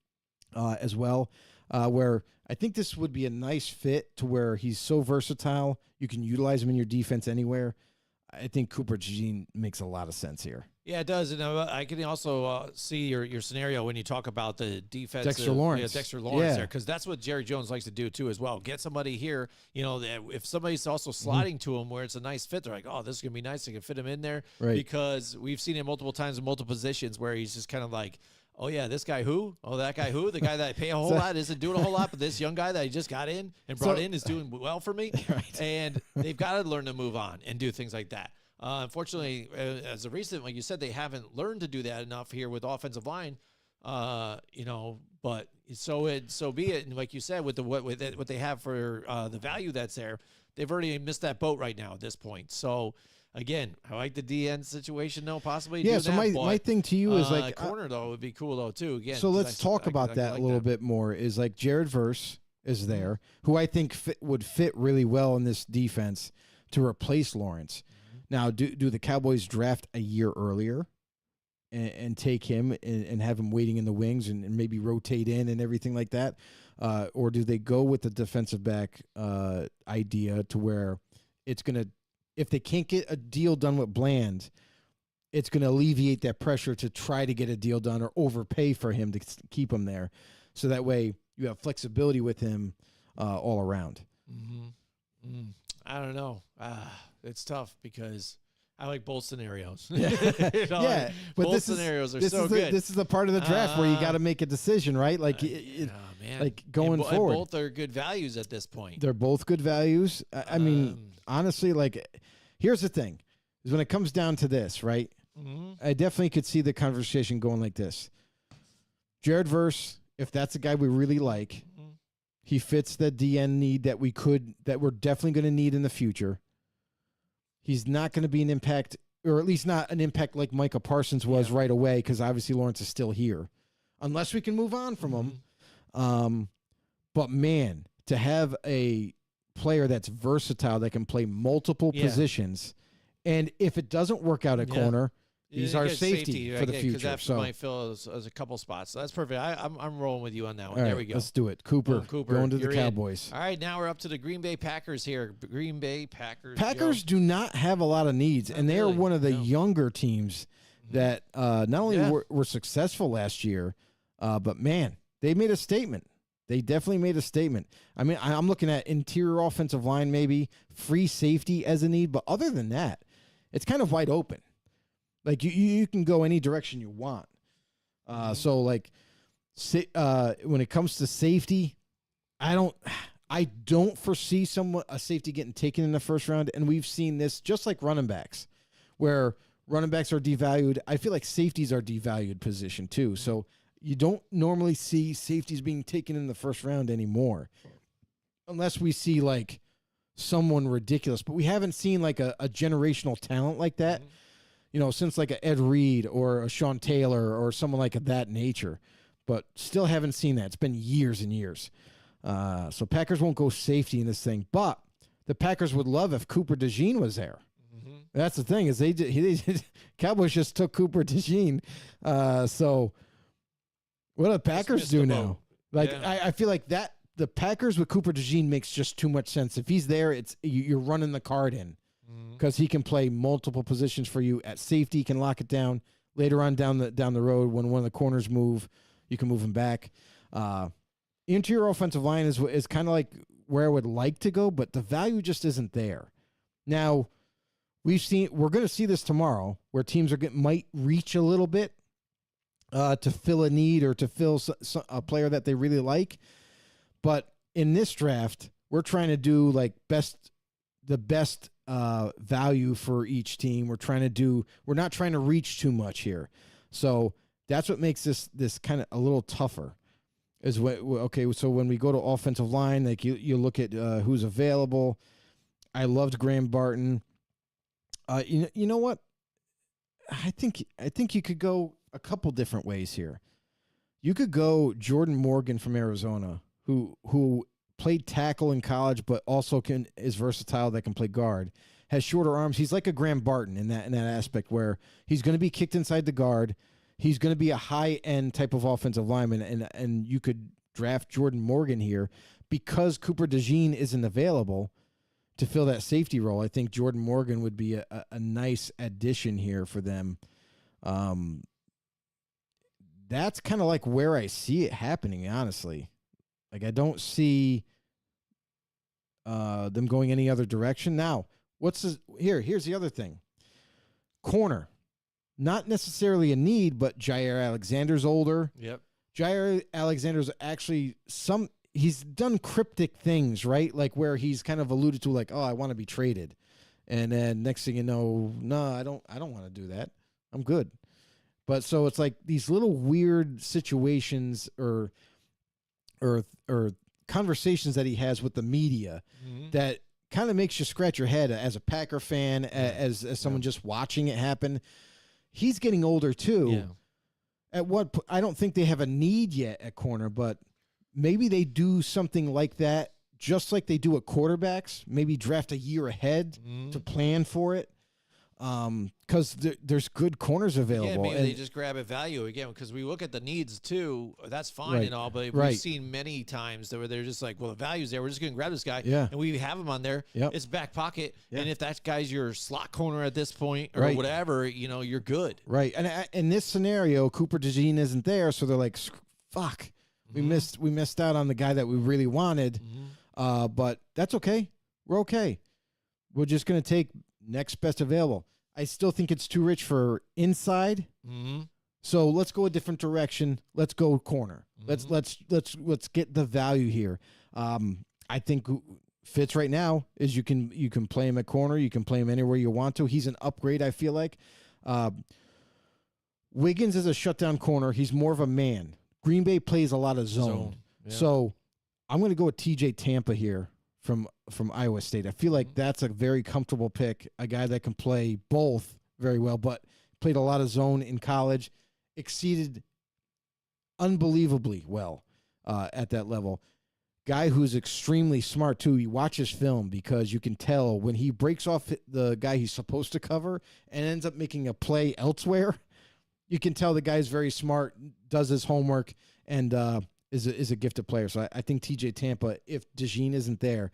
as well, where I think this would be a nice fit to where he's so versatile. You can utilize him in your defense anywhere. I think Cooper DeJean makes a lot of sense here. Yeah, it does. And I can also see your scenario when you talk about the defense. Dexter Lawrence. Dexter Lawrence there, because that's what Jerry Jones likes to do too as well. Get somebody here, if somebody's also sliding to him where it's a nice fit, they're like, oh, this is going to be nice. I can fit him in there. Right. Because we've seen him multiple times in multiple positions where he's just kind of like, oh, yeah, this guy who? Oh, that guy who? The guy that I pay a whole lot isn't doing a whole lot, but this young guy that I just got in and brought in is doing well for me. Right. And they've got to learn to move on and do things like that. Unfortunately, as of recent, like you said, they haven't learned to do that enough here with offensive line. But so be it. And like you said, with what they have for the value that's there, they've already missed that boat right now at this point. So again, I like the DN situation though, possibly. Yeah. So my thing to you is like corner though would be cool though too. Again. So let's talk about that a little bit more. Is like Jared Verse is there, who I think would fit really well in this defense to replace Lawrence. Now, do the Cowboys draft a year earlier and take him and have him waiting in the wings and maybe rotate in and everything like that? Or do they go with the defensive back idea to where it's going to, if they can't get a deal done with Bland, it's going to alleviate that pressure to try to get a deal done or overpay for him to keep him there. So that way you have flexibility with him all around. I don't know. It's tough because I like both scenarios. Yeah, but both scenarios are so good. This is the part of the draft where you got to make a decision, right? Like, like going forward. Both are good values at this point. They're both good values. I mean, honestly, like, here's the thing: is when it comes down to this, right? I definitely could see the conversation going like this: Jared Verse, if that's a guy we really like, he fits the DN need that we're definitely going to need in the future. He's not going to be an impact, or at least not an impact like Micah Parsons was right away, because obviously Lawrence is still here, unless we can move on from him. But man, to have a player that's versatile that can play multiple positions, and if it doesn't work out at corner, he's our safety for the future. That so might fill as a couple spots. So that's perfect. I'm rolling with you on that one. All there right, we go. Let's do it. Cooper going to the Cowboys. All right, now we're up to the Green Bay Packers here. Green Bay Packers. Packers do not have a lot of needs, and they are one of the younger teams that not only were successful last year, but man, they made a statement. They definitely made a statement. I mean, I'm looking at interior offensive line, maybe free safety as a need, but other than that, it's kind of wide open. Like you can go any direction you want. So like when it comes to safety, I don't foresee a safety getting taken in the first round, and we've seen this just like running backs, where running backs are devalued. I feel like safeties are devalued position too. So you don't normally see safeties being taken in the first round anymore, unless we see like someone ridiculous. But we haven't seen like a generational talent like that, since like a Ed Reed or a Sean Taylor or someone like that nature. But still haven't seen that. It's been years and years. So Packers won't go safety in this thing, but the Packers would love if Cooper DeJean was there. That's the thing, is Cowboys just took Cooper DeJean. So what do the Packers do now? I feel like that the Packers with Cooper DeJean makes just too much sense. If he's there, you're running the card in, because he can play multiple positions for you. At safety, he can lock it down. Later on down the road, when one of the corners move, you can move him back. Interior offensive line is kind of like where I would like to go, but the value just isn't there. Now, we're going to see this tomorrow, where teams might reach a little bit to fill a need or to fill a player that they really like. But in this draft, we're trying to do like the best value for each team. We're not trying to reach too much here. So that's what makes this kind of a little tougher. So when we go to offensive line, like you look at who's available. I loved Graham Barton. You know what? I think you could go a couple different ways here. You could go Jordan Morgan from Arizona, who played tackle in college, but also is versatile, that can play guard, has shorter arms. He's like a Graham Barton in that aspect, where he's going to be kicked inside the guard. He's going to be a high-end type of offensive lineman, and you could draft Jordan Morgan here because Cooper DeJean isn't available to fill that safety role. I think Jordan Morgan would be a nice addition here for them. That's kind of like where I see it happening, honestly. Like, I don't see them going any other direction. Now, here's the other thing. Corner. Not necessarily a need, but Jair Alexander's older. Yep. Jair Alexander's actually he's done cryptic things, right? Like where he's kind of alluded to, like, oh, I want to be traded. And then next thing you know, no, I don't want to do that. I'm good. But so it's like these little weird situations or conversations that he has with the media that kind of makes you scratch your head as a Packer fan, as someone just watching it happen. He's getting older too. Yeah. I don't think they have a need yet at corner, but maybe they do something like that, just like they do at quarterbacks. Maybe draft a year ahead to plan for it, because there's good corners available. Yeah, maybe they just grab a value again, because we look at the needs too. That's fine and all, but we've seen many times where they're just like, well, the value's there. We're just going to grab this guy, and we have him on there. Yep. It's back pocket, and if that guy's your slot corner at this point or whatever, you're good. Right, and in this scenario, Cooper DeJean isn't there, so they're like, fuck, we missed out on the guy that we really wanted, but that's okay. We're okay. We're just going to take next best available. I still think it's too rich for inside. So let's go a different direction. Let's go corner. Let's get the value here. I think Fitz right now is you can play him at corner. You can play him anywhere you want to. He's an upgrade, I feel like. Wiggins is a shutdown corner. He's more of a man. Green Bay plays a lot of zone. Yeah. So I'm going to go with TJ Tampa here from Iowa State. I feel like that's a very comfortable pick, a guy that can play both very well, but played a lot of zone in college, exceeded unbelievably well at that level. Guy who's extremely smart, too. He watches film because you can tell when he breaks off the guy he's supposed to cover and ends up making a play elsewhere, you can tell the guy's very smart, does his homework, and is a gifted player. So I think TJ Tampa, if DeJean isn't there,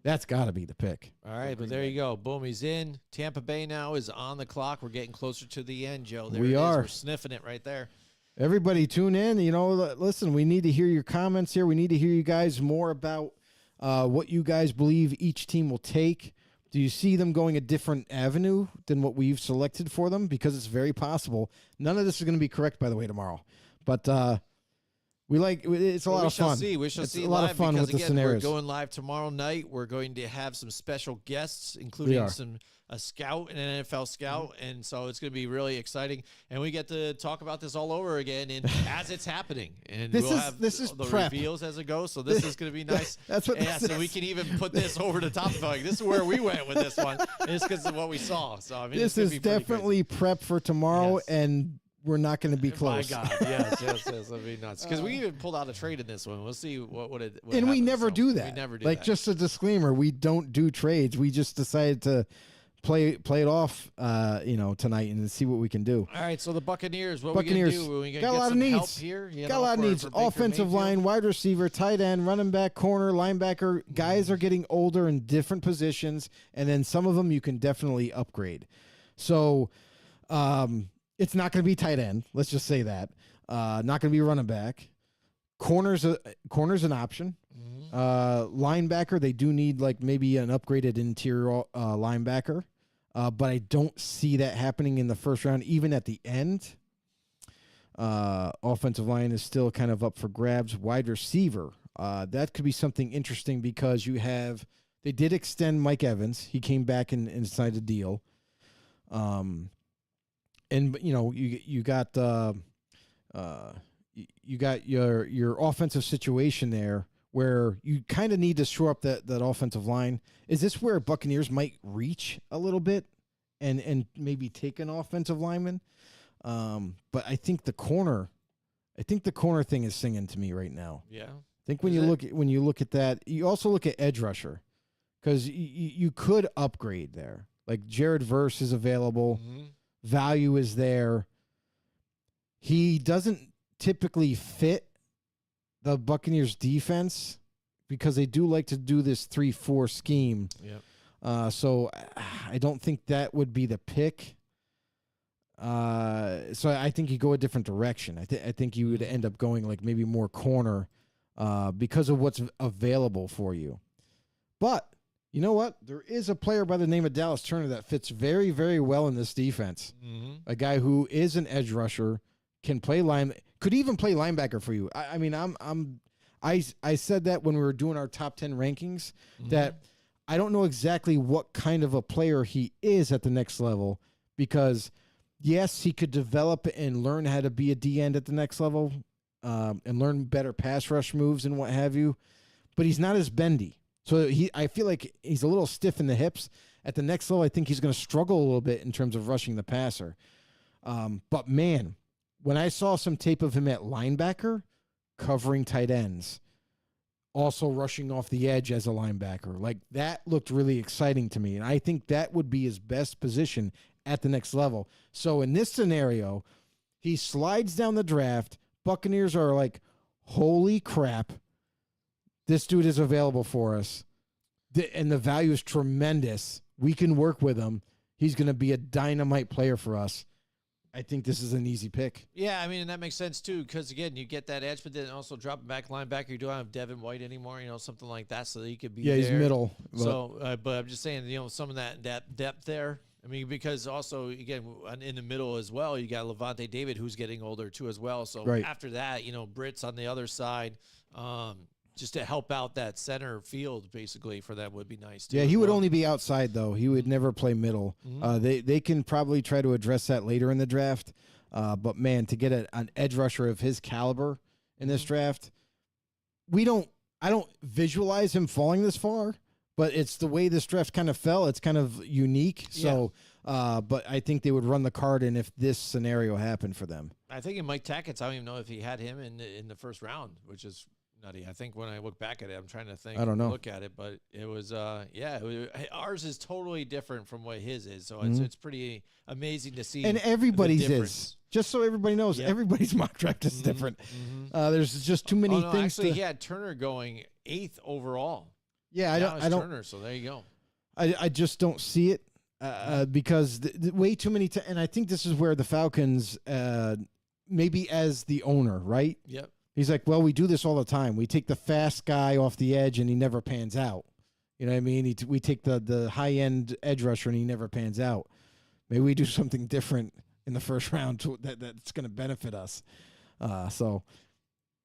that's got to be the pick. All right, but there you go. Boom, he's in. Tampa Bay now is on the clock. We're getting closer to the end, Joe. There we are. We're sniffing it right there. Everybody tune in. Listen, we need to hear your comments here. We need to hear you guys more about what you guys believe each team will take. Do you see them going a different avenue than what we've selected for them? Because it's very possible. None of this is going to be correct, by the way, tomorrow. But It's a lot of fun. We shall It's see a lot live of fun because, with the again, scenarios. we're going live tomorrow night. We're going to have some special guests, including a scout, an NFL scout, and so it's going to be really exciting. And we get to talk about this all over again as it's happening. And This we'll is- have this is the prep. reveals as it goes. So this is going to be nice. That's what yeah, this so we is. can even put this over the top of like this is where we went with this one. And it's because of what we saw. So I mean, This it's gonna is be pretty definitely prep for tomorrow, Yes. and we're not going to be close. My God, yes, that'd be nuts. Because we even pulled out a trade in this one. We'll see what And we happens. never So, do that. We never do like that. just a disclaimer, we don't do trades. We just decided to play it off, tonight and see what we can do. All right, so the Buccaneers, what Buccaneers we gonna do? We gonna got a get lot of some needs. help here. Got a lot of needs. for Baker Offensive Mayfield? line, wide receiver, tight end, running back, corner, linebacker. Guys are getting older in different positions, and then some of them you can definitely upgrade. So it's not going to be tight end. Let's just say that. Not going to be running back. Corner's an option. Linebacker, they do need like maybe an upgraded interior linebacker. But I don't see that happening in the first round, even at the end. Offensive line is still kind of up for grabs. Wide receiver, that could be something interesting because they did extend Mike Evans. He came back and signed a deal. You got your offensive situation there where you kind of need to shore up that offensive line. Is this where Buccaneers might reach a little bit and maybe take an offensive lineman? But I think the corner thing is singing to me right now. Yeah. I think when you look at that, you also look at edge rusher because you could upgrade there. Like Jared Verse is available, value is there. He doesn't typically fit the Buccaneers defense because they do like to do this 3-4 scheme. Yep. So I don't think that would be the pick. So I think you go a different direction. I think you would end up going like maybe more corner because of what's available for you. But you know what? There is a player by the name of Dallas Turner that fits very, very well in this defense. A guy who is an edge rusher, could even play linebacker for you. I said that when we were doing our top 10 rankings that I don't know exactly what kind of a player he is at the next level because yes, he could develop and learn how to be a D end at the next level and learn better pass rush moves and what have you, but he's not as bendy. So I feel like he's a little stiff in the hips. At the next level, I think he's going to struggle a little bit in terms of rushing the passer. But man, when I saw some tape of him at linebacker, covering tight ends, also rushing off the edge as a linebacker, like that looked really exciting to me. And I think that would be his best position at the next level. So in this scenario, he slides down the draft. Buccaneers are like, holy crap, this dude is available for us. And the value is tremendous. We can work with him. He's going to be a dynamite player for us. I think this is an easy pick. Yeah, I mean, and that makes sense too, because again, you get that edge, but then also dropping back linebacker. You don't have Devin White anymore, something like that, so that he could be. Yeah, he's there. middle. So, but I'm just saying, some of that depth there. I mean, because also again in the middle as well, you got Levante David who's getting older too as well. So after that, Britt's on the other side. Just to help out that center field, basically, for them would be nice, too. Yeah, he would only be outside, though. He would never play middle. They can probably try to address that later in the draft. But, man, to get an edge rusher of his caliber in this draft, I don't visualize him falling this far, but it's the way this draft kind of fell. It's kind of unique. So, but I think they would run the card in if this scenario happened for them. I think in Mike Tackett's, I don't even know if he had him in the first round, which is nutty. I think when I look back at it, I'm trying to think. I don't know. Look at it, but it was, ours is totally different from what his is. So it's pretty amazing to see. And everybody's is. Just so everybody knows, everybody's mock draft is different. There's just too many things. Actually, he had Turner going 8th overall. Yeah, I don't. Turner, so there you go. I just don't see it because the way too many. And I think this is where the Falcons, maybe as the owner, right? Yep. He's like, well, we do this all the time. We take the fast guy off the edge, and he never pans out. You know what I mean? We take the high-end edge rusher, and he never pans out. Maybe we do something different in the first round that's going to benefit us. So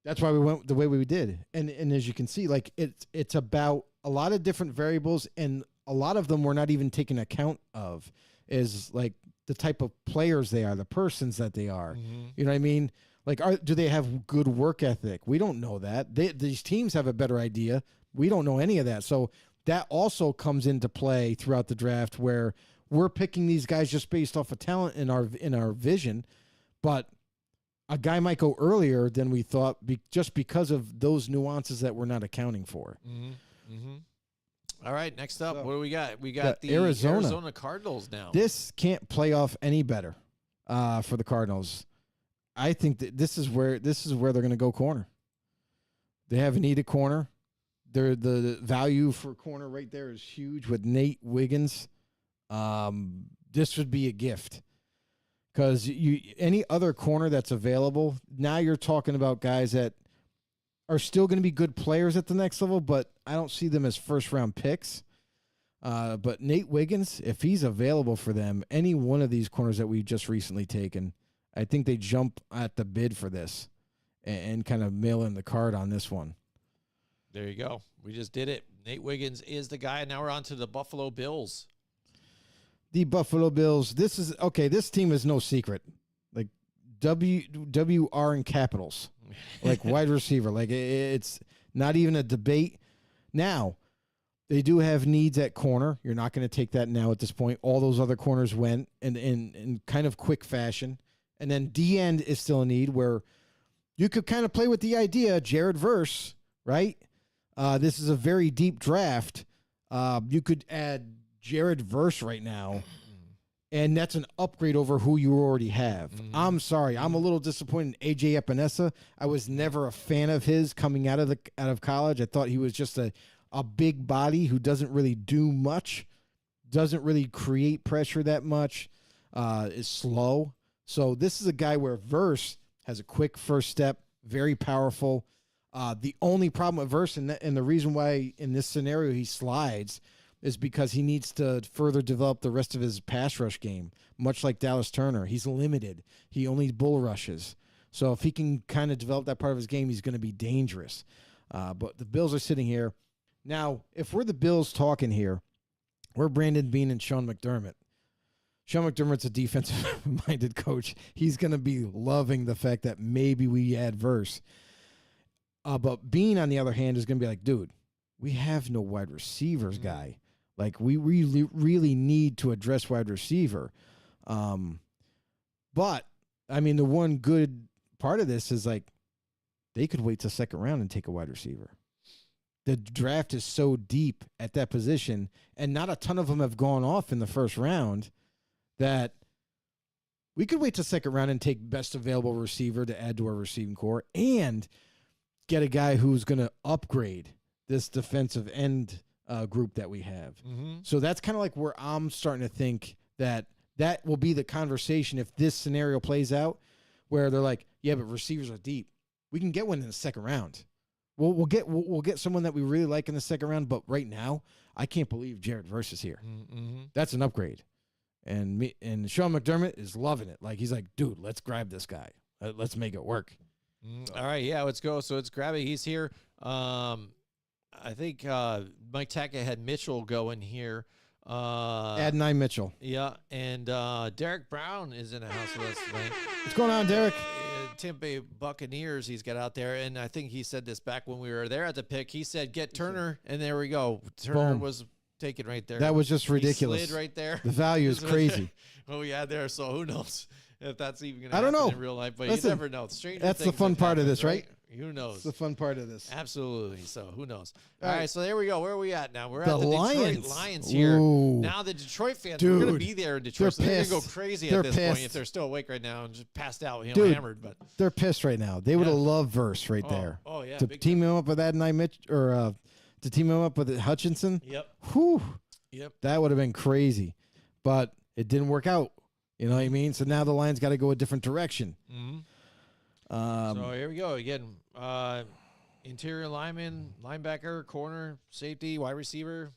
That's why we went the way we did. And as you can see, like it's about a lot of different variables, and a lot of them we're not even taking account of, is like the type of players they are, the persons that they are. You know what I mean? Like, do they have good work ethic? We don't know that. These teams have a better idea. We don't know any of that. So that also comes into play throughout the draft, where we're picking these guys just based off of talent in our vision, but a guy might go earlier than we thought just because of those nuances that we're not accounting for. All right, next up, what do we got? We got the Arizona Cardinals now. This can't play off any better for the Cardinals. I think that this is where they're going to go corner. They have a needed corner. The value for corner right there is huge with Nate Wiggins. This would be a gift. Because any other corner that's available, now you're talking about guys that are still going to be good players at the next level, but I don't see them as first-round picks. But Nate Wiggins, if he's available for them, any one of these corners that we've just recently taken, I think they jump at the bid for this and kind of mail in the card on this one. There you go. We just did it. Nate Wiggins is the guy. Now we're on to the Buffalo Bills. The Buffalo Bills. This team is no secret. Like WR in capitals, like wide receiver. Like it's not even a debate. Now, they do have needs at corner. You're not going to take that now at this point. All those other corners went in kind of quick fashion. And then D end is still a need where you could kind of play with the idea, Jared Verse, right? This is a very deep draft. You could add Jared Verse right now, and that's an upgrade over who you already have. I'm sorry. I'm a little disappointed in A.J. Epinesa. I was never a fan of his coming out of college. I thought he was just a big body who doesn't really do much, doesn't really create pressure that much, is slow. So this is a guy where Verse has a quick first step, very powerful. The only problem with Verse, and the reason why in this scenario he slides, is because he needs to further develop the rest of his pass rush game. Much like Dallas Turner, he's limited. He only bull rushes. So if he can kind of develop that part of his game, he's going to be dangerous. But the Bills are sitting here. Now, if we're the Bills talking here, we're Brandon Beane and Sean McDermott. Sean McDermott's a defensive-minded coach. He's going to be loving the fact that maybe we add Verse. But Beane, on the other hand, is going to be like, dude, we have no wide receivers guy. Like, we really need to address wide receiver. But, I mean, the one good part of this is, like, they could wait till second round and take a wide receiver. The draft is so deep at that position, and not a ton of them have gone off in the first round, that we could wait till second round and take best available receiver to add to our receiving core and get a guy who's going to upgrade this defensive end group that we have. So that's kind of like where I'm starting to think that will be the conversation if this scenario plays out, where they're like, yeah, but receivers are deep. We can get one in the second round. We'll get someone that we really like in the second round, but right now, I can't believe Jared Verse is here. That's an upgrade. And Sean McDermott is loving it. Like, he's like, dude, let's grab this guy. Let's make it work. All right, yeah, let's go. So let's grab it. He's here. I think Mike Tackett had Mitchell going here. Adonai Mitchell. Yeah, and Derek Brown is in the house with us tonight. What's going on, Derek? Tampa Bay Buccaneers he's got out there, and I think he said this back when we were there at the pick. He said, get Turner, and there we go. Turner Boom. was taken right there. That was just ridiculous. He slid right there. The value is crazy. Oh, yeah, there. So who knows if that's even going to I happen don't know. in real life, but Listen, you never know. Stranger that's the things fun have part of happened, this, right? Who knows? It's the fun part of this. Absolutely. So who knows? All All right. right, so there we go. Where are we at now? We're The at the Lions. Detroit Lions here. Ooh. Now the Detroit fans, we're going to Dude, be there in Detroit. So they're they're going to pissed. go crazy They're at this point pissed. if they're still awake right now and just passed out, Dude, hammered. But They're pissed right now. They would have Yeah. loved Verse right Oh, there. oh, yeah, To big team him up with Adonai Mitch, or to team him up with Hutchinson. Yep. Whew, Yep. that would have been crazy. But it didn't work out. You know what I mean? So now the Lions got to go a different direction. Mm-hmm. Um, So here we go again. Interior lineman, linebacker, corner, safety, wide receiver.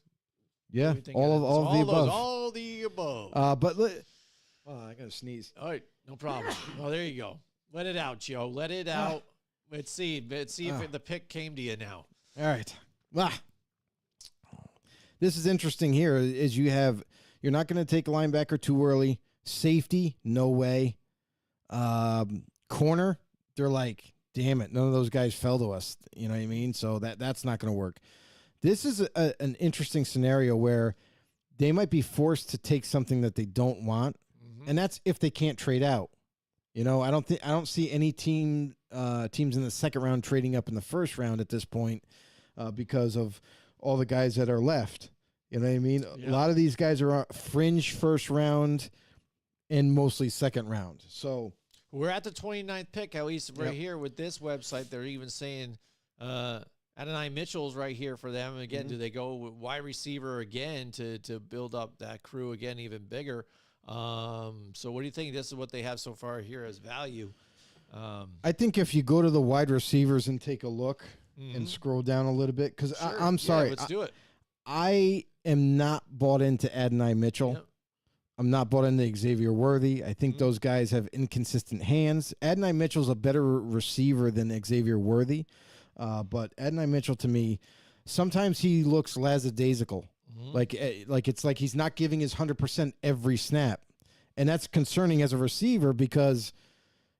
yeah, Everything all of the above. All the above. I got to sneeze. All right, no problem. Oh, there you go. Let it out, Joe. Let it out. Let's see if the pick came to you now. All right. This is interesting here is you're not going to take a linebacker too early. Safety, no way. Corner, they're like, damn it, none of those guys fell to us. You know what I mean? So that's not going to work. This is an interesting scenario where they might be forced to take something that they don't want, and that's if they can't trade out. You know, I don't see any teams in the second round trading up in the first round at this point because of all the guys that are left. You know what I mean? Yeah. A lot of these guys are fringe first round and mostly second round. So we're at the 29th pick, at least right here with this website. They're even saying Adonai Mitchell's right here for them. Again, do they go with wide receiver again to build up that crew again even bigger? So what do you think? This is what they have so far here as value. I think if you go to the wide receivers and take a look and scroll down a little bit, because I'm sorry. Let's do it. I am not bought into Adonai Mitchell. Yep. I'm not bought into Xavier Worthy. I think those guys have inconsistent hands. Adonai Mitchell's a better receiver than Xavier Worthy. But Adonai Mitchell, to me, sometimes he looks lackadaisical. Like it's like he's not giving his 100% every snap. And that's concerning as a receiver because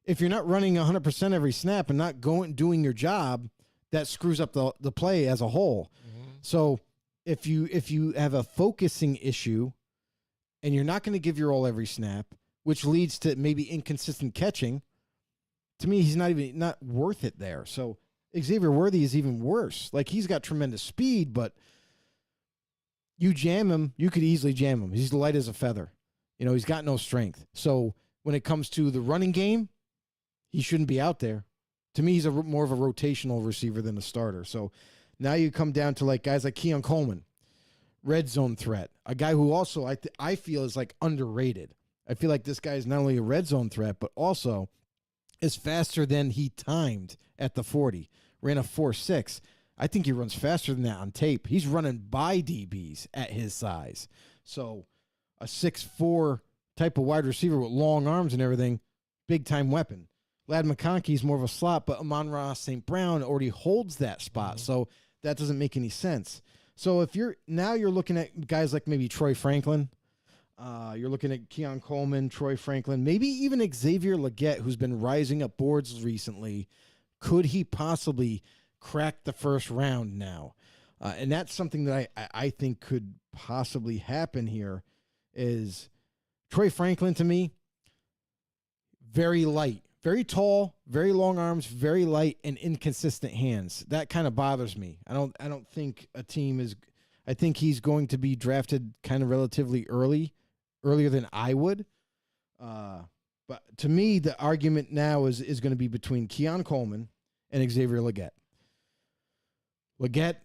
if you're not running 100% every snap and not doing your job, that screws up the play as a whole. So if you have a focusing issue and you're not going to give your all every snap, which leads to maybe inconsistent catching, to me, he's not worth it there. So Xavier Worthy is even worse. Like, he's got tremendous speed, but you jam him, you could easily jam him. He's light as a feather. You know, he's got no strength. So when it comes to the running game, he shouldn't be out there. To me, he's more of a rotational receiver than a starter. So now you come down to like guys like Keon Coleman, red zone threat, a guy who also I feel is like underrated. I feel like this guy is not only a red zone threat, but also is faster than he timed at the 40. Ran a 4.6. I think he runs faster than that on tape. He's running by DBs at his size. So a 6'4" type of wide receiver with long arms and everything, big-time weapon. Ladd McConkey's more of a slot, but Amon-Ra St. Brown already holds that spot, so that doesn't make any sense. So if you're looking at guys like maybe Troy Franklin, you're looking at Keon Coleman, Troy Franklin, maybe even Xavier Legette, who's been rising up boards recently. Could he possibly crack the first round now? And that's something that I think could possibly happen here is Troy Franklin, to me, very light, very tall, very long arms, very light, and inconsistent hands. That kind of bothers me. I don't think a team is – I think he's going to be drafted kind of relatively earlier than I would. But to me, the argument now is going to be between Keon Coleman and Xavier Legette. Legette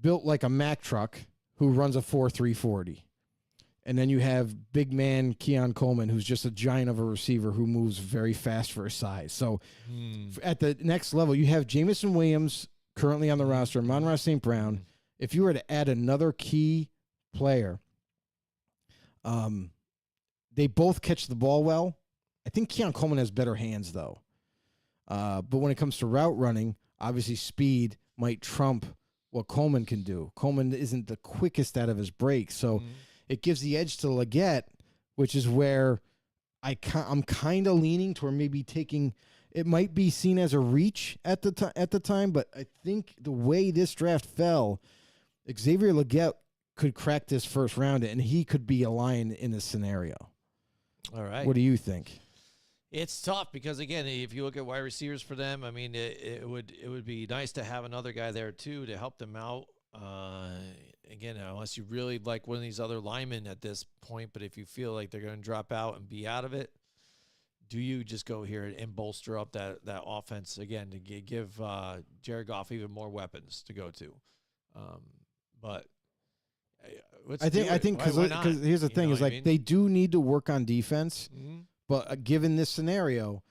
built like a Mack truck who runs a 4.3 40. And then you have big man Keon Coleman, who's just a giant of a receiver who moves very fast for his size. So at the next level, you have Jameson Williams currently on the roster, Amon-Ra St. Brown. If you were to add another key player, they both catch the ball well. I think Keon Coleman has better hands, though. But when it comes to route running, obviously speed might trump what Coleman can do. Coleman isn't the quickest out of his breaks, so it gives the edge to Legette, which is where I'm kind of leaning toward maybe taking. It might be seen as a reach at the time, but I think the way this draft fell, Xavier Legette could crack this first round, and he could be a Lion in this scenario. All right. What do you think? It's tough because, again, if you look at wide receivers for them, I mean, it would be nice to have another guy there, too, to help them out. Again, unless you really like one of these other linemen at this point, but if you feel like they're going to drop out and be out of it, do you just go here and bolster up that offense again to give Jared Goff even more weapons to go to? But I think because here's the thing is like they do need to work on defense, but given this scenario,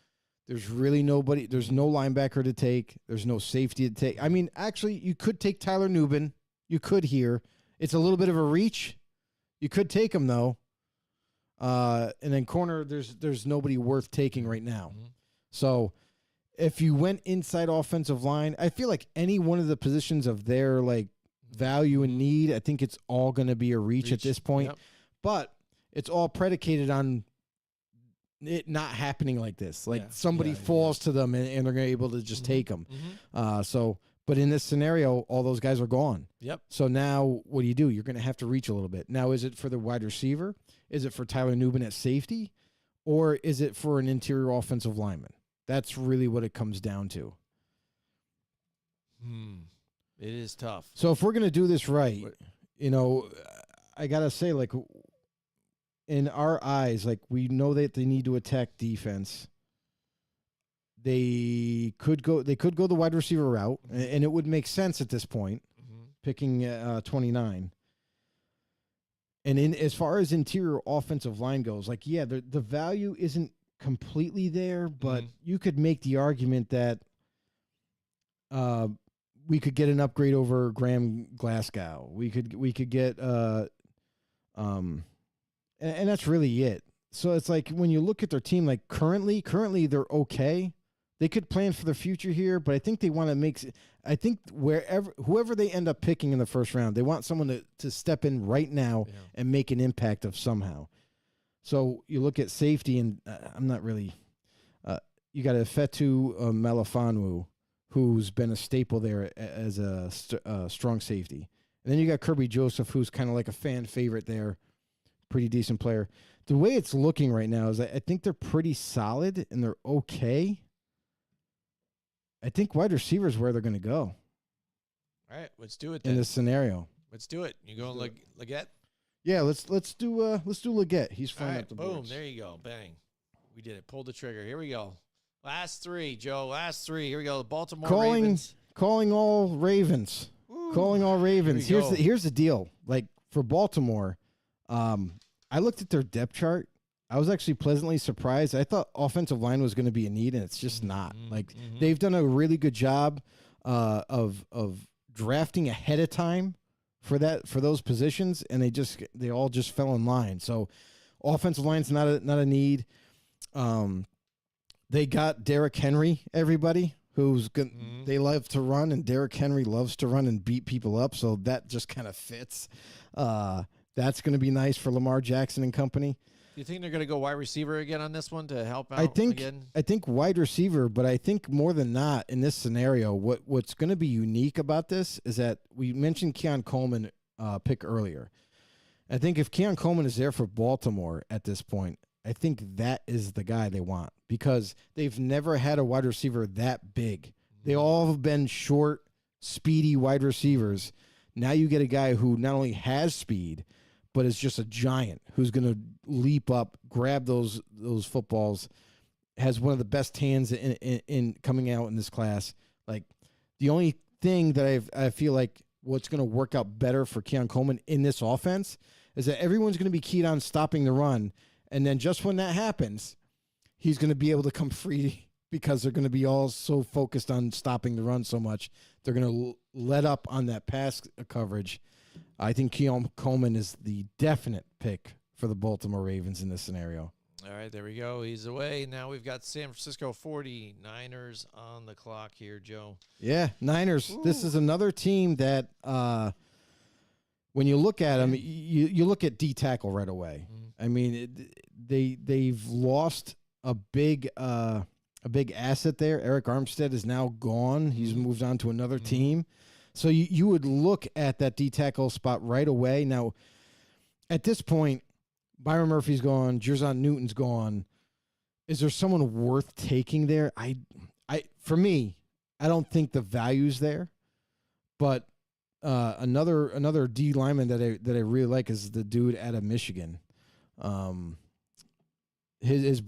there's really nobody. There's no linebacker to take. There's no safety to take. I mean, actually, you could take Tyler Nubin. You could here. It's a little bit of a reach. You could take him though. And then corner, there's nobody worth taking right now. So if you went inside offensive line, I feel like any one of the positions of their like value and need, I think it's all going to be a reach at this point. Yep. But it's all predicated on it not happening like this. Like somebody falls to them and they're able to just take them. But in this scenario, all those guys are gone. Yep. So now what do? You're going to have to reach a little bit. Now, is it for the wide receiver? Is it for Tyler Nubin at safety? Or is it for an interior offensive lineman? That's really what it comes down to. It is tough. So if we're going to do this right, you know, I got to say, like, in our eyes, like, we know that they need to attack defense. They could go the wide receiver route, and it would make sense at this point, picking 29. And in as far as interior offensive line goes, like, yeah, the value isn't completely there, but you could make the argument that we could get an upgrade over Graham Glasgow. We could get and that's really it. So it's like when you look at their team, like currently they're okay. They could plan for the future here, but I think they want to make. I think whoever they end up picking in the first round, they want someone to step in right now and make an impact of somehow. So you look at safety, and I'm not really. You got a Fetu Melifonwu, who's been a staple there as a strong safety, and then you got Kirby Joseph, who's kind of like a fan favorite there, pretty decent player. The way it's looking right now is I think they're pretty solid and they're okay. I think wide receiver is where they're going to go. All right, let's do it then. In this scenario. Let's do it. You going Leggett? Yeah, let's do Leggett. He's flying up the boom, boards. there you go. Bang. We did it. Pulled the trigger. Here we go. Last three, Joe. Last three. Here we go. The Baltimore Ravens. Calling all Ravens. Woo. Calling all Ravens. Here we go. Here's the deal. Like for Baltimore, I looked at their depth chart. I was actually pleasantly surprised. I thought offensive line was going to be a need, and it's just not. Like they've done a really good job of drafting ahead of time for those positions, and they all just fell in line. So offensive line's not a need. They got Derrick Henry, everybody who's good. They love to run, and Derrick Henry loves to run and beat people up. So that just kind of fits. That's going to be nice for Lamar Jackson and company. Do you think they're going to go wide receiver again on this one to help out again? I think wide receiver, but I think more than not in this scenario, what's going to be unique about this is that we mentioned Keon Coleman pick earlier. I think if Keon Coleman is there for Baltimore at this point, I think that is the guy they want because they've never had a wide receiver that big. They all have been short, speedy wide receivers. Now you get a guy who not only has speed, but is just a giant who's going to leap up, grab those footballs, has one of the best hands in coming out in this class. Like the only thing that I feel like what's going to work out better for Keon Coleman in this offense is that everyone's going to be keyed on stopping the run, and then just when that happens, he's going to be able to come free because they're going to be all so focused on stopping the run so much. They're going to let up on that pass coverage. I think Keon Coleman is the definite pick for the Baltimore Ravens in this scenario. All right, there we go. He's away. Now we've got San Francisco 49ers on the clock here, Joe. Yeah, Niners. Ooh. This is another team that when you look at them, you look at D tackle right away. I mean, they've lost a big asset there. Eric Armstead is now gone. He's moved on to another team. So you would look at that D tackle spot right away. Now, at this point, Byron Murphy's gone. Jerzon Newton's gone. Is there someone worth taking there? For me, I don't think the value's there. But another D lineman that I really like is the dude out of Michigan. His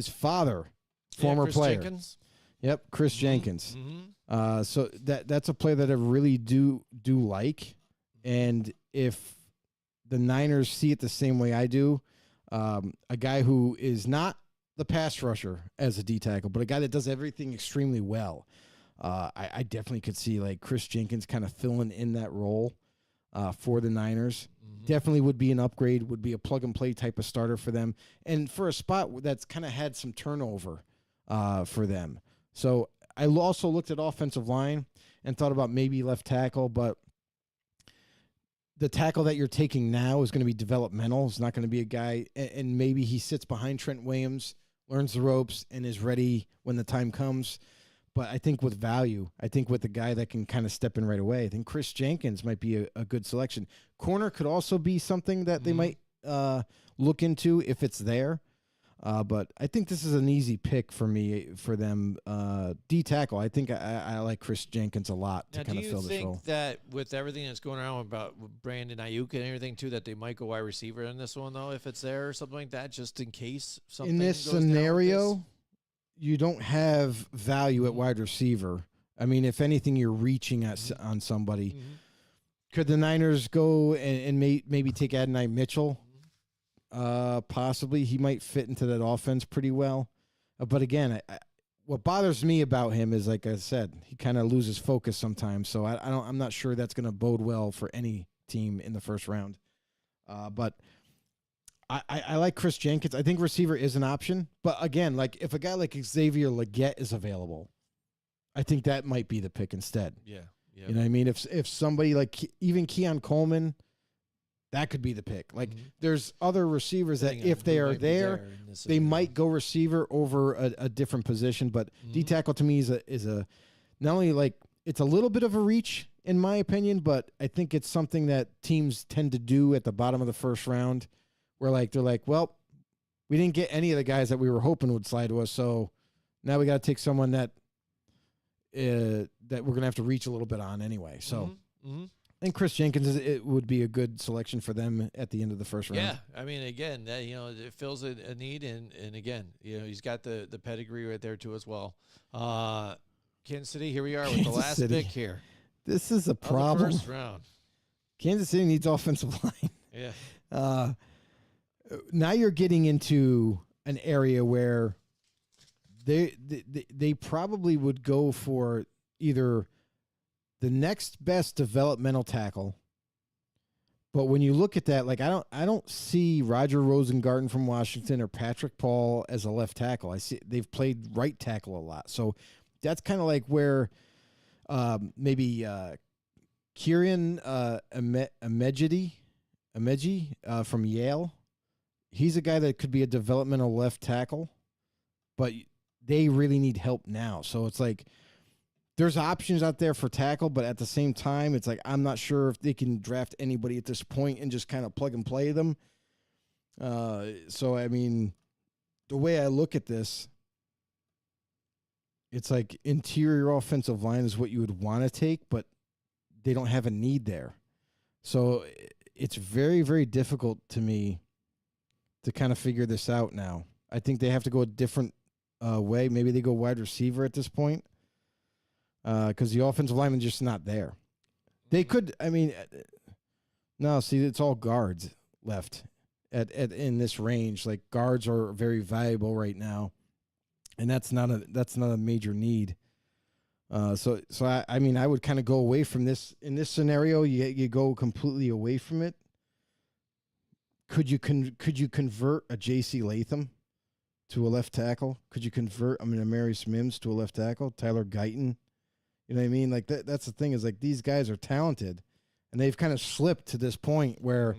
father, former Chris player. Jenkins? Yep, Chris Jenkins. So that's a player that I really do like, and if the Niners see it the same way I do, a guy who is not the pass rusher as a D tackle, but a guy that does everything extremely well, I definitely could see like Chris Jenkins kind of filling in that role for the Niners. Definitely would be an upgrade, would be a plug and play type of starter for them, and for a spot that's kind of had some turnover for them. So I also looked at offensive line and thought about maybe left tackle, but the tackle that you're taking now is going to be developmental. It's not going to be a guy, and maybe he sits behind Trent Williams, learns the ropes, and is ready when the time comes. But I think with value, I think with the guy that can kind of step in right away, I think Chris Jenkins might be a good selection. Corner could also be something that they might look into if it's there. But I think this is an easy pick for me, for them. D tackle, I think I like Chris Jenkins a lot to kind of fill this role. Do you think that with everything that's going on about Brandon Ayuk and everything too, that they might go wide receiver in this one though, if it's there or something like that, just in case something in this goes down with scenario, this? you don't have value at wide receiver. I mean, if anything, you're reaching on somebody. Could the Niners go and maybe take Adonai Mitchell? Possibly. He might fit into that offense pretty well. But again, what bothers me about him is, like I said, he kind of loses focus sometimes. So I'm not sure that's going to bode well for any team in the first round. But I like Chris Jenkins. I think receiver is an option. But again, like if a guy like Xavier Legette is available, I think that might be the pick instead. Yeah. You know what I mean? If somebody like even Keon Coleman, that could be the pick. Like there's other receivers that if they are there, they might go receiver over a different position. But D tackle to me is a not only like it's a little bit of a reach in my opinion, but I think it's something that teams tend to do at the bottom of the first round, where like they're like, well, we didn't get any of the guys that we were hoping would slide to us, so now we got to take someone that we're gonna have to reach a little bit on anyway. So. I think Chris Jenkins it would be a good selection for them at the end of the first round. Yeah, I mean, again, it fills a need, and again, he's got the pedigree right there too as well. Kansas City, here we are with the last pick here. This is a problem. First round. Kansas City needs offensive line. Yeah. Now you're getting into an area where they probably would go for either the next best developmental tackle. But when you look at that, like I don't see Roger Rosengarten from Washington or Patrick Paul as a left tackle. I see they've played right tackle a lot. So that's kind of like where maybe Kieran Ameji from Yale. He's a guy that could be a developmental left tackle, but they really need help now. So it's like there's options out there for tackle, but at the same time, it's like I'm not sure if they can draft anybody at this point and just kind of plug and play them. So, I mean, the way I look at this, it's like interior offensive line is what you would want to take, but they don't have a need there. So it's very, very difficult to me to kind of figure this out now. I think they have to go a different way. Maybe they go wide receiver at this point. Because the offensive lineman just not there. They could, I mean, no, see, it's all guards left at in this range. Like guards are very valuable right now, and that's not a major need. So I mean, I would kind of go away from this in this scenario. You go completely away from it. Could you convert a J.C. Latham to a left tackle? Could you convert Amarius Mims to a left tackle? Tyler Guyton. You know what I mean? Like that's the thing is like these guys are talented and they've kind of slipped to this point where,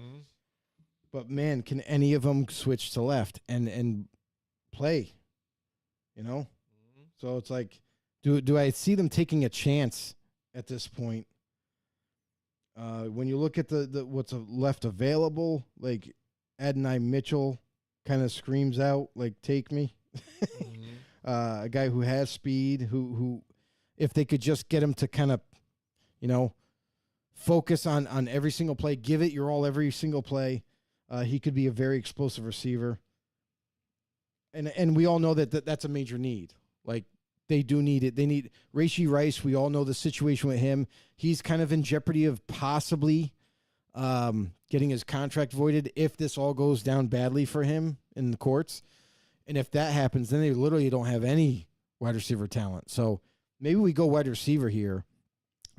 but man, can any of them switch to left and play, you know? So it's like, do I see them taking a chance at this point? When you look at the what's left available, like Adonai Mitchell kind of screams out like, take me. A guy who has speed, who, if they could just get him to kind of, focus on every single play, give it your all every single play, he could be a very explosive receiver. And we all know that's a major need. Like, they do need it. They need Rashee Rice. We all know the situation with him. He's kind of in jeopardy of possibly getting his contract voided if this all goes down badly for him in the courts. And if that happens, then they literally don't have any wide receiver talent. So maybe we go wide receiver here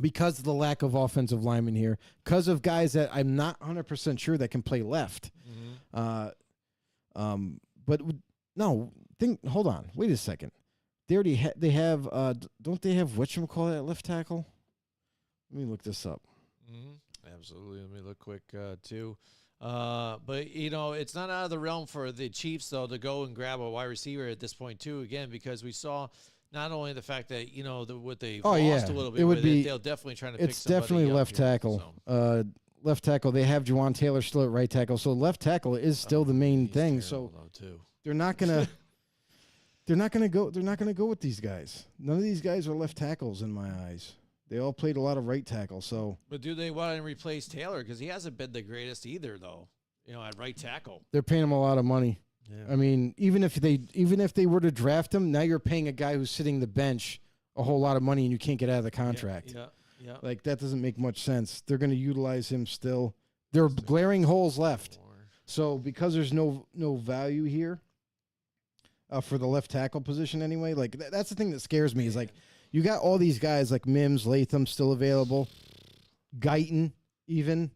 because of the lack of offensive linemen here, because of guys that I'm not 100% sure that can play left. But no, hold on. Wait a second. they already they have. Don't they have whatchamacallit at left tackle? Let me look this up. Absolutely. Let me look quick too. But it's not out of the realm for the Chiefs though to go and grab a wide receiver at this point too. Again, because we saw not only the fact that what they lost a little bit, it would be. They'll definitely trying to. Pick It's definitely left tackle. So. Left tackle. They have Juwan Taylor still at right tackle, so left tackle is still the main thing. So they're not gonna. They're not gonna go. They're not gonna go with these guys. None of these guys are left tackles in my eyes. They all played a lot of right tackle. So, but do they want to replace Taylor because he hasn't been the greatest either, though? At right tackle, they're paying him a lot of money. Yeah. I mean, even if they were to draft him, now you're paying a guy who's sitting the bench a whole lot of money, and you can't get out of the contract. Yeah. Like that doesn't make much sense. They're going to utilize him still. There are glaring holes left. So because there's no value here for the left tackle position anyway, like that's the thing that scares me is like you got all these guys like Mims, Latham still available, Guyton even,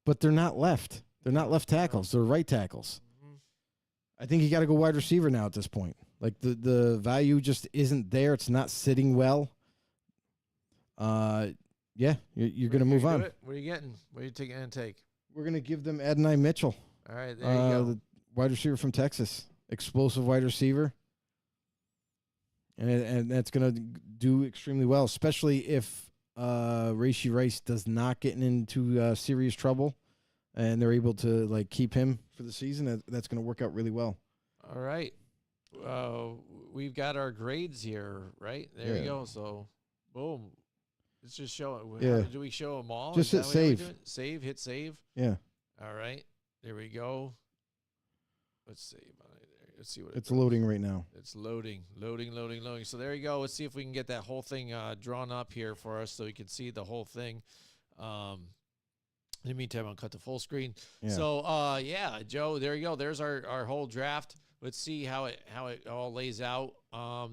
but they're not left. They're not left tackles. They're right tackles. I think you got to go wide receiver now at this point. Like the value just isn't there. It's not sitting well. Yeah, you're going to move on. What are you getting? What are you going to take? We're going to give them Adonai Mitchell. All right, there you go. The wide receiver from Texas. Explosive wide receiver. And that's going to do extremely well, especially if Rashee Rice does not get into serious trouble and they're able to like keep him for the season. That's going to work out really well. All right. We've got our grades here, right? There you go. So, boom. Let's just show it. Yeah. Do we show them all? Just hit save. Save, hit save. Yeah. All right. There we go. Let's see. Let's see what it's loading right now. It's loading. So there you go. Let's see if we can get that whole thing drawn up here for us so we can see the whole thing. In the meantime, I'll cut to full screen. Yeah. So, Joe, there you go. There's our whole draft. Let's see how it all lays out.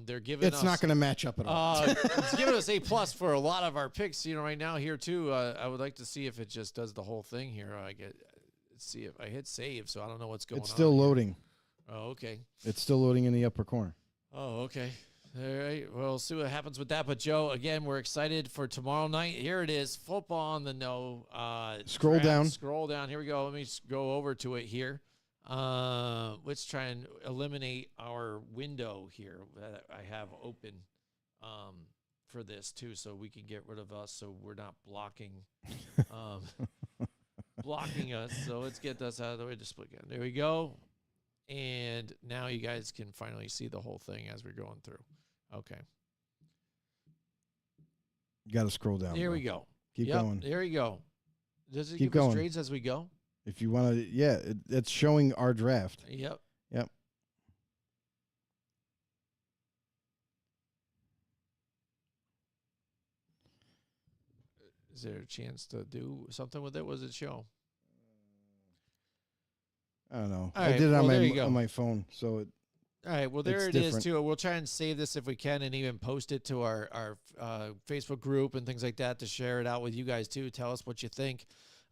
They're giving it's not going to match up at all. It's giving us A+ for a lot of our picks. Right now here too. I would like to see if it just does the whole thing here. Let's see if I hit save. So I don't know what's going on. It's still loading. Oh, okay. It's still loading in the upper corner. Oh, okay. All right. Well, we'll see what happens with that. But Joe, again, we're excited for tomorrow night. Here it is. Football on the know. Scroll down. Scroll down. Here we go. Let me go over to it here. Let's try and eliminate our window here that I have open for this too, so we can get rid of us, so we're not blocking blocking us. So let's get this out of the way. Display again. There we go. And now you guys can finally see the whole thing as we're going through. Okay. You got to scroll down. There we go. Keep going. There you go. Does it Keep give us going. grades as we go? If you want to, it's showing our draft. Yep. Is there a chance to do something with it? What does it show? I don't know. All I right, did it well, on my phone, so it. All right, well, there it's it different. is, too. We'll try and save this if we can and even post it to our Facebook group and things like that to share it out with you guys, too. Tell us what you think.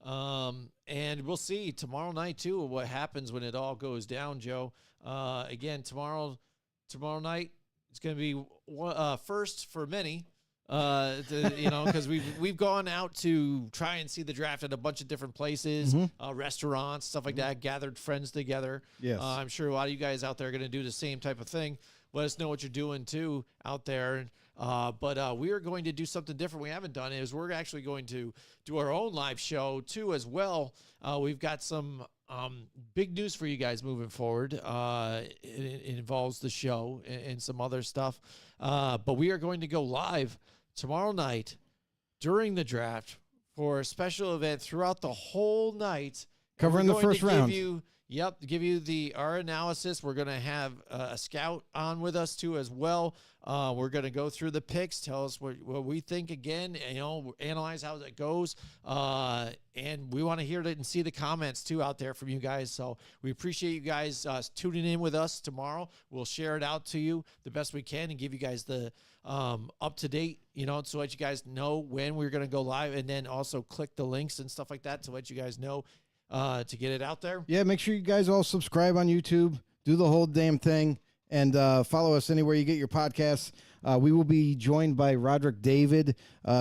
And we'll see tomorrow night, too, what happens when it all goes down, Joe. Again, tomorrow night, it's going to be first for many. Because we've gone out to try and see the draft at a bunch of different places, restaurants, stuff like that, gathered friends together. Yes. I'm sure a lot of you guys out there are going to do the same type of thing. Let us know what you're doing too out there. But we are going to do something different we haven't done is we're actually going to do our own live show too as well. We've got some big news for you guys moving forward. It involves the show and some other stuff. But we are going to go live tomorrow night during the draft for a special event throughout the whole night. Covering the first round. Give you our analysis. We're going to have a scout on with us too as well. We're going to go through the picks, tell us what we think again, analyze how it goes. And we want to hear it and see the comments too out there from you guys. So we appreciate you guys tuning in with us tomorrow. We'll share it out to you the best we can and give you guys the up to date, so let you guys know when we're going to go live, and then also click the links and stuff like that to let you guys know to get it out there. Yeah, make sure you guys all subscribe on YouTube. Do the whole damn thing. and follow us anywhere you get your podcasts. We will be joined by Roderick David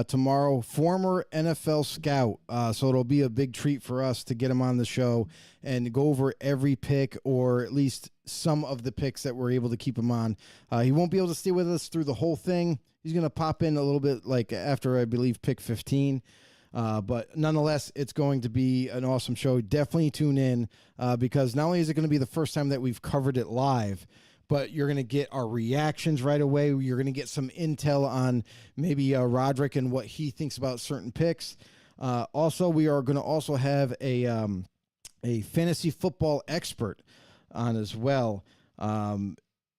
tomorrow, former NFL scout. So it'll be a big treat for us to get him on the show and go over every pick, or at least some of the picks that we're able to keep him on. He won't be able to stay with us through the whole thing. He's going to pop in a little bit like after, I believe, pick 15. But nonetheless, it's going to be an awesome show. Definitely tune in because not only is it going to be the first time that we've covered it live, but you're going to get our reactions right away. You're going to get some intel on maybe Roderick and what he thinks about certain picks. Also, we are going to also have a fantasy football expert on as well. And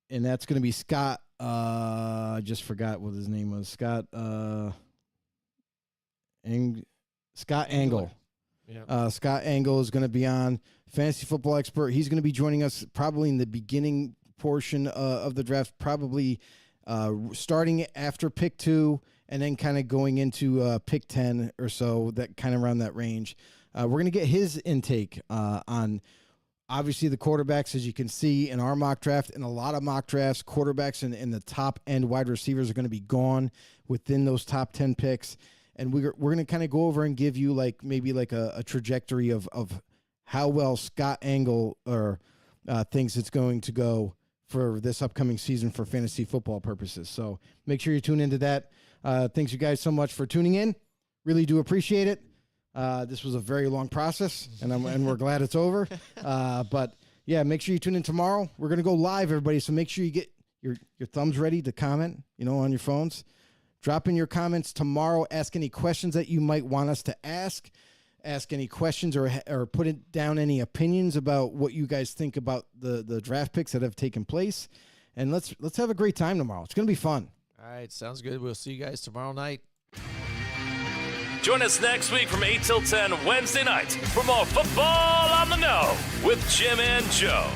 that's going to be Scott. I just forgot what his name was. Scott Angle. Yeah. Scott Angle is going to be on, fantasy football expert. He's going to be joining us probably in the beginning portion of the draft, probably starting after pick 2 and then kind of going into pick 10 or so, that kind of around that range. We're going to get his intake on obviously the quarterbacks, as you can see in our mock draft. In a lot of mock drafts, quarterbacks and the top end wide receivers are going to be gone within those top 10 picks. And we're going to kind of go over and give you maybe a trajectory of how well Scott Angle thinks it's going to go for this upcoming season for fantasy football purposes. So make sure you tune into that. Thanks you guys so much for tuning in. Really do appreciate it. This was a very long process, and we're glad it's over. But yeah, make sure you tune in tomorrow. We're going to go live, everybody. So make sure you get your thumbs ready to comment, on your phones. Drop in your comments tomorrow. Ask any questions that you might want us to ask. Ask any questions or put it down any opinions about what you guys think about the draft picks that have taken place. And let's have a great time tomorrow. It's going to be fun. All right, sounds good. We'll see you guys tomorrow night. Join us next week from 8 till 10 Wednesday night for more Football on the Know with Jim and Joe.